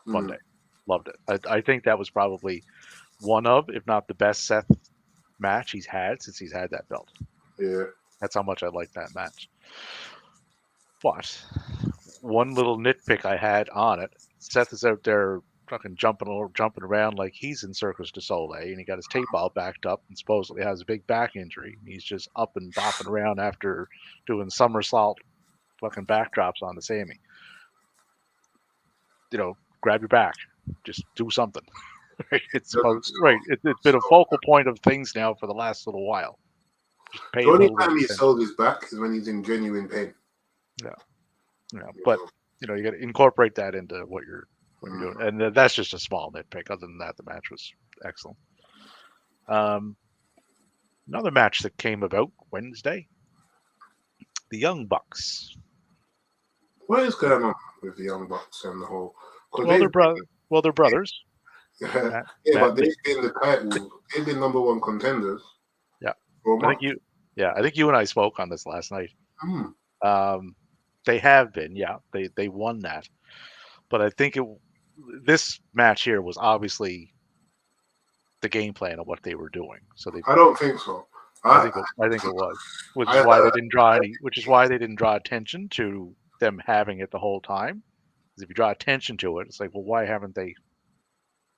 Monday. Loved it. I think that was probably one of, if not the best Seth match he's had since he's had that belt. Yeah. That's how much I like that match. But one little nitpick I had on it, Seth is out there fucking jumping around like he's in Circus du Soleil, and he got his tape all backed up and supposedly has a big back injury. He's just up and bopping around after doing somersault fucking backdrops on the Sami. Grab your back. Just do something. It's been a focal point of things now for the last little while. The only time he sold his back is when he's in genuine pain. Yeah. But you got to incorporate that into what you're doing, and that's just a small nitpick. Other than that, the match was excellent. Another match that came about Wednesday: the Young Bucks. What is going on with the Young Bucks and the whole? They're brothers. Yeah, but they've been the title. They've been number one contenders. Yeah, I think you and I spoke on this last night. They have been. Yeah, they won that, but I think this match here was obviously the game plan of what they were doing. So I don't think so. I think it was, which is why they didn't draw attention to them having it the whole time. Because if you draw attention to it, it's like, well, why haven't they?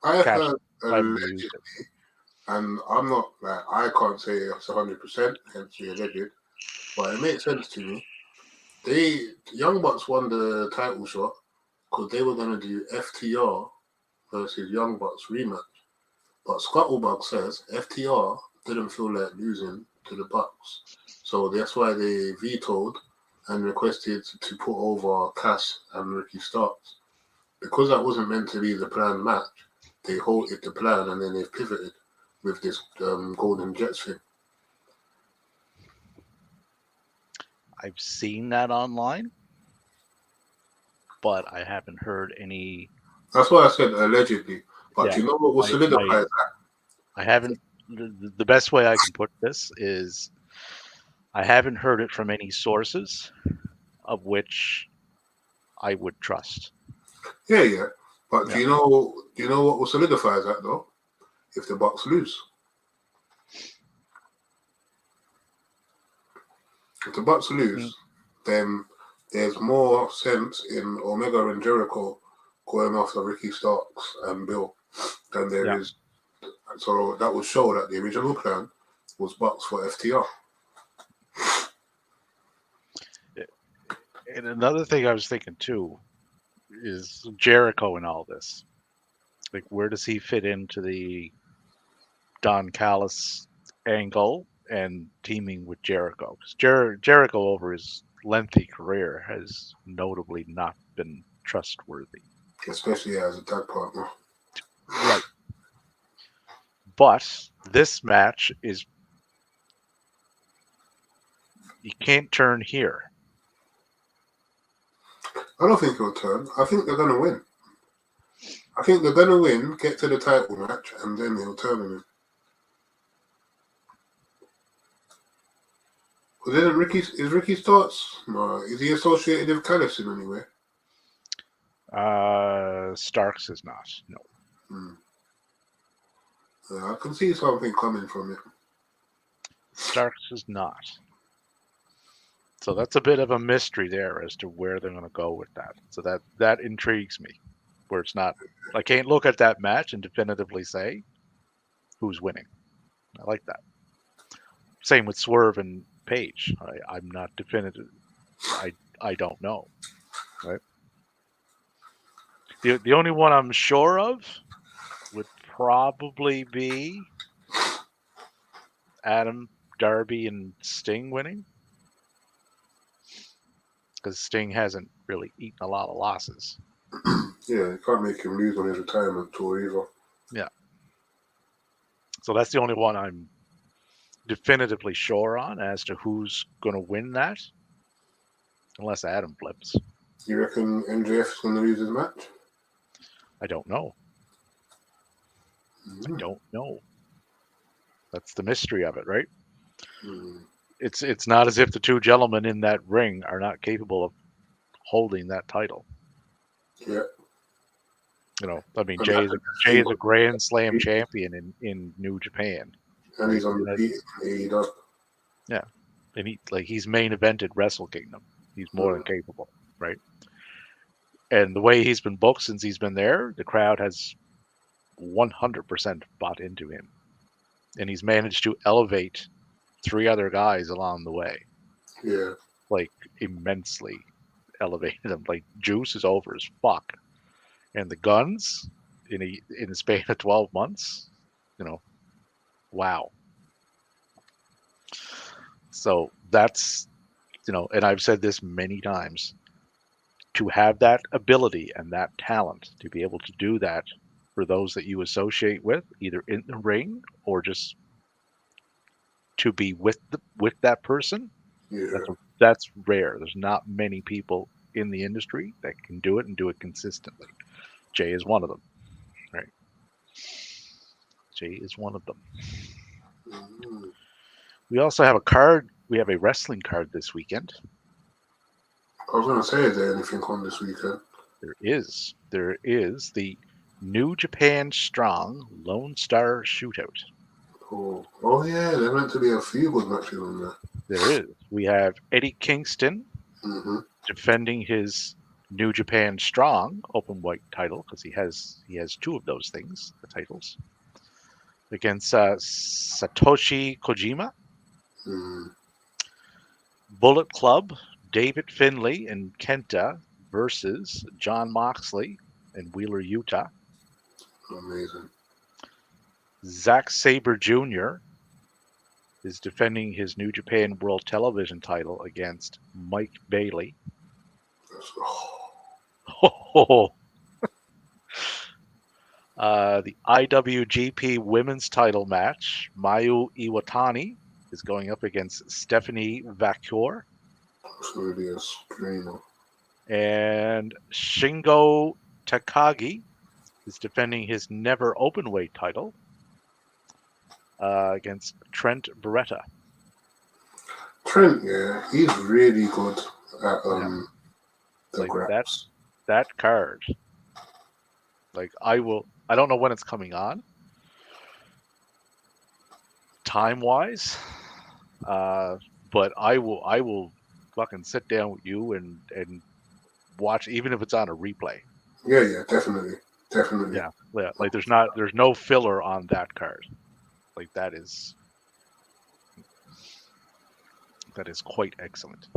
I heard allegedly, and I'm not like I can't say it's 100%, hence the alleged, but it makes sense to me. Young Bucks won the title shot because they were going to do FTR versus Young Bucks rematch. But Scuttlebug says FTR didn't feel like losing to the Bucks. So that's why they vetoed and requested to put over Cass and Ricky Starks. Because that wasn't meant to be the planned match, they halted the plan and then they pivoted with this Golden Jets thing. I've seen that online, but I haven't heard any. That's why I said allegedly. But you know what will solidify that? I haven't. The best way I can put this is I haven't heard it from any sources of which I would trust. Yeah. But do you know what will solidify that though? If the Bucks lose. If the Bucks lose, then there's more sense in Omega and Jericho going after Ricky Starks and Bill than there is. So that would show that the original plan was Bucks for FTR. And another thing I was thinking too is Jericho in all this. Like, where does he fit into the Don Callis angle and teaming with Jericho? Because Jericho, over his lengthy career, has notably not been trustworthy, especially as a tag partner. Right. But this match is, you can't turn here. I don't think he'll turn. I think they're going to win. I think they're going to win, get to the title match, and then he'll turn on him. But then Ricky Starks? No, is he associated with Callis in any way? Starks is not. No. I can see something coming from it. Starks is not. So that's a bit of a mystery there as to where they're going to go with that. So that intrigues me. Where it's not, I can't look at that match and definitively say who's winning. I like that. Same with Swerve and Page. I'm not definitive. I don't know. Right. The only one I'm sure of would probably be Adam, Darby, and Sting winning. Because Sting hasn't really eaten a lot of losses. Yeah, you can't make him lose on his retirement tour either. Yeah. So that's the only one I'm definitively sure on as to who's going to win that. Unless Adam flips. You reckon MJF's going to lose his match? I don't know. I don't know. That's the mystery of it, right? It's not as if the two gentlemen in that ring are not capable of holding that title. Yeah. You know, I mean, Jay is a Grand Slam champion in New Japan. And he's on repeat in AEW. Yeah. And he's main evented Wrestle Kingdom. He's more than capable, right? And the way he's been booked since he's been there, the crowd has 100% bought into him. And he's managed to elevate 3 other guys along the way. Yeah. Like, immensely elevated them. Like, Juice is over as fuck. And the Guns, in a span of 12 months, you know, wow. So that's, you know, and I've said this many times, to have that ability and that talent to be able to do that for those that you associate with, either in the ring or just to be with that person, that's rare. There's not many people in the industry that can do it and do it consistently. Jay is one of them, right? Jay is one of them. We also have a card. We have a wrestling card this weekend. I was going to say, is there anything on this weekend? There is. There is the New Japan Strong Lone Star Shootout. Oh yeah, there meant to be a few good matches on there. There is. We have Eddie Kingston defending his New Japan Strong open weight title, because he has 2 of those things, the titles, against Satoshi Kojima. Bullet Club, David Finlay and Kenta versus John Moxley and Wheeler Yuta. Amazing. Zack Sabre Jr. is defending his New Japan World Television title against Mike Bailey. The IWGP Women's title match, Mayu Iwatani is going up against Stephanie Vacuor. It's going to be a screamer. And Shingo Takagi is defending his never openweight title against Trent Beretta. Trent, yeah, he's really good at the graps. That card. Like, I don't know when it's coming on, time wise, but I will fucking sit down with you and watch, even if it's on a replay. Yeah, definitely. Yeah. Like there's no filler on that card. Like that is quite excellent.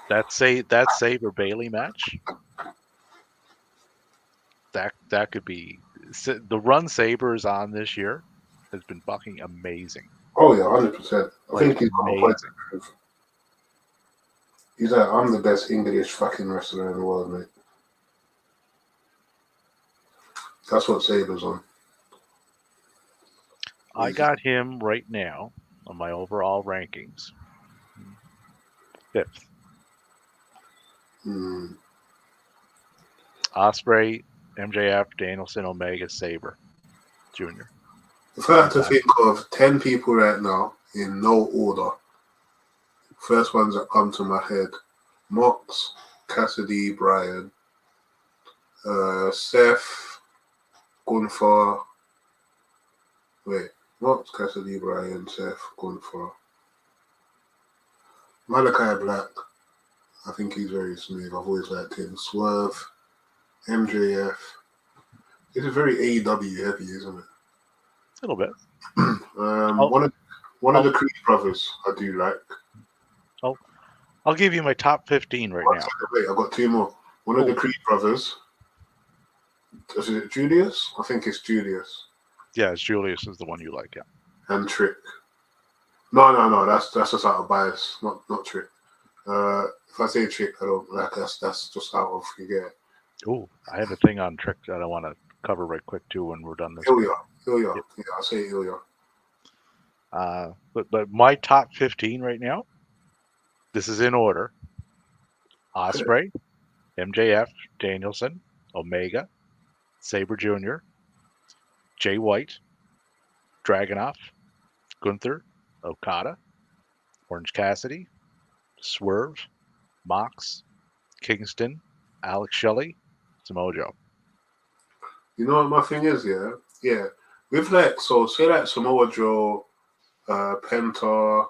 That Sabre Bailey match. That could be the run Saber's on this year has been fucking amazing. Oh yeah, 100%. I think he's got a point. He's like, I'm the best English fucking wrestler in the world, mate. That's what Saber's on. I got him right now on my overall rankings. 5th. Ospreay, MJF, Danielson, Omega, Sabre, Jr. If I had to think of 10 people right now in no order, first ones that come to my head: Mox, Cassidy, Bryan, Seth, Gunther. Wait, Mox, Cassidy, Bryan, Seth, Gunther. Malachi Black. I think he's very smooth. I've always liked him. Swerve, MJF. It's a very AEW heavy, isn't it? A little bit. One of the Creed brothers I do like. I'll give you my top 15 right now. Wait, I've got 2 more. One of the Creed brothers. Is it Julius? I think it's Julius. Yeah, Julius is the one you like, yeah. And Trick. No. That's just out of bias. Not Trick. If I say Trick, I don't like that's just out of forget. Oh, I have a thing on Trick that I want to cover right quick too when we're done this. Ilya. Yep. Yeah, I'll say Ilya. But my top 15 right now, this is in order: Ospreay, MJF, Danielson, Omega, Sabre Jr., Jay White, Dragunov, Gunther, Okada, Orange Cassidy, Swerve, Mox, Kingston, Alex Shelley, Samoa Joe. You know what my thing is, yeah? Yeah. With say Samoa Joe, Penta,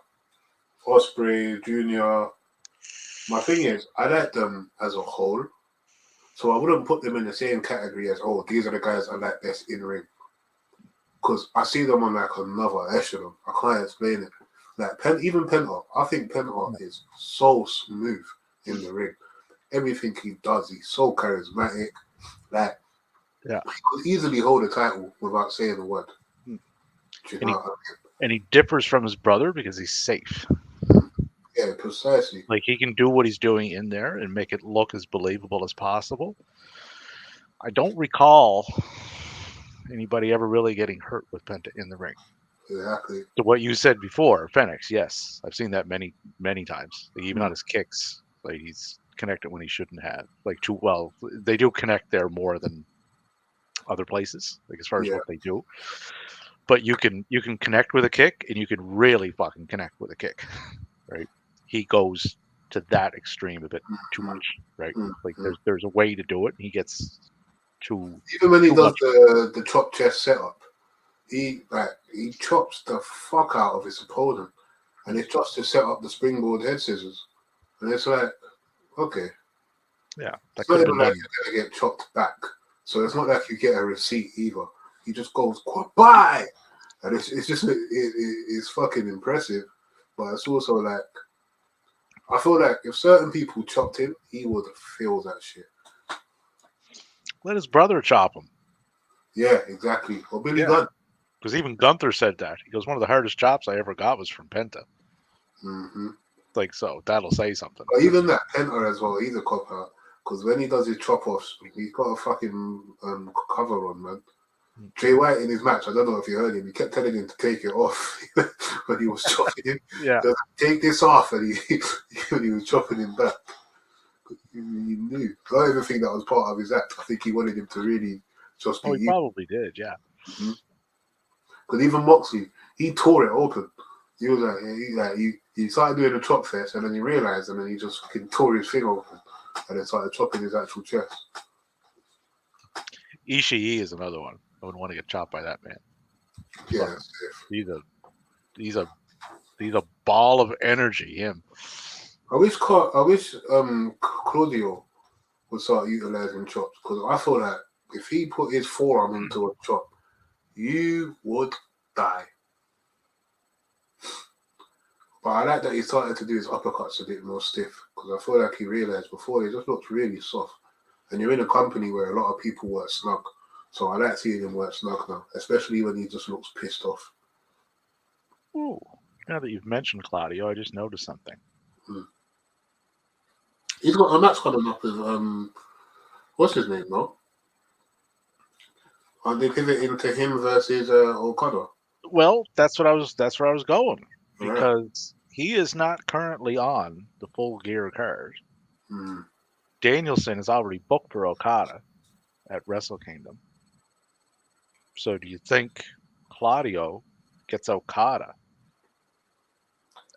Ospreay, Jr. My thing is, I like them as a whole. So I wouldn't put them in the same category as, these are the guys I like best in ring. Because I see them on like another echelon. I can't explain it. Like even Penta, I think Penta is so smooth in the ring. Everything he does, he's so charismatic. Like, he could easily hold a title without saying a word. And he differs from his brother because he's safe. Yeah, precisely. Like he can do what he's doing in there and make it look as believable as possible. I don't recall anybody ever really getting hurt with Penta in the ring. Exactly. To what you said before, Fenix, yes. I've seen that many, many times. Like even on his kicks, like he's connected when he shouldn't have. They do connect there more than other places, like as far as what they do. But you can connect with a kick, and you can really fucking connect with a kick, right? He goes to that extreme a bit too much, right? Like there's a way to do it, and he gets too. Even when he does the chop chest setup, he chops the fuck out of his opponent, and it's just to set up the springboard head scissors, and it's like, okay, yeah, it's not even like you're gonna get chopped back, so it's not like you get a receipt either. He just goes bye, and it's just it's fucking impressive, but it's also like I feel like if certain people chopped him, he would feel that shit. Let his brother chop him. Yeah, exactly. Or Billy Gunn. Because even Gunther said that. He goes, one of the hardest chops I ever got was from Penta. Mm-hmm. Like, so that'll say something. But even that Penta as well, he's a cop out. Because when he does his chop-offs, he's got a fucking cover on, man. Jay White in his match, I don't know if you heard him, he kept telling him to take it off when he was chopping him. Yeah. Take this off, and he was chopping him back. He knew. I don't even think that was part of his act. I think he wanted him to really just be. Oh, he probably did, yeah. Mm-hmm. Because even Moxley, he tore it open. He was he started doing the chop fest, and then he realized, and then he just fucking tore his thing open, and then started chopping his actual chest. Ishii is another one. I wouldn't want to get chopped by that man. Yeah, he's a ball of energy. Him. I wish Claudio would start utilizing chops, because I feel like if he put his forearm into a chop, you would die. But I like that he started to do his uppercuts a bit more stiff, because I feel like he realized before he just looked really soft. And you're in a company where a lot of people work snug. So I like seeing him work snug now, especially when he just looks pissed off. Ooh, now that you've mentioned Claudio, I just noticed something. He's got a match coming up with what's his name, no? Are they pivoting to him versus Okada? Well, that's where I was going, because he is not currently on the Full Gear card. Danielson is already booked for Okada at Wrestle Kingdom. So do you think Claudio gets Okada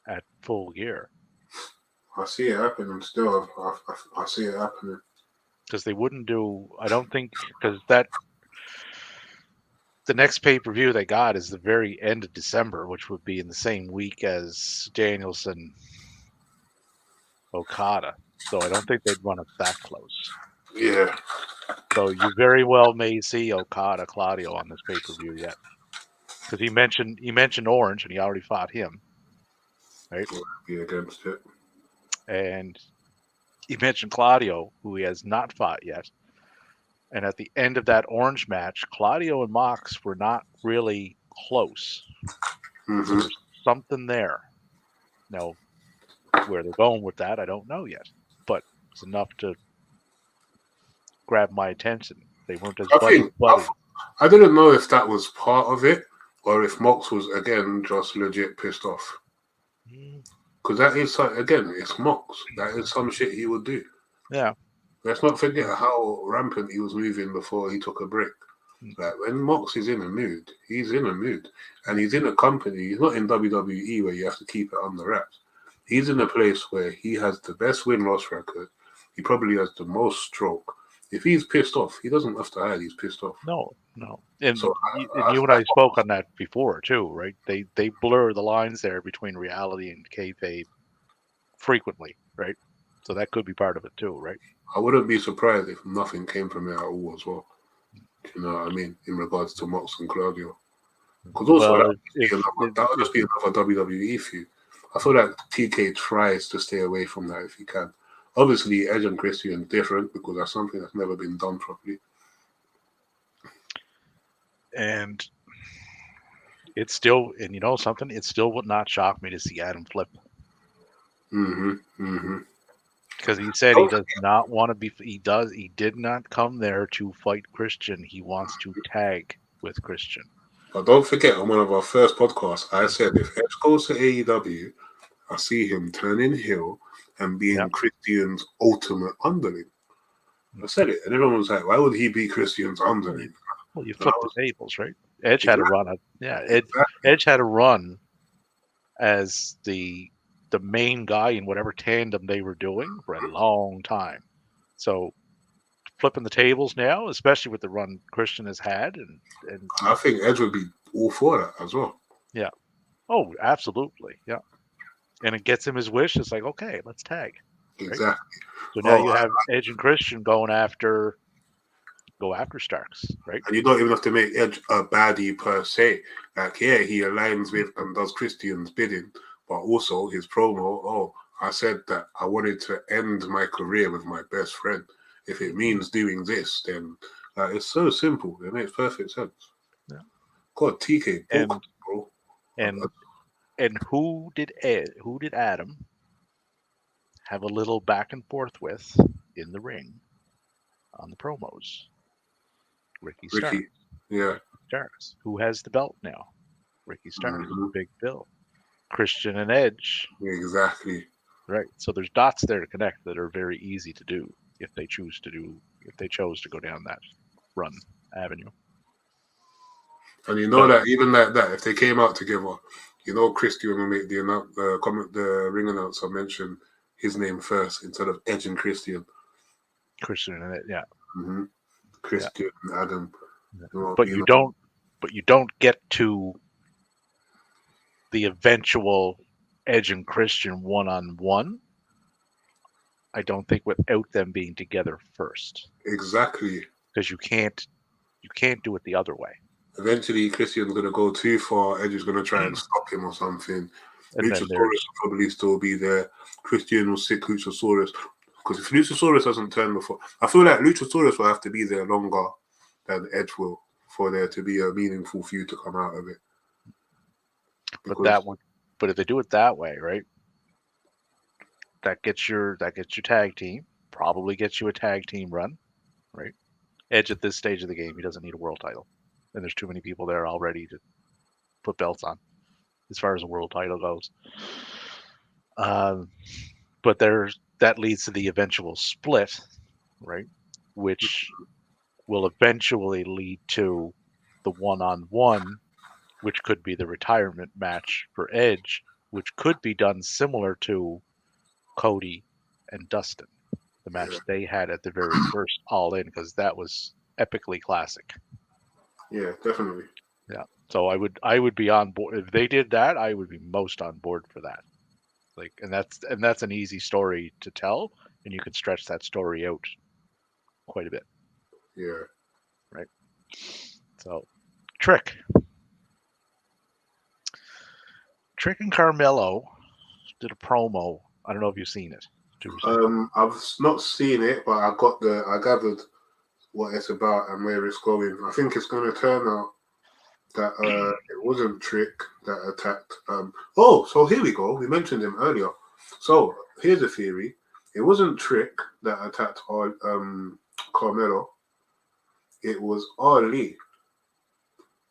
at Full Gear? I see it happening still. I see it happening. Because they wouldn't do, I don't think, because the next pay-per-view they got is the very end of December, which would be in the same week as Danielson Okada. So I don't think they'd run it that close. Yeah. So you very well may see Okada Claudio on this pay-per-view yet. Because he mentioned Orange, and he already fought him. Right? Be against it. And he mentioned Claudio, who he has not fought yet. And at the end of that Orange match, Claudio and Mox were not really close. So there's something there. Now, where they're going with that, I don't know yet. But it's enough to grab my attention. They weren't as buddy. I didn't know if that was part of it, or if Mox was, again, just legit pissed off. Because that is, again, it's Mox. That is some shit he would do. Yeah. Let's not forget how rampant he was moving before he took a break. Like, when Mox is in a mood, he's in a mood. And he's in a company, he's not in WWE where you have to keep it under wraps. He's in a place where he has the best win-loss record. He probably has the most stroke. If he's pissed off, he doesn't have to hide he's pissed off. No. And so you and I spoke on that before, too, right? They blur the lines there between reality and kayfabe frequently, right? So that could be part of it, too, right? I wouldn't be surprised if nothing came from it at all as well. You know what I mean? In regards to Mox and Claudio. Because also, that would just be another WWE feud. I feel like TK tries to stay away from that if he can. Obviously, Edge and Christian different, because that's something that's never been done properly. And it's still, and you know something, it still would not shock me to see Adam flip. Because he said he does not want to be. He did not come there to fight Christian. He wants to tag with Christian. But don't forget, on one of our first podcasts, I said if Edge goes to AEW, I see him turning heel and being Christian's ultimate underling. I said it, and everyone was like, "Why would he be Christian's underling?" Well, you flip the tables, right? Edge had a run. Edge had a run as the main guy in whatever tandem they were doing for a long time. So flipping the tables now, especially with the run Christian has had, and I think Edge would be all for that as well. Yeah. Oh, absolutely. Yeah. And it gets him his wish. It's like, okay, let's tag. Exactly. Right? So now you have Edge and Christian go after Starks, right? And you don't even have to make Edge a baddie per se. Like, yeah, he aligns with and does Christian's bidding, but also his promo, I said that I wanted to end my career with my best friend. If it means doing this, then it's so simple. It makes perfect sense. Yeah. God, TK, bro. And who did Adam have a little back and forth with in the ring on the promos? Ricky Starks. Yeah. Starks, who has the belt now. Ricky Starks, Big Bill. Christian and Edge. Exactly. Right. So there's dots there to connect that are very easy to do if they chose to go down that run avenue. And you know that even like that, if they came out together, you know Christian will make the ring announcer mention his name first instead of Edge and Christian. Christian and Edge, yeah. Christian and Adam. Yeah. But you don't get to the eventual Edge and Christian one-on-one I don't think without them being together first. Exactly. Because you can't do it the other way. Eventually, Christian's going to go too far. Edge is going to try and stop him or something. And Luchasaurus will probably still be there. Christian will sick Luchasaurus. Because if Luchasaurus doesn't turn before, I feel like Luchasaurus will have to be there longer than Edge will for there to be a meaningful feud to come out of it. But if they do it that way, right? That gets your tag team. Probably gets you a tag team run, right? Edge at this stage of the game, he doesn't need a world title, and there's too many people there already to put belts on, as far as a world title goes. But that leads to the eventual split, right? Which will eventually lead to the one-on-one, which could be the retirement match for Edge, which could be done similar to Cody and Dustin, the match they had at the very first All In, because that was epically classic. Yeah, definitely. Yeah. So I would be on board if they did that. I would be most on board for that. Like, and that's an easy story to tell, and you can stretch that story out quite a bit. Yeah. Right. So, Trick and Carmelo did a promo. I don't know if you've seen it. I've not seen it, but I gathered what it's about and where it's going. I think it's going to turn out that it wasn't Trick that attacked. So here we go. We mentioned him earlier. So here's a theory. It wasn't Trick that attacked Carmelo. It was Ali.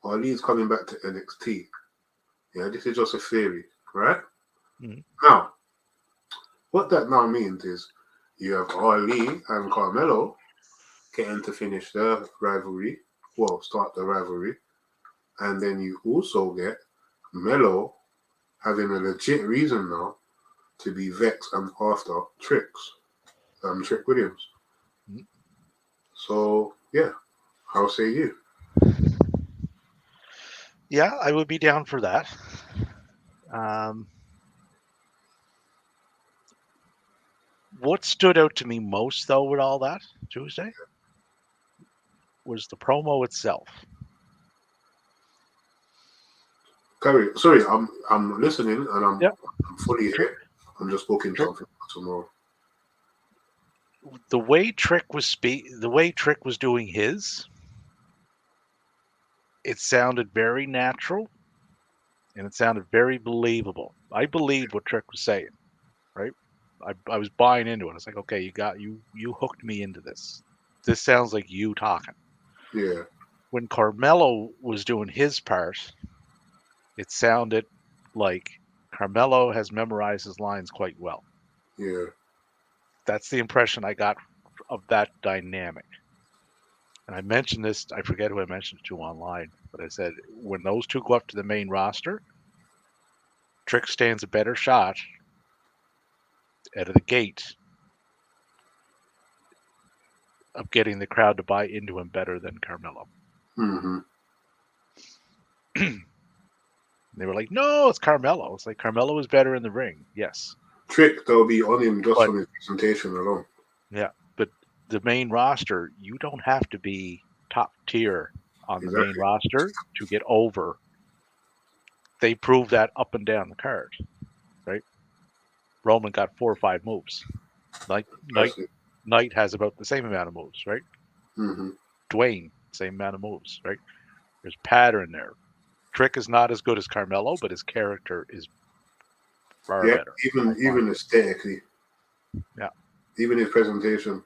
Ali's coming back to NXT. Yeah, this is just a theory, right? Mm-hmm. Now, what that now means is you have Ali and Carmelo getting to finish their rivalry, start the rivalry, and then you also get Melo having a legit reason now to be vexed and after Trick Williams. Mm-hmm. So, yeah, how say you? Yeah, I would be down for that. What stood out to me most, though, with all that, Tuesday, was the promo itself. Sorry, I'm listening and I'm fully here. I'm just booking something for tomorrow. The way Trick was doing his, it sounded very natural, and it sounded very believable. I believed what Trick was saying, right? I was buying into it. It's like, okay, you hooked me into this. This sounds like you talking. Yeah. When Carmelo was doing his part, it sounded like Carmelo has memorized his lines quite well. Yeah. That's the impression I got of that dynamic. And I mentioned this, I forget who I mentioned it to online, but I said when those two go up to the main roster, Trick stands a better shot out of the gate of getting the crowd to buy into him better than Carmelo. Mm-hmm. They were like, no, it's Carmelo. It's like Carmelo is better in the ring. Yes. Trick, they'll be on him just from his presentation alone. Yeah, but the main roster, you don't have to be top tier on the main roster to get over. They proved that up and down the card, right? Roman got 4 or 5 moves. Knight has about the same amount of moves, right? Mm-hmm. Dwayne, same amount of moves, right? There's pattern there. Trick is not as good as Carmelo, but his character is far better. Even aesthetically. Yeah. Even his presentation.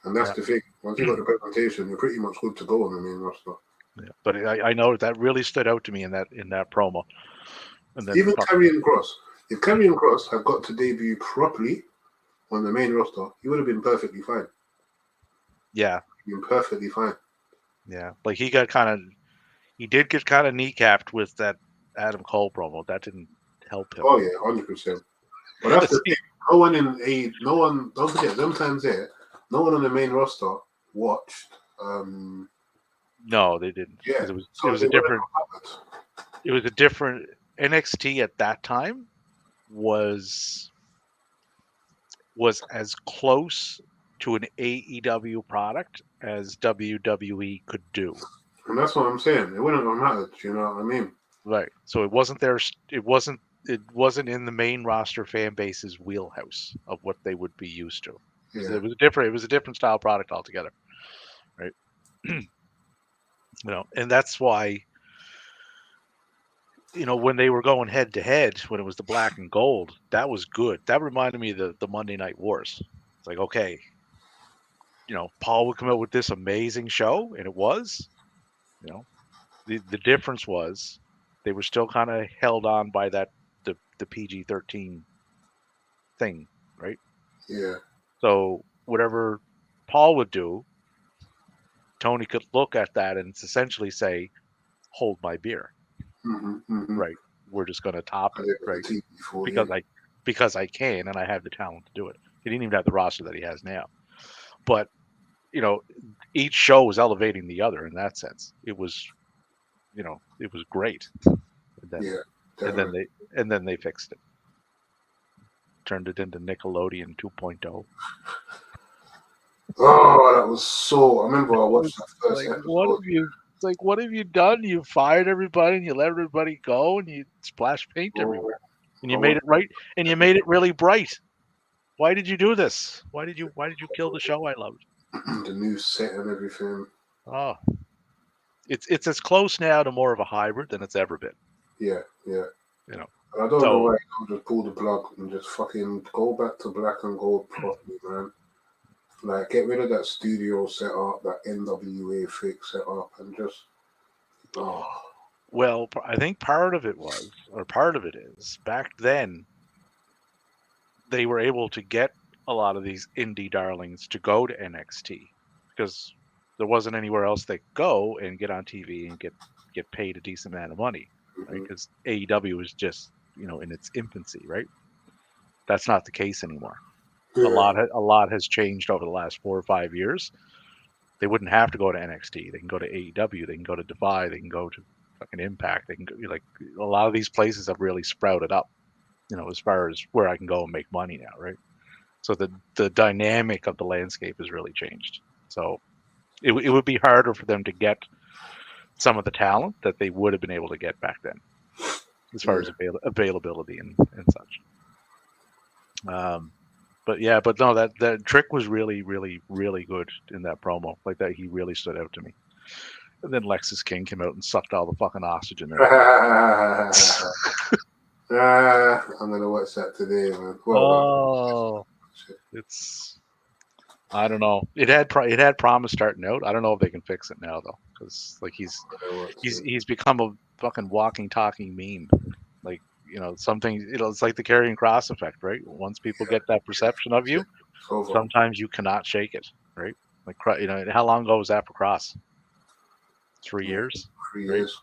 And that's the thing. Once you got the presentation, you're pretty much good to go on the main roster. Yeah. But I know that really stood out to me in that promo. And then even Karrion Kross. If Karrion Kross had got to debut properly on the main roster, he would have been perfectly fine. Yeah. Been perfectly fine. Yeah. Like he did get kind of kneecapped with that Adam Cole promo. That didn't help him. Oh yeah, 100%. But that's the thing. Don't forget, sometimes no one on the main roster watched. No, they didn't. Yeah. It was a different NXT at that time was was as close to an AEW product as WWE could do. And that's what I'm saying. It wouldn't have mattered. You know what I mean? Right. So it wasn't there. It wasn't in the main roster fan base's wheelhouse of what they would be used to. Yeah. It was a different style product altogether. Right. And that's why, when they were going head to head, when it was the black and gold, that was good. That reminded me of the Monday Night Wars. It's like, okay, Paul would come out with this amazing show, and it was, the difference was they were still kind of held on by the PG-13 thing, right? Yeah. So whatever Paul would do, Tony could look at that and essentially say, "Hold my beer." Right. We're just going to top it, right? Because I can, and I have the talent to do it. He didn't even have the roster that he has now. But each show was elevating the other in that sense. It was, it was great. And then they fixed it. Turned it into Nickelodeon 2.0. Oh, that was so. I remember I watched that first episode. What have you done? You fired everybody and you let everybody go and you splash paint everywhere. And you made it right, and you made it really bright. Why did you do this? Why did you kill the show I loved? The new set and everything. Oh. It's as close now to more of a hybrid than it's ever been. Yeah. And I don't know why you don't just pull the plug and just fucking go back to black and gold properly, man. Like, get rid of that studio setup, that NWA fake setup, and just, Well, I think part of it is, back then, they were able to get a lot of these indie darlings to go to NXT because there wasn't anywhere else they could go and get on TV and get paid a decent amount of money, right? Because AEW was just, in its infancy, right? That's not the case anymore. Yeah. A lot has changed over the last 4 or 5 years. They wouldn't have to go to NXT. They can go to AEW. They can go to Defy. They can go to fucking Impact. They can go, a lot of these places have really sprouted up, as far as where I can go and make money now, right? So the dynamic of the landscape has really changed. So it would be harder for them to get some of the talent that they would have been able to get back then, as far as availability and such. But no, that Trick was really, really, really good in that promo. Like that, he really stood out to me. And then Lexis King came out and sucked all the fucking oxygen there. I'm gonna watch that today, man. I don't know. It had promise starting out. I don't know if they can fix it now though, because he's become a fucking walking, talking meme. Like, something. It's like the Karrion Kross effect, right? Once people get that perception of you, sometimes you cannot shake it, right? Like, how long ago was that for Kross? 3 years. 3 years.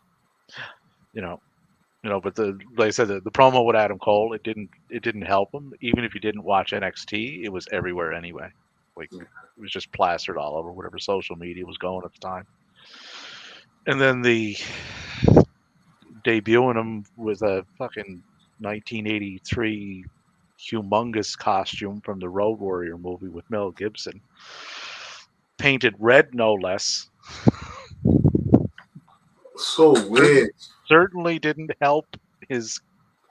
But like I said, the promo with Adam Cole, it didn't help him. Even if you didn't watch NXT, it was everywhere anyway. Like, it was just plastered all over whatever social media was going at the time. And then the debuting him with a fucking 1983 humongous costume from the Road Warrior movie with Mel Gibson, painted red no less. So weird. Certainly didn't help his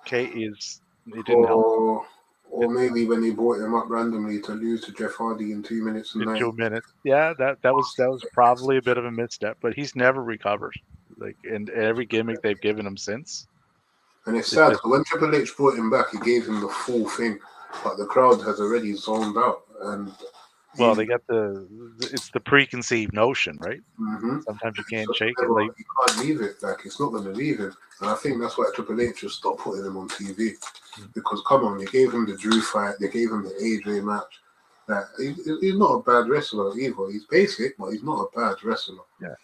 case. It didn't help. Or maybe when they brought him up randomly to lose to Jeff Hardy in 2 minutes. In 2 minutes. Yeah, that was probably a bit of a misstep, but he's never recovered. Like, in every gimmick they've given him since. And it's sad, when Triple H brought him back, he gave him the full thing, but the crowd has already zoned out. And well, they got it's the preconceived notion, right? Mm-hmm. Sometimes you can't shake it. Like, you can't leave it. Like, it's not going to leave him. And I think that's why Triple H just stopped putting him on TV. Because, come on, they gave him the Drew fight, they gave him the AJ match. Like, he's not a bad wrestler either. He's basic, but he's not a bad wrestler. Yeah.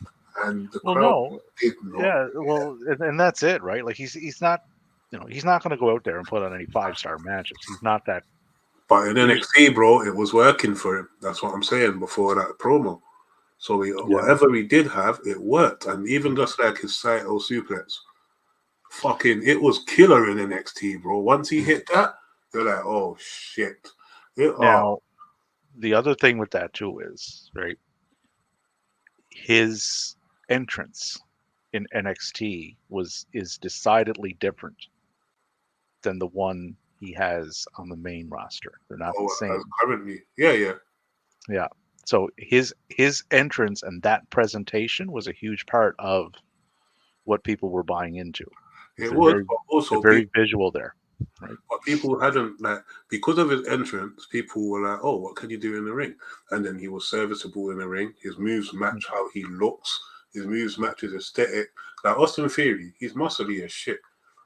And the crowd did not. Yeah, well, and that's it, right? Like, he's not, he's not going to go out there and put on any 5-star matches. He's not that. But in NXT, bro, it was working for him. That's what I'm saying before that promo. So whatever he did have, it worked. And even just like his Saito suplex, fucking, it was killer in NXT, bro. Once he hit that, you're like, oh, shit. Now, the other thing with that too is, right, his entrance in NXT is decidedly different than the one he has on the main roster. They're not the same. Currently, yeah. So his entrance and that presentation was a huge part of what people were buying into. It was, but also very visual there. Right. But people hadn't, like, because of his entrance, people were like, "Oh, what can you do in the ring?" And then he was serviceable in the ring. His moves match how he looks. His moves match his aesthetic. Like Austin Theory, he's muscly as shit,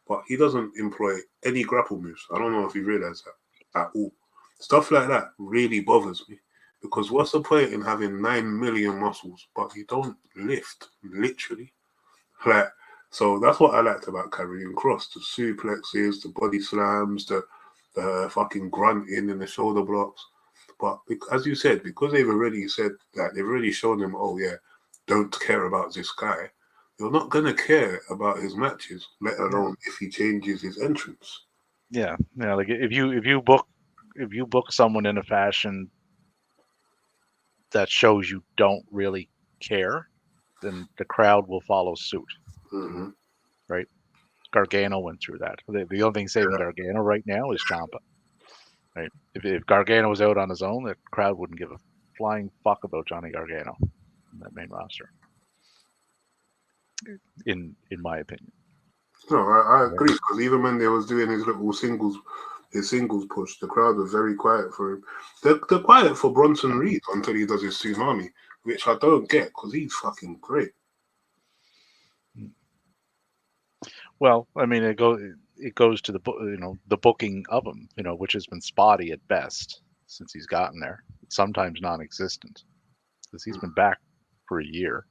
but he doesn't employ any grapple moves. I don't know if you realize that at all. Stuff like that really bothers me, because what's the point in having 9 million muscles but you don't lift, literally? Like, so that's what I liked about Karrion Kross: the suplexes, the body slams, the fucking grunting and the shoulder blocks. But as you said, because they've already said that, they've already shown him, oh yeah, don't care about this guy. You're not gonna care about his matches, let alone if he changes his entrance. Yeah. Like if you book someone in a fashion that shows you don't really care, then the crowd will follow suit. Mm-hmm. Right? Gargano went through that. The only thing saving Gargano right now is Ciampa. Right? If Gargano was out on his own, the crowd wouldn't give a flying fuck about Johnny Gargano in that main roster. In my opinion. No, I agree, because even when they was doing his little singles push, the crowd was very quiet for him. They're quiet for Bronson Reed until he does his tsunami, which I don't get, because he's fucking great. Well, I mean, it goes to the booking of him, which has been spotty at best since he's gotten there. Sometimes non-existent, because he's been back for a year.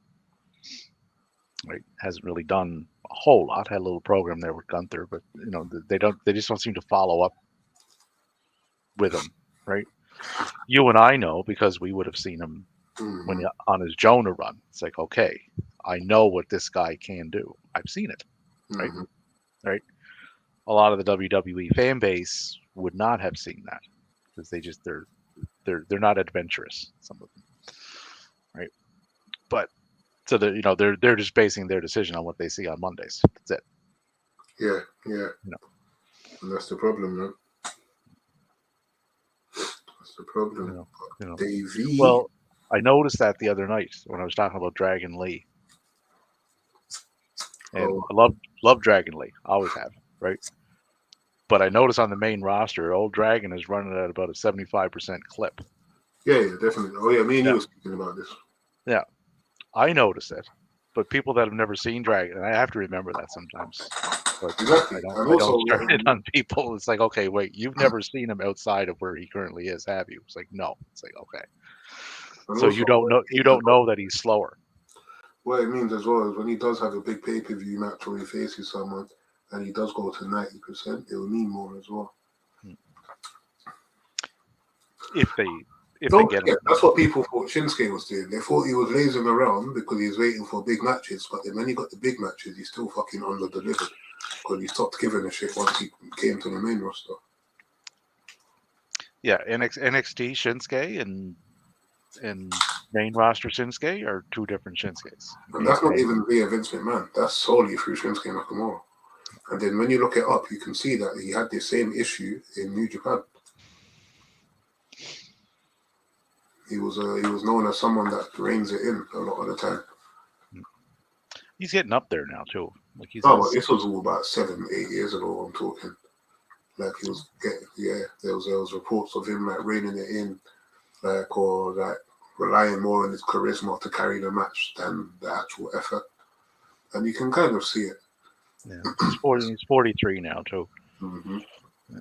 Right, hasn't really done a whole lot. Had a little program there with Gunther, but they just don't seem to follow up with him. Right, you and I know, because we would have seen him when on his Jonah run. It's like, okay, I know what this guy can do. I've seen it. Right. Right. A lot of the WWE fan base would not have seen that, because they're not adventurous, some of them. Right. But so they're just basing their decision on what they see on Mondays. That's it. Yeah. And that's the problem, man. That's the problem. Davey. Well, I noticed that the other night when I was talking about Dragon Lee. And I love Dragon Lee. Always have, right? But I noticed on the main roster, old Dragon is running at about a 75% clip. Yeah, definitely. Oh yeah, me and you were speaking about this. Yeah. I noticed it. But people that have never seen Dragon, and I have to remember that sometimes. But exactly. I don't start it on people. It's like, okay, wait, you've never seen him outside of where he currently is, have you? It's like, no. It's like, okay. So you don't know that he's slower. What it means as well is when he does have a big pay-per-view match or he faces someone and he does go to 90%, it will mean more as well. If they get him. That's what people thought Shinsuke was doing. They thought he was lazing around because he was waiting for big matches, but then when he got the big matches, he still fucking under-delivered, because he stopped giving a shit once he came to the main roster. Yeah, NXT Shinsuke and main roster Shinsuke are two different Shinsuke's. And that's not even via Vince McMahon. That's solely through Shinsuke Nakamura. And then when you look it up, you can see that he had the same issue in New Japan. He was known as someone that reins it in a lot of the time. He's getting up there now too. Like but this was all about 7-8 years ago. I'm talking. Like he was getting, there was reports of him like reining it in, like, or like relying more on his charisma to carry the match than the actual effort. And you can kind of see it. Yeah, he's 43 now too. Mm-hmm. Yeah.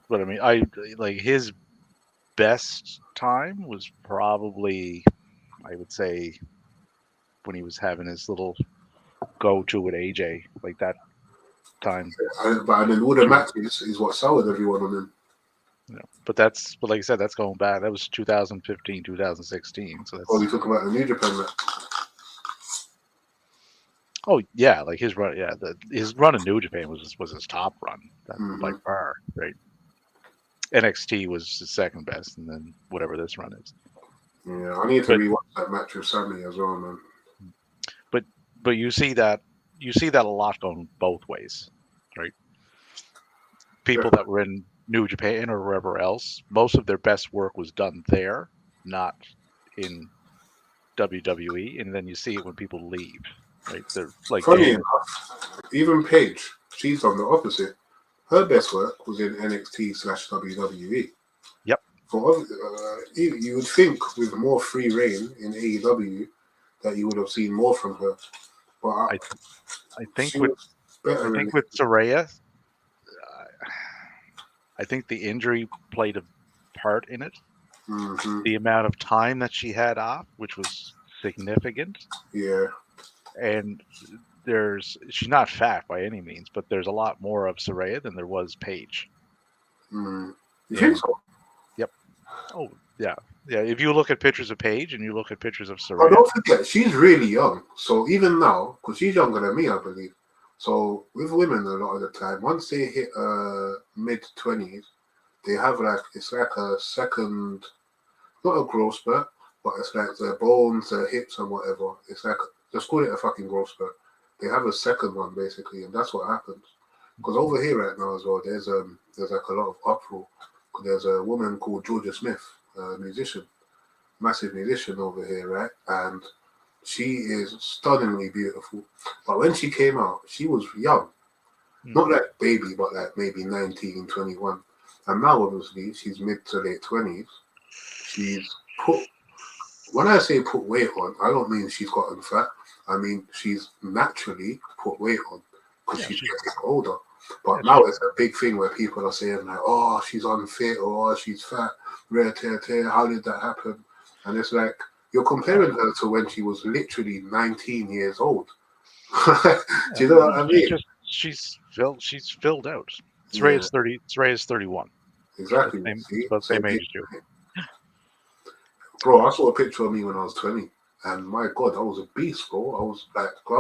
But I mean, I like his best time was probably, I would say, when he was having his little go-to with AJ, like that time. But then all the matches is what soured everyone on him. Yeah. But like I said, that's going back. That was 2015, 2016. So that's. Oh, you talk about the New Japan match. Oh yeah, like his run. Yeah, his run in New Japan was his top run by far, right? NXT was the second best, and then whatever this run is. Yeah, I need to rewatch that match with Sammy as well, man. But you see that a lot going both ways, right? People that were in New Japan or wherever else, most of their best work was done there, not in WWE. And then you see it when people leave, right? They're like, funny enough, even Paige, she's on the opposite. Her best work was in NXT/WWE. Yep. You would think with more free reign in AEW that you would have seen more from her. But I think with Saraya, I think the injury played a part in it. Mm-hmm. The amount of time that she had off, which was significant. Yeah. And she's not fat by any means, but there's a lot more of Saraya than there was Paige. You think so? Yep. Oh, yeah. Yeah, if you look at pictures of Paige and you look at pictures of Saraya. But don't forget, she's really young. So even now, because she's younger than me, I believe. So with women, a lot of the time, once they hit mid-20s, they have it's like a second, not a growth spurt, but it's like their bones, their hips and whatever. It's like, just call it a fucking growth spurt. They have a second one basically, and that's what happens. Because over here right now as well, there's like a lot of uproar. There's a woman called Georgia Smith, a musician, massive musician over here, right? And she is stunningly beautiful. But when she came out, she was young. Not like baby, but like maybe 19, 21. And now obviously she's mid to late 20s. She's when I say put weight on, I don't mean she's gotten fat. I mean she's naturally put weight on because she's getting older. But now it's a big thing where people are saying like, oh, she's unfit or oh, she's fat, rare tear, how did that happen? And it's like, you're comparing her to when she was literally 19 years old. Do you know what I mean? She's filled out. Saraya's 30. Saraya's 31. Exactly. Same age as you. Bro, I saw a picture of me when I was 20, and my God, I was a beast, bro. I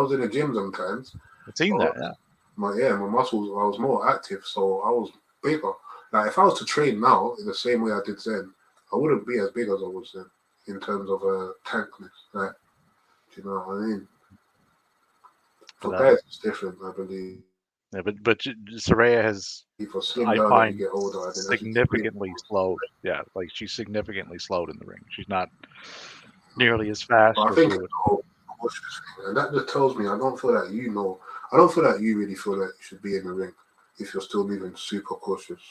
was in the gym sometimes. I've seen that. Yeah. My muscles. I was more active, so I was bigger. Like if I was to train now in the same way I did then, I wouldn't be as big as I was then in terms of tankness. Like, do you know what I mean? For guys, it's different, I believe. Yeah, but Saraya has, I find, significantly slowed. Yeah, like she's significantly slowed in the ring. She's not nearly as fast. I think it's the whole cautious thing, and that just tells me I don't feel like I don't feel like you really feel like you should be in the ring if you're still moving super cautious.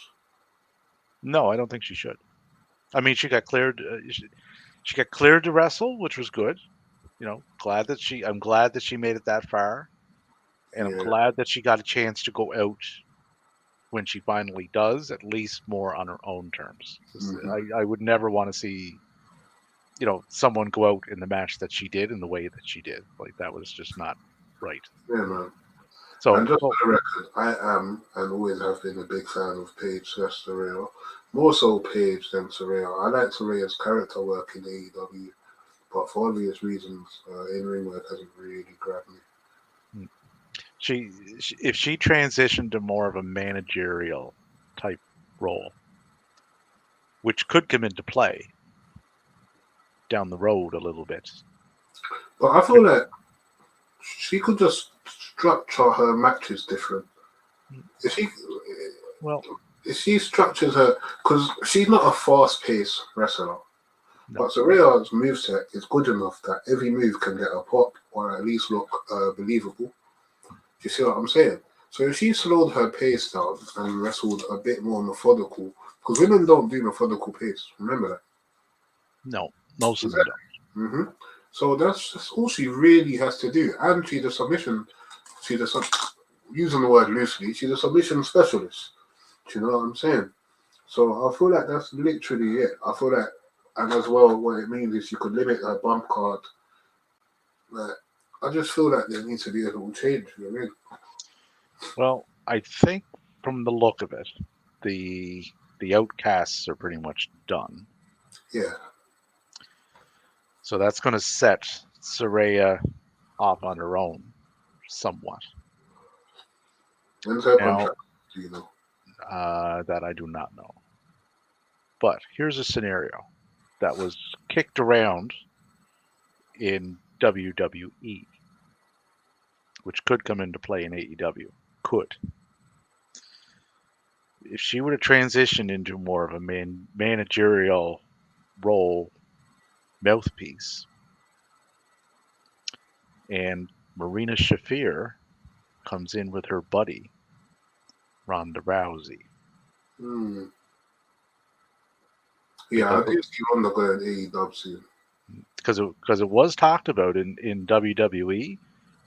No, I don't think she should. I mean, she got cleared. She got cleared to wrestle, which was good. You know, I'm glad that she made it that far. And I'm glad that she got a chance to go out when she finally does, at least more on her own terms. Mm-hmm. I would never want to see, someone go out in the match that she did in the way that she did. Like, that was just not right. Yeah, man. So, and just for the record, I am and always have been a big fan of Paige Saraya. More so Paige than Saraya. I like Saraya's character work in AEW, but for obvious reasons, in-ring work hasn't really grabbed me. If she transitioned to more of a managerial type role, which could come into play down the road a little bit. But I feel like she could just structure her matches different. If she structures her, because she's not a fast-paced wrestler, but Saraya's moveset is good enough that every move can get a pop or at least look believable. You see what I'm saying? So if she slowed her pace down and wrestled a bit more methodical, because women don't do methodical pace, remember that? No, most of them don't. Mm-hmm. So that's all she really has to do. And she's a submission, using the word loosely, she's a submission specialist. Do you know what I'm saying? So I feel like that's literally it. I feel like, and as well, what it means is you could limit her bump card. Like, I just feel like there needs to be a little change. You know what I mean? Well, I think from the look of it, the outcasts are pretty much done. Yeah. So that's going to set Saraya off on her own, somewhat. When's her contract? Do you know? That I do not know. But here's a scenario that was kicked around in WWE, which could come into play in AEW. Could. If she were to transition into more of a managerial role, mouthpiece, and Marina Shafir comes in with her buddy, Ronda Rousey. Yeah, I do see Ronda going AEW soon. Because it was talked about in WWE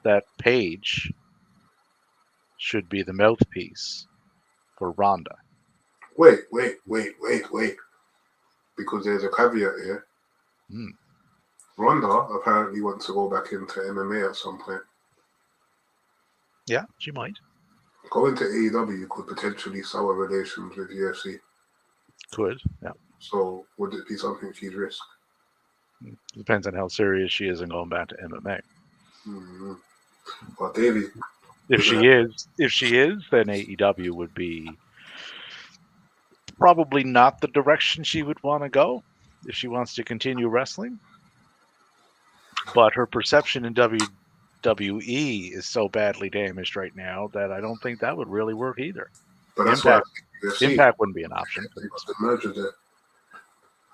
that Paige should be the mouthpiece for Ronda. Wait. Because there's a caveat here. Ronda apparently wants to go back into MMA at some point. Yeah, she might. Going to AEW could potentially sour relations with UFC. Could, yeah. So would it be something she'd risk? Depends on how serious she is in going back to MMA. But Davey, if she is, then AEW would be probably not the direction she would want to go if she wants to continue wrestling. But her perception in WWE is so badly damaged right now that I don't think that would really work either. But that's Impact wouldn't be an option.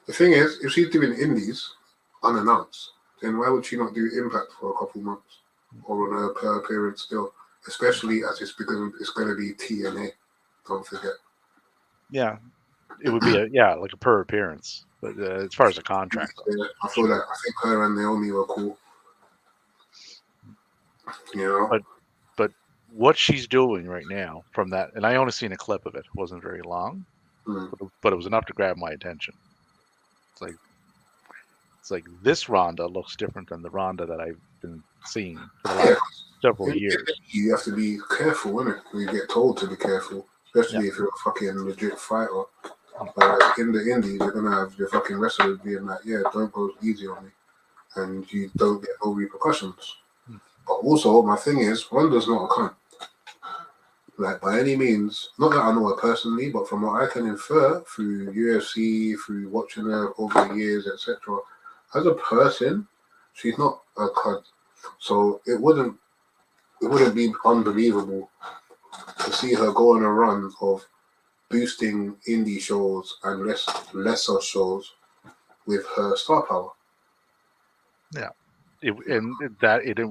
The thing is, if she's doing indies unannounced, then why would she not do Impact for a couple months or on a per appearance still? Especially as it's going to be TNA. Don't forget. Yeah, it would be like a per appearance. But as far as a contract, yeah, I think her and Naomi were cool. You know, but what she's doing right now from that, and I only seen a clip of it. It wasn't very long, but it was enough to grab my attention. It's like this Ronda looks different than the Ronda that I've been seeing for the last several years. You have to be careful, innit? You get told to be careful, especially if you're a fucking legit fighter. In the indies, you're gonna have your fucking wrestlers being like, "Yeah, don't go easy on me," and you don't get no repercussions. But also, my thing is, Ronda's not a cunt. Like, by any means, not that I know her personally, but from what I can infer through UFC, through watching her over the years, etc., as a person, she's not a cunt. So it wouldn't be unbelievable to see her go on a run of boosting indie shows and lesser shows with her star power. Yeah. It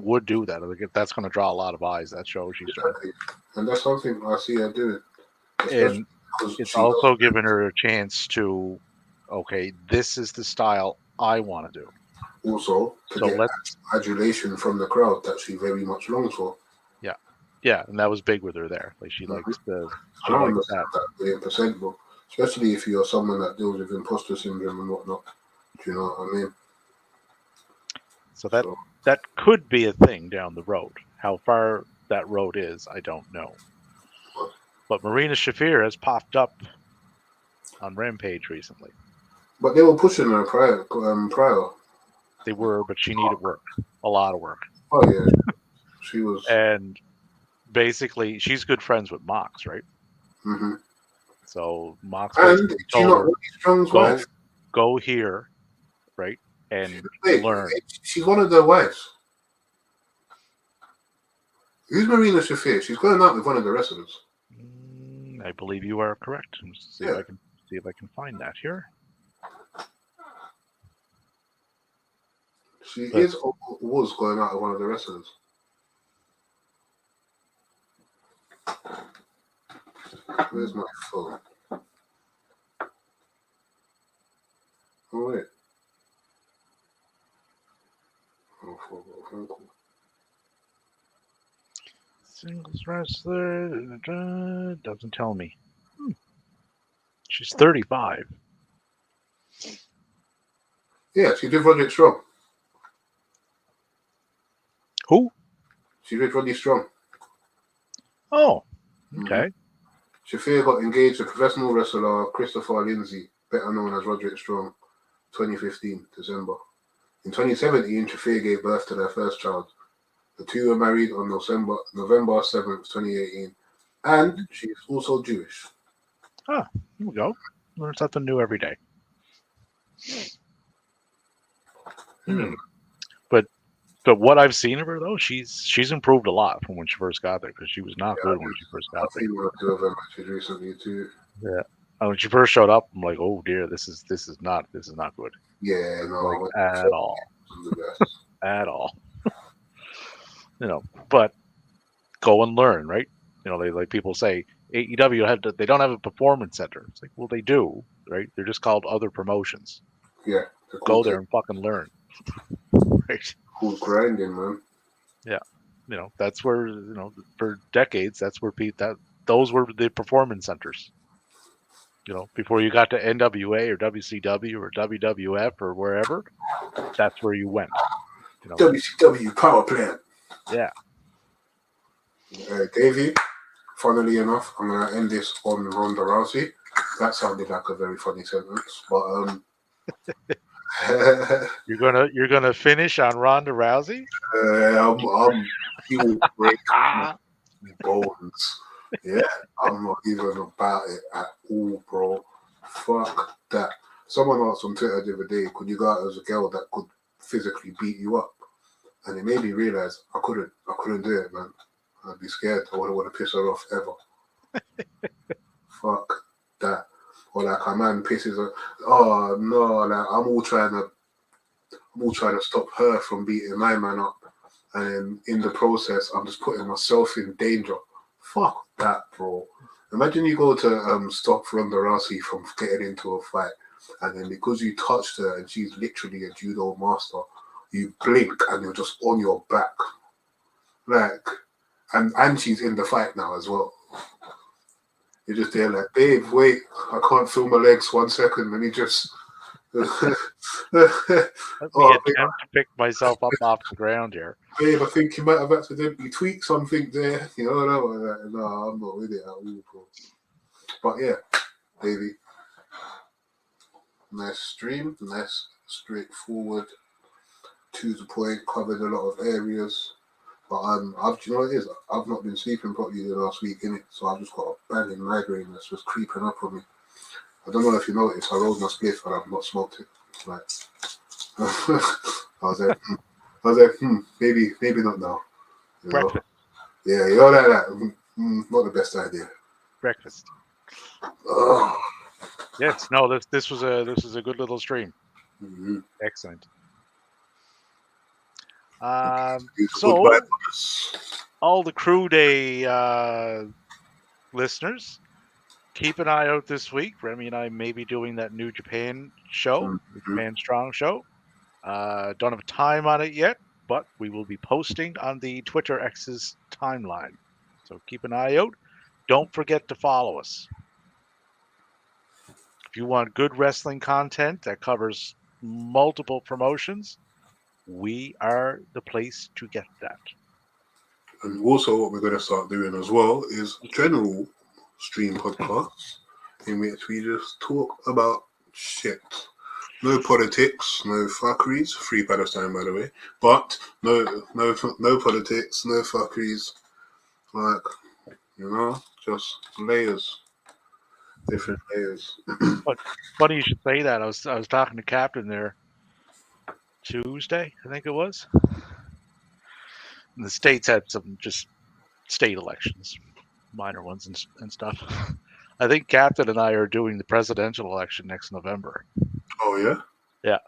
would do that. Like, that's going to draw a lot of eyes. That show she's doing, and that's something I see her doing. And it's also giving her a chance to, okay, this is the style I want to do. Also, to get adulation from the crowd that she very much longs for. Yeah, and that was big with her there. Like she likes the. I don't understand that 1,000,000%, bro. Especially if you're someone that deals with imposter syndrome and whatnot. Do you know what I mean? So that could be a thing down the road. How far that road is, I don't know. But Marina Shafir has popped up on Rampage recently. But they were pushing her prior. They were, but she needed work, a lot of work. Oh yeah, she was. And basically, she's good friends with Mox, right? Mm-hmm. So Mox and told her, go here, right, and learn. She's one of their wives. Who's Marina Shafir? She's going out with one of the wrestlers. I believe you are correct. Let's see if I can find that here. She is or was going out with one of the wrestlers. Where's my phone? Oh wait. Oh, phone call. Singles wrestler doesn't tell me. She's 35. Yeah, she did Roderick Strong. Who? She did Roddy Strong. Oh, okay. Shafir got engaged to professional wrestler Christopher Lindsay, better known as Roderick Strong, 2015, December. In 2017, Shafir gave birth to their first child. The two were married on November 7th, 2018, and she's also Jewish. Ah, here we go. Learn something new every day. But what I've seen of her though, she's improved a lot from when she first got there because she was not good when she first got there. I've seen her do other matches recently too. Yeah. When she first showed up, I'm like, oh dear, this is not good. Yeah, no, like, at all. At all. But go and learn, right? They like people say AEW they don't have a performance center. It's like, well, they do, right? They're just called other promotions. Yeah. Go there and fucking learn. Right. Who's grinding, man? Yeah. That's where, for decades, that's where those were the performance centers. Before you got to NWA or WCW or WWF or wherever, that's where you went. WCW power plant. Yeah. Davey, funnily enough, I'm going to end this on Ronda Rousey. That sounded like a very funny sentence, but You're gonna finish on Ronda Rousey? He will break my bones. Yeah, I'm not even about it at all, bro. Fuck that. Someone asked on Twitter the other day, could you go out as a girl that could physically beat you up? And it made me realize I couldn't do it, man. I'd be scared. I wouldn't want to piss her off ever. Fuck that. Or like a man pisses her. Oh no, like I'm all trying to stop her from beating my man up, and in the process, I'm just putting myself in danger. Fuck that, bro. Imagine you go to stop Ronda Rousey from getting into a fight, and then because you touched her and she's literally a judo master, you blink and you're just on your back, like, and she's in the fight now as well. You're just there like, babe, wait, I can't feel my legs 1 second. Let me just... Let me attempt to pick myself up off the ground here. Babe, I think you might have accidentally tweaked something there. No, I'm not with it at all, bro. But yeah, baby. Nice stream, nice, straightforward, to the point, covered a lot of areas. But do you know what it is? I've not been sleeping properly the last week, innit? So I've just got a banging migraine that's just creeping up on me. I don't know if you noticed, I rolled my spliff and I've not smoked it. Like, I was like, maybe not now. Breakfast. Yeah, you're like that. Not the best idea. Breakfast. Oh. Yes, no, this was a good little stream. Mm-hmm. Excellent. So, all the Crew Day listeners, keep an eye out this week. Remy and I may be doing that New Japan show, Japan Strong show. Don't have a time on it yet, but we will be posting on the Twitter X's timeline. So keep an eye out. Don't forget to follow us. If you want good wrestling content that covers multiple promotions, we are the place to get that. And also what we're going to start doing as well is general stream podcasts in which we just talk about shit. No politics, no fuckeries. Free Palestine, by the way. But no politics, no fuckeries. Like, just layers. Different layers. But funny you should say that. I was talking to Captain there Tuesday, I think it was. And the states had some just state elections, minor ones and stuff. I think Captain and I are doing the presidential election next November. Oh yeah? Yeah.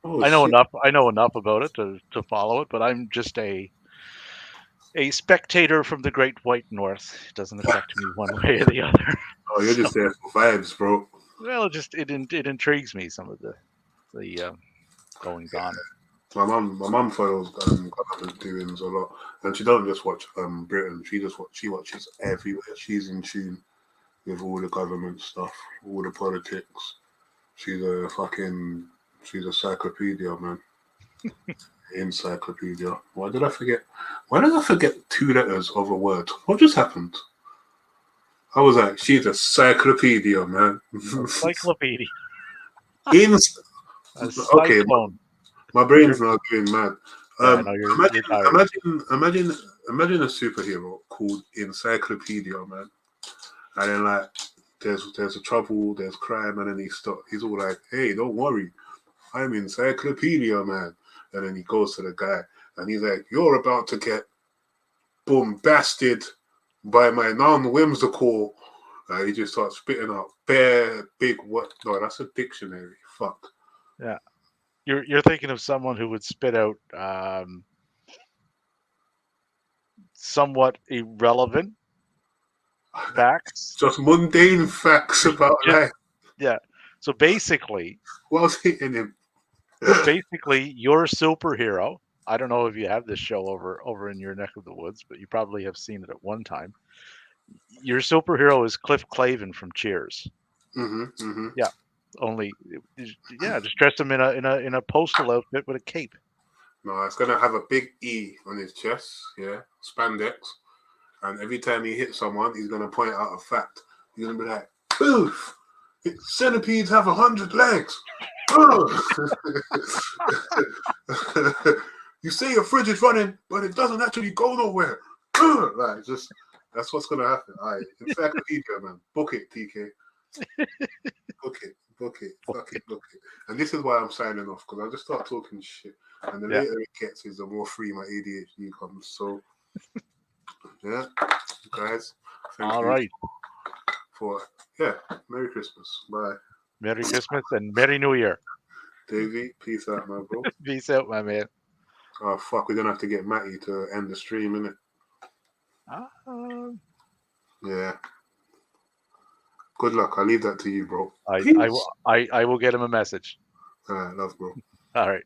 Oh, I know enough about it to follow it, but I'm just a spectator from the Great White North. It doesn't affect me one way or the other. Oh, you're just there for vibes, bro. Well, it intrigues me, some of the goings on. My mum follows government doings a lot, and she don't just watch Britain. She watches everywhere. She's in tune with all the government stuff, all the politics. She's a encyclopedia, man. Encyclopedia. Why did I forget 2 letters of a word? What just happened? I was like, she's a encyclopedia, man. Encyclopedia. Okay, my brain's not going mad. Imagine a superhero called Encyclopedia, man. And then like there's a trouble, there's crime, and then he's all like, hey, don't worry, I'm Encyclopedia Man. And then he goes to the guy and he's like, you're about to get bombasted by my non-whimsical. He just starts spitting out bare big what? No, that's a dictionary. Fuck. Yeah, you're thinking of someone who would spit out somewhat irrelevant facts. Just mundane facts about life. Yeah. So basically, what's hitting him? Basically, your superhero. I don't know if you have this show over in your neck of the woods, but you probably have seen it at one time. Your superhero is Cliff Clavin from Cheers. Yeah. Just dress him in a postal outfit with a cape. No, it's gonna have a big E on his chest, yeah, spandex, and every time he hits someone, he's gonna point out a fact. He's gonna be like, "Boof! Centipedes have 100 legs." You say your fridge is running, but it doesn't actually go nowhere. Like, just that's what's gonna happen. All right, Encyclopedia, man, book it, TK. Book it. And this is why I'm signing off, because I just start talking shit, and the later it gets, is the more free my ADHD comes. So, yeah, guys. All right. Merry Christmas. Bye. Merry Christmas and Merry New Year. Davey, peace out, my bro. Peace out, my man. Oh fuck, we're gonna have to get Matty to end the stream, innit? Yeah. Good luck. I'll leave that to you, bro. I will get him a message. All right, love, bro. All right.